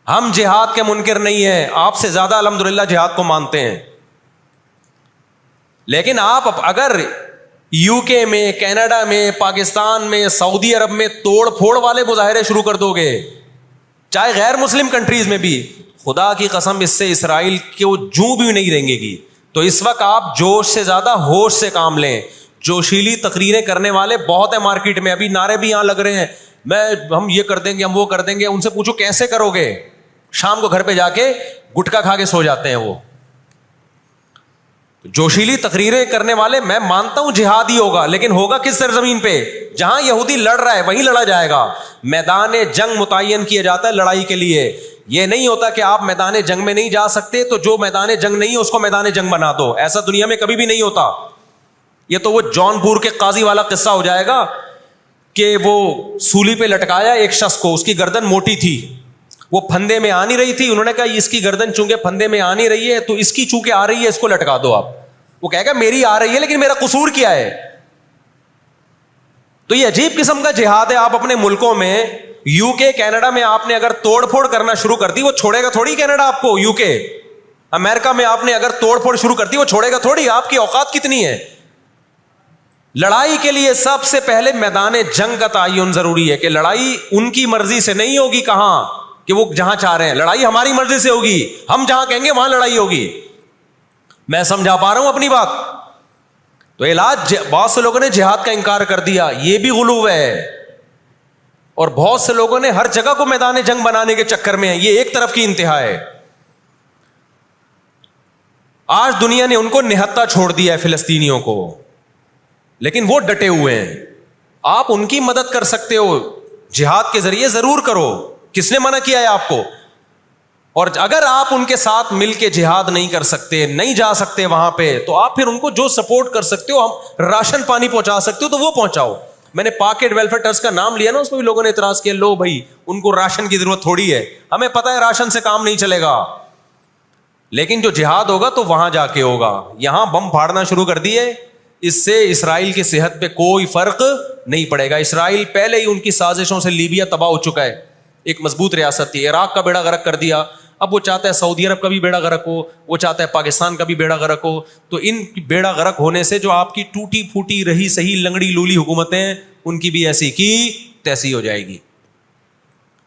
S2: ہم جہاد کے منکر نہیں ہیں, آپ سے زیادہ الحمدللہ جہاد کو مانتے ہیں. لیکن آپ اگر یو کے میں, کینیڈا میں, پاکستان میں, سعودی عرب میں توڑ پھوڑ والے مظاہرے شروع کر دو گے, چاہے غیر مسلم کنٹریز میں بھی, خدا کی قسم اس سے اسرائیل کو جوں بھی نہیں رہیں گی. تو اس وقت آپ جوش سے زیادہ ہوش سے کام لیں. جوشیلی تقریریں کرنے والے بہت ہیں مارکیٹ میں, ابھی نعرے بھی یہاں لگ رہے ہیں, ہم یہ کر دیں گے, ہم وہ کر دیں گے. ان سے پوچھو کیسے کرو گے, شام کو گھر پہ جا کے گٹکا کھا کے سو جاتے ہیں وہ. جوشیلی تقریریں کرنے والے, میں مانتا ہوں جہاد ہی ہوگا, لیکن ہوگا کس سرزمین پہ؟ جہاں یہودی لڑ رہا ہے وہیں لڑا جائے گا. میدان جنگ متعین کیا جاتا ہے لڑائی کے لیے. یہ نہیں ہوتا کہ آپ میدان جنگ میں نہیں جا سکتے تو جو میدان جنگ نہیں ہے اس کو میدان جنگ بنا دو. ایسا دنیا میں کبھی بھی نہیں ہوتا. یہ تو وہ جون پور کے قاضی والا قصہ ہو جائے گا کہ وہ سولی پہ لٹکایا ایک شخص کو, اس کی گردن موٹی تھی, وہ پھندے میں آ نہیں رہی تھی. انہوں نے کہا اس کی گردن چونکہ پھندے میں آ نہیں رہی ہے تو اس کی چونکہ آ رہی ہے اس کو لٹکا دو آپ. وہ کہے گا میری آ رہی ہے لیکن میرا قصور کیا ہے؟ تو یہ عجیب قسم کا جہاد ہے. آپ اپنے ملکوں میں, یو کے, کینیڈا میں آپ نے اگر توڑ پھوڑ کرنا شروع کر دی, وہ چھوڑے گا تھوڑی کینیڈا آپ کو. یو کے, امریکہ میں آپ نے اگر توڑ پھوڑ شروع کر دی, وہ چھوڑے گا تھوڑی. آپ کی اوقات کتنی ہے؟ لڑائی کے لیے سب سے پہلے میدان جنگ کا تعین ضروری ہے, کہ لڑائی ان کی مرضی سے نہیں ہوگی. کہاں کہ وہ جہاں چاہ رہے ہیں, لڑائی ہماری مرضی سے ہوگی. ہم جہاں کہیں گے وہاں لڑائی ہوگی. میں سمجھا پا رہا ہوں اپنی بات؟ تو علاج, بہت سے لوگوں نے جہاد کا انکار کر دیا, یہ بھی غلو ہے. اور بہت سے لوگوں نے ہر جگہ کو میدان جنگ بنانے کے چکر میں ہیں. یہ ایک طرف کی انتہا ہے. آج دنیا نے ان کو نہتا چھوڑ دیا ہے, فلسطینیوں کو, لیکن وہ ڈٹے ہوئے ہیں. آپ ان کی مدد کر سکتے ہو جہاد کے ذریعے, ضرور کرو. کس نے منع کیا ہے آپ کو؟ اور اگر آپ ان کے ساتھ مل کے جہاد نہیں کر سکتے, نہیں جا سکتے وہاں پہ, تو آپ پھر ان کو جو سپورٹ کر سکتے ہو, ہم راشن پانی پہنچا سکتے ہو تو وہ پہنچاؤ. میں نے پاکٹ ویلفیئر ٹرسٹ کا نام لیا نا, اس میں بھی لوگوں نے اعتراض کیا, لو بھائی ان کو راشن کی ضرورت تھوڑی ہے, ہمیں پتہ ہے راشن سے کام نہیں چلے گا. لیکن جو جہاد ہوگا تو وہاں جا کے ہوگا. یہاں بم پھاڑنا شروع کر دیے, اس سے اسرائیل کی صحت پہ کوئی فرق نہیں پڑے گا. اسرائیل پہلے ہی ان کی سازشوں سے لیبیا تباہ ہو چکا ہے. ایک مضبوط ریاست تھی, عراق کا بیڑا غرق کر دیا. اب وہ چاہتا ہے سعودی عرب کا بھی بیڑا غرق ہو, وہ چاہتا ہے پاکستان کا بھی بیڑا غرق ہو. تو ان بیڑا غرق ہونے سے جو آپ کی ٹوٹی پھوٹی رہی صحیح لنگڑی لولی حکومتیں, ان کی بھی ایسی کی تیسی ہو جائے گی.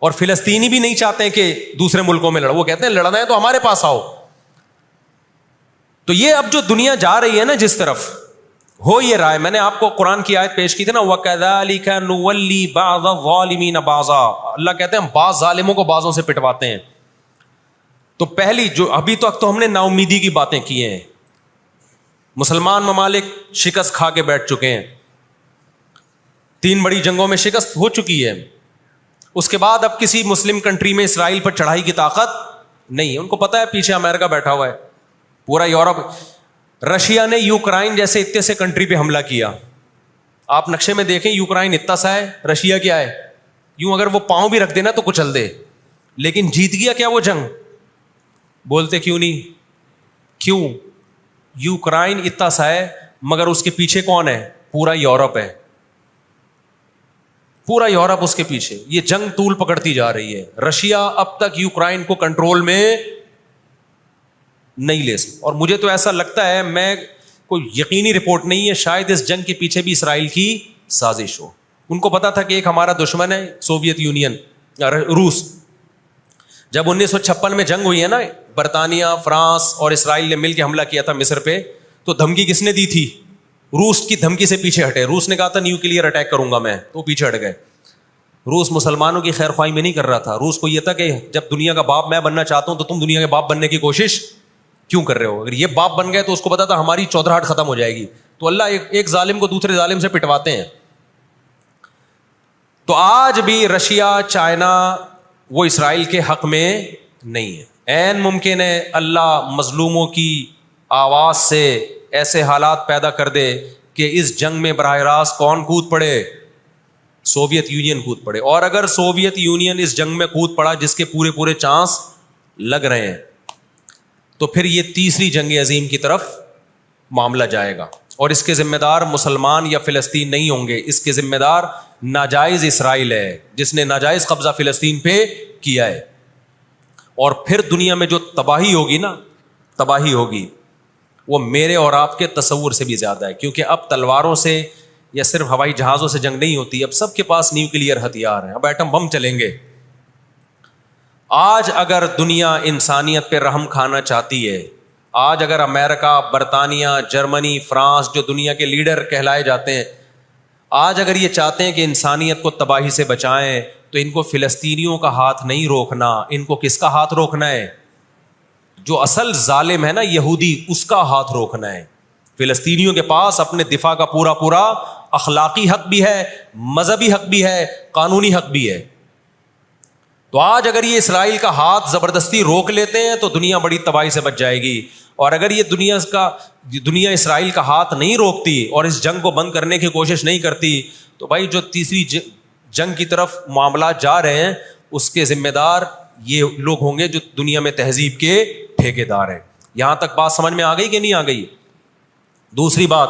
S2: اور فلسطینی بھی نہیں چاہتے کہ دوسرے ملکوں میں لڑو, وہ کہتے ہیں لڑنا ہے تو ہمارے پاس آؤ. تو یہ اب جو دنیا جا رہی ہے نا جس طرف, ہو یہ رہا ہے. میں نے آپ کو قرآن کی آیت پیش کی تھی نا, وَكَذَلِكَ نُوَلِّي بَعْضَ الظَّالِمِينَ بَعْضًا. اللہ کہتے ہیں ہم بعض ظالموں کو بعضوں سے پٹواتے ہیں. تو پہلی جو ابھی تک تو ہم نے نا امیدی کی باتیں کی ہیں, مسلمان ممالک شکست کھا کے بیٹھ چکے ہیں, 3 بڑی جنگوں میں شکست ہو چکی ہے. اس کے بعد اب کسی مسلم کنٹری میں اسرائیل پر چڑھائی کی طاقت نہیں ہے. ان کو پتا ہے پیچھے امریکہ بیٹھا ہوا ہے, پورا یورپ. رشیا نے یوکرائن جیسے اتنے سے کنٹری پہ حملہ کیا. آپ نقشے میں دیکھیں, یوکرائن اتنا سا ہے, رشیا کیا ہے, یوں اگر وہ پاؤں بھی رکھ دینا تو کچل دے. لیکن جیت گیا کیا وہ جنگ؟ بولتے کیوں نہیں؟ کیوں؟ یوکرائن اتنا سا ہے مگر اس کے پیچھے کون ہے؟ پورا یورپ ہے, پورا یورپ اس کے پیچھے. یہ جنگ طول پکڑتی جا رہی ہے. رشیا اب تک یوکرائن کو کنٹرول میں نہیں لے سکتا. اور مجھے تو ایسا لگتا ہے, میں کوئی یقینی رپورٹ نہیں ہے, شاید اس جنگ کے پیچھے بھی اسرائیل کی سازش ہو. ان کو پتا تھا کہ ایک ہمارا دشمن ہے سوویت یونین, روس. جب 1956 میں جنگ ہوئی ہے نا, برطانیہ, فرانس اور اسرائیل نے مل کے حملہ کیا تھا مصر پہ, تو دھمکی کس نے دی تھی؟ روس کی دھمکی سے پیچھے ہٹے. روس نے کہا تھا نیوکلیئر اٹیک کروں گا میں, تو پیچھے ہٹ گئے. روس مسلمانوں کی خیر خواہی میں نہیں کر رہا تھا. روس کو یہ تھا کہ جب دنیا کا باپ میں بننا چاہتا ہوں تو تم دنیا کے باپ بننے کی کوشش کیوں کر رہے ہو؟ اگر یہ باپ بن گئے تو اس کو پتا تھا ہماری چودراہٹ ختم ہو جائے گی. تو اللہ ایک ظالم کو دوسرے ظالم سے پٹواتے ہیں. تو آج بھی رشیا, چائنا, وہ اسرائیل کے حق میں نہیں ہے. عین ممکن ہے اللہ مظلوموں کی آواز سے ایسے حالات پیدا کر دے کہ اس جنگ میں براہ راست کون کود پڑے؟ سوویت یونین کود پڑے. اور اگر سوویت یونین اس جنگ میں کود پڑا, جس کے پورے چانس لگ رہے ہیں, تو پھر یہ تیسری جنگ عظیم کی طرف معاملہ جائے گا, اور اس کے ذمہ دار مسلمان یا فلسطین نہیں ہوں گے, اس کے ذمہ دار ناجائز اسرائیل ہے جس نے ناجائز قبضہ فلسطین پہ کیا ہے. اور پھر دنیا میں جو تباہی ہوگی نا, تباہی ہوگی, وہ میرے اور آپ کے تصور سے بھی زیادہ ہے, کیونکہ اب تلواروں سے یا صرف ہوائی جہازوں سے جنگ نہیں ہوتی, اب سب کے پاس نیوکلیئر ہتھیار ہیں, اب ایٹم بم چلیں گے. آج اگر دنیا انسانیت پہ رحم کھانا چاہتی ہے, آج اگر امریکہ, برطانیہ, جرمنی, فرانس جو دنیا کے لیڈر کہلائے جاتے ہیں, آج اگر یہ چاہتے ہیں کہ انسانیت کو تباہی سے بچائیں, تو ان کو فلسطینیوں کا ہاتھ نہیں روکنا, ان کو کس کا ہاتھ روکنا ہے؟ جو اصل ظالم ہے نا یہودی, اس کا ہاتھ روکنا ہے. فلسطینیوں کے پاس اپنے دفاع کا پورا پورا اخلاقی حق بھی ہے, مذہبی حق بھی ہے, قانونی حق بھی ہے. تو آج اگر یہ اسرائیل کا ہاتھ زبردستی روک لیتے ہیں تو دنیا بڑی تباہی سے بچ جائے گی, اور اگر یہ دنیا اسرائیل کا ہاتھ نہیں روکتی اور اس جنگ کو بند کرنے کی کوشش نہیں کرتی, تو بھائی جو تیسری جنگ کی طرف معاملات جا رہے ہیں اس کے ذمہ دار یہ لوگ ہوں گے جو دنیا میں تہذیب کے ٹھیکیدار ہیں. یہاں تک بات سمجھ میں آ گئی کہ نہیں آ گئی؟ دوسری بات,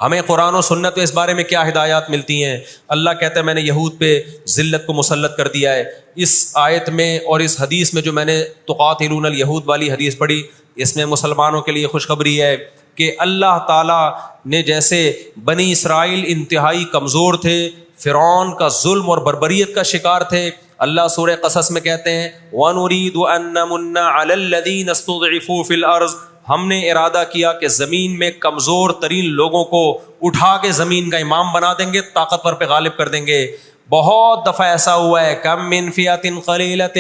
S2: ہمیں قرآن و سنت میں اس بارے میں کیا ہدایات ملتی ہیں؟ اللہ کہتا ہے میں نے یہود پہ ذلت کو مسلط کر دیا ہے. اس آیت میں اور اس حدیث میں جو میں نے تقاتلون الیہود والی حدیث پڑھی, اس میں مسلمانوں کے لیے خوشخبری ہے کہ اللہ تعالیٰ نے جیسے بنی اسرائیل انتہائی کمزور تھے, فرعون کا ظلم اور بربریت کا شکار تھے, اللہ سورہ قصص میں کہتے ہیں وَنُرِيدُ أَن نَّمُنَّ عَلَى الَّذِينَ اسْتُضْعِفُوا فِي الْأَرْضِ, ہم نے ارادہ کیا کہ زمین میں کمزور ترین لوگوں کو اٹھا کے زمین کا امام بنا دیں گے, طاقتور پہ غالب کر دیں گے. بہت دفعہ ایسا ہوا ہے, کم من فئۃ قلیلۃ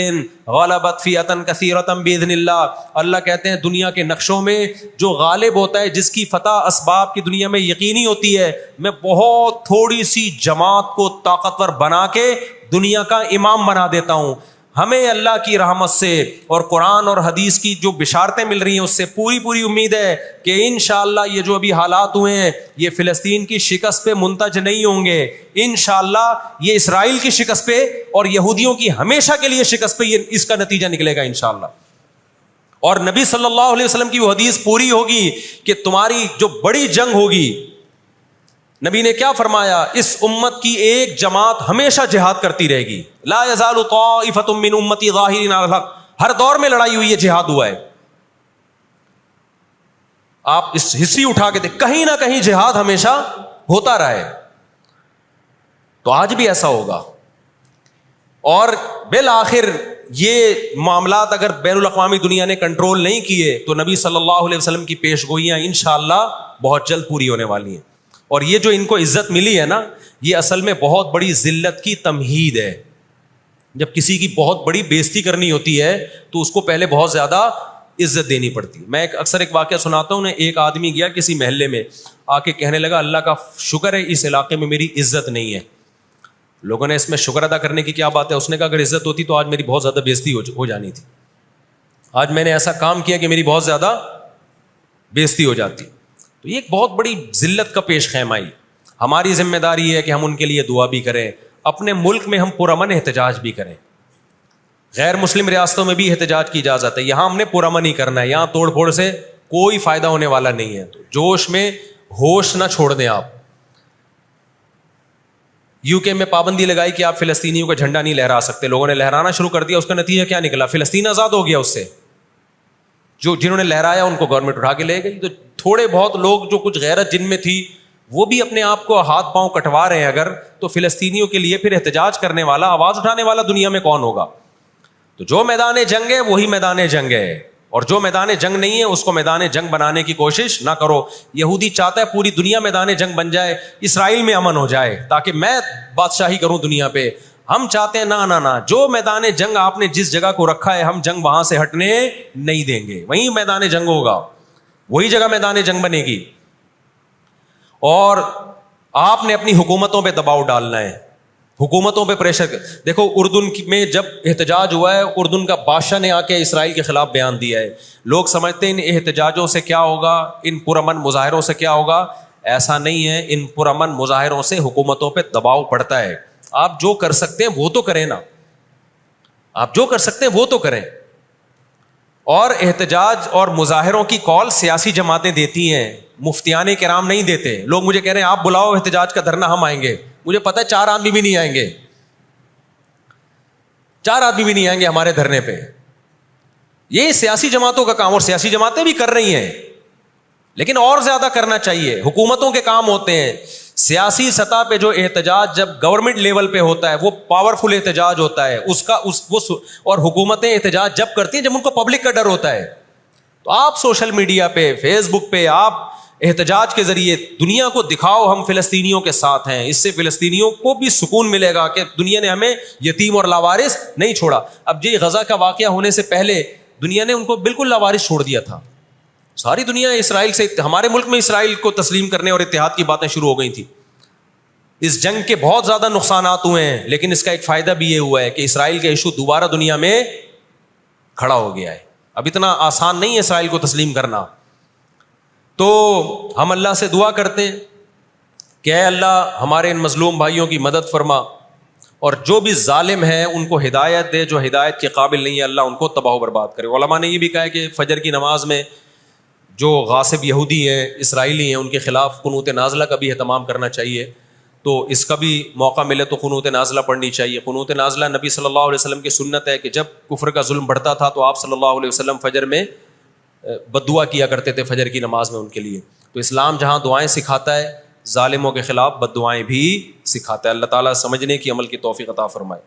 S2: غلبت فئۃ کثیرۃ باذن اللہ. اللہ کہتے ہیں دنیا کے نقشوں میں جو غالب ہوتا ہے, جس کی فتح اسباب کی دنیا میں یقینی ہوتی ہے, میں بہت تھوڑی سی جماعت کو طاقتور بنا کے دنیا کا امام بنا دیتا ہوں. ہمیں اللہ کی رحمت سے اور قرآن اور حدیث کی جو بشارتیں مل رہی ہیں اس سے پوری پوری امید ہے کہ انشاءاللہ یہ جو ابھی حالات ہوئے ہیں یہ فلسطین کی شکست پہ منتج نہیں ہوں گے, انشاءاللہ یہ اسرائیل کی شکست پہ اور یہودیوں کی ہمیشہ کے لیے شکست پہ یہ اس کا نتیجہ نکلے گا انشاءاللہ. اور نبی صلی اللہ علیہ وسلم کی وہ حدیث پوری ہوگی کہ تمہاری جو بڑی جنگ ہوگی, نبی نے کیا فرمایا, اس امت کی ایک جماعت ہمیشہ جہاد کرتی رہے گی. لا یزال طائفۃ من امتی ظاہرین علی الحق, ہر دور میں لڑائی ہوئی ہے, جہاد ہوا ہے. آپ اس ہسٹری اٹھا کے دیکھ, کہیں نہ کہیں جہاد ہمیشہ ہوتا رہا ہے. تو آج بھی ایسا ہوگا. اور بالآخر یہ معاملات اگر بین الاقوامی دنیا نے کنٹرول نہیں کیے تو نبی صلی اللہ علیہ وسلم کی پیش گوئیاں انشاءاللہ بہت جلد پوری ہونے والی ہیں. اور یہ جو ان کو عزت ملی ہے نا, یہ اصل میں بہت بڑی ذلت کی تمہید ہے. جب کسی کی بہت بڑی بےزتی کرنی ہوتی ہے تو اس کو پہلے بہت زیادہ عزت دینی پڑتی ہے. میں اکثر ایک واقعہ سناتا ہوں. ایک آدمی گیا کسی محلے میں, آ کے کہنے لگا اللہ کا شکر ہے اس علاقے میں میری عزت نہیں ہے. لوگوں نے اس میں شکر ادا کرنے کی کیا بات ہے؟ اس نے کہا اگر عزت ہوتی تو آج میری بہت زیادہ بےزتی ہو جانی تھی. آج میں نے ایسا کام کیا کہ میری بہت زیادہ بےزتی ہو جاتی. تو یہ ایک بہت بڑی ذلت کا پیش خیمائی. ہماری ذمہ داری ہے کہ ہم ان کے لیے دعا بھی کریں, اپنے ملک میں ہم پرامن احتجاج بھی کریں. غیر مسلم ریاستوں میں بھی احتجاج کی اجازت ہے, یہاں ہم نے پرامن ہی کرنا ہے. یہاں توڑ پھوڑ سے کوئی فائدہ ہونے والا نہیں ہے. تو جوش میں ہوش نہ چھوڑ دیں آپ. یو کے میں پابندی لگائی کہ آپ فلسطینیوں کا جھنڈا نہیں لہرا سکتے. لوگوں نے لہرانا شروع کر دیا, اس کا نتیجہ کیا نکلا؟ فلسطین آزاد ہو گیا. اس سے جنہوں نے لہرایا ان کو گورنمنٹ اٹھا کے لے گئی. تو تھوڑے بہت لوگ جو کچھ غیرت جن میں تھی وہ بھی اپنے آپ کو ہاتھ پاؤں کٹوا رہے ہیں اگر, تو فلسطینیوں کے لیے پھر احتجاج کرنے والا, آواز اٹھانے والا دنیا میں کون ہوگا؟ تو جو میدان جنگ ہے وہی میدان جنگ ہے, اور جو میدان جنگ نہیں ہے اس کو میدان جنگ بنانے کی کوشش نہ کرو. یہودی چاہتا ہے پوری دنیا میدان جنگ بن جائے, اسرائیل میں امن ہو جائے تاکہ میں بادشاہی کروں دنیا پہ. ہم چاہتے ہیں نہ, جو میدان جنگ آپ نے جس جگہ کو رکھا ہے ہم جنگ وہاں سے ہٹنے نہیں دیں گے. وہیں میدان جنگ ہوگا, وہی جگہ میدان جنگ بنے گی. اور آپ نے اپنی حکومتوں پہ دباؤ ڈالنا ہے, حکومتوں پہ پریشر. دیکھو اردن میں جب احتجاج ہوا ہے, اردن کا بادشاہ نے آ کے اسرائیل کے خلاف بیان دیا ہے. لوگ سمجھتے ہیں ان احتجاجوں سے کیا ہوگا, ان پرامن مظاہروں سے کیا ہوگا. ایسا نہیں ہے. ان پرامن مظاہروں سے حکومتوں پہ دباؤ پڑتا ہے. آپ جو کر سکتے ہیں وہ تو کریں نا, آپ جو کر سکتے ہیں وہ تو کریں. اور احتجاج اور مظاہروں کی کال سیاسی جماعتیں دیتی ہیں, مفتیان کرام نہیں دیتے. لوگ مجھے کہہ رہے ہیں آپ بلاؤ احتجاج کا دھرنا, ہم آئیں گے. مجھے پتہ ہے 4 آدمی بھی نہیں آئیں گے, 4 آدمی بھی نہیں آئیں گے ہمارے دھرنے پہ. یہ سیاسی جماعتوں کا کام, اور سیاسی جماعتیں بھی کر رہی ہیں, لیکن اور زیادہ کرنا چاہیے. حکومتوں کے کام ہوتے ہیں. سیاسی سطح پہ جو احتجاج جب گورنمنٹ لیول پہ ہوتا ہے وہ پاورفل احتجاج ہوتا ہے, اور حکومتیں احتجاج جب کرتی ہیں جب ان کو پبلک کا ڈر ہوتا ہے. تو آپ سوشل میڈیا پہ, فیس بک پہ آپ احتجاج کے ذریعے دنیا کو دکھاؤ ہم فلسطینیوں کے ساتھ ہیں. اس سے فلسطینیوں کو بھی سکون ملے گا کہ دنیا نے ہمیں یتیم اور لاوارث نہیں چھوڑا. اب جی غزہ کا واقعہ ہونے سے پہلے دنیا نے ان کو بالکل لاوارث چھوڑ دیا تھا. ساری دنیا اسرائیل سے, ہمارے ملک میں اسرائیل کو تسلیم کرنے اور اتحاد کی باتیں شروع ہو گئی تھی. اس جنگ کے بہت زیادہ نقصانات ہوئے ہیں, لیکن اس کا ایک فائدہ بھی یہ ہوا ہے کہ اسرائیل کا ایشو دوبارہ دنیا میں کھڑا ہو گیا ہے. اب اتنا آسان نہیں ہے اسرائیل کو تسلیم کرنا. تو ہم اللہ سے دعا کرتے ہیں کہ اے اللہ ہمارے ان مظلوم بھائیوں کی مدد فرما, اور جو بھی ظالم ہیں ان کو ہدایت دے, جو ہدایت کے قابل نہیں ہے اللہ ان کو تباہ و برباد کرے. علماء نے یہ بھی کہا ہے کہ فجر کی نماز میں جو غاصب یہودی ہیں, اسرائیلی ہیں, ان کے خلاف قنوت نازلہ کا بھی اہتمام کرنا چاہیے. تو اس کا بھی موقع ملے تو قنوت نازلہ پڑھنی چاہیے. قنوت نازلہ نبی صلی اللہ علیہ وسلم کی سنت ہے کہ جب کفر کا ظلم بڑھتا تھا تو آپ صلی اللہ علیہ وسلم فجر میں بد دعا کیا کرتے تھے فجر کی نماز میں ان کے لیے. تو اسلام جہاں دعائیں سکھاتا ہے, ظالموں کے خلاف بد دعائیں بھی سکھاتا ہے. اللہ تعالیٰ سمجھنے کی عمل کی توفیق عطا فرمائے.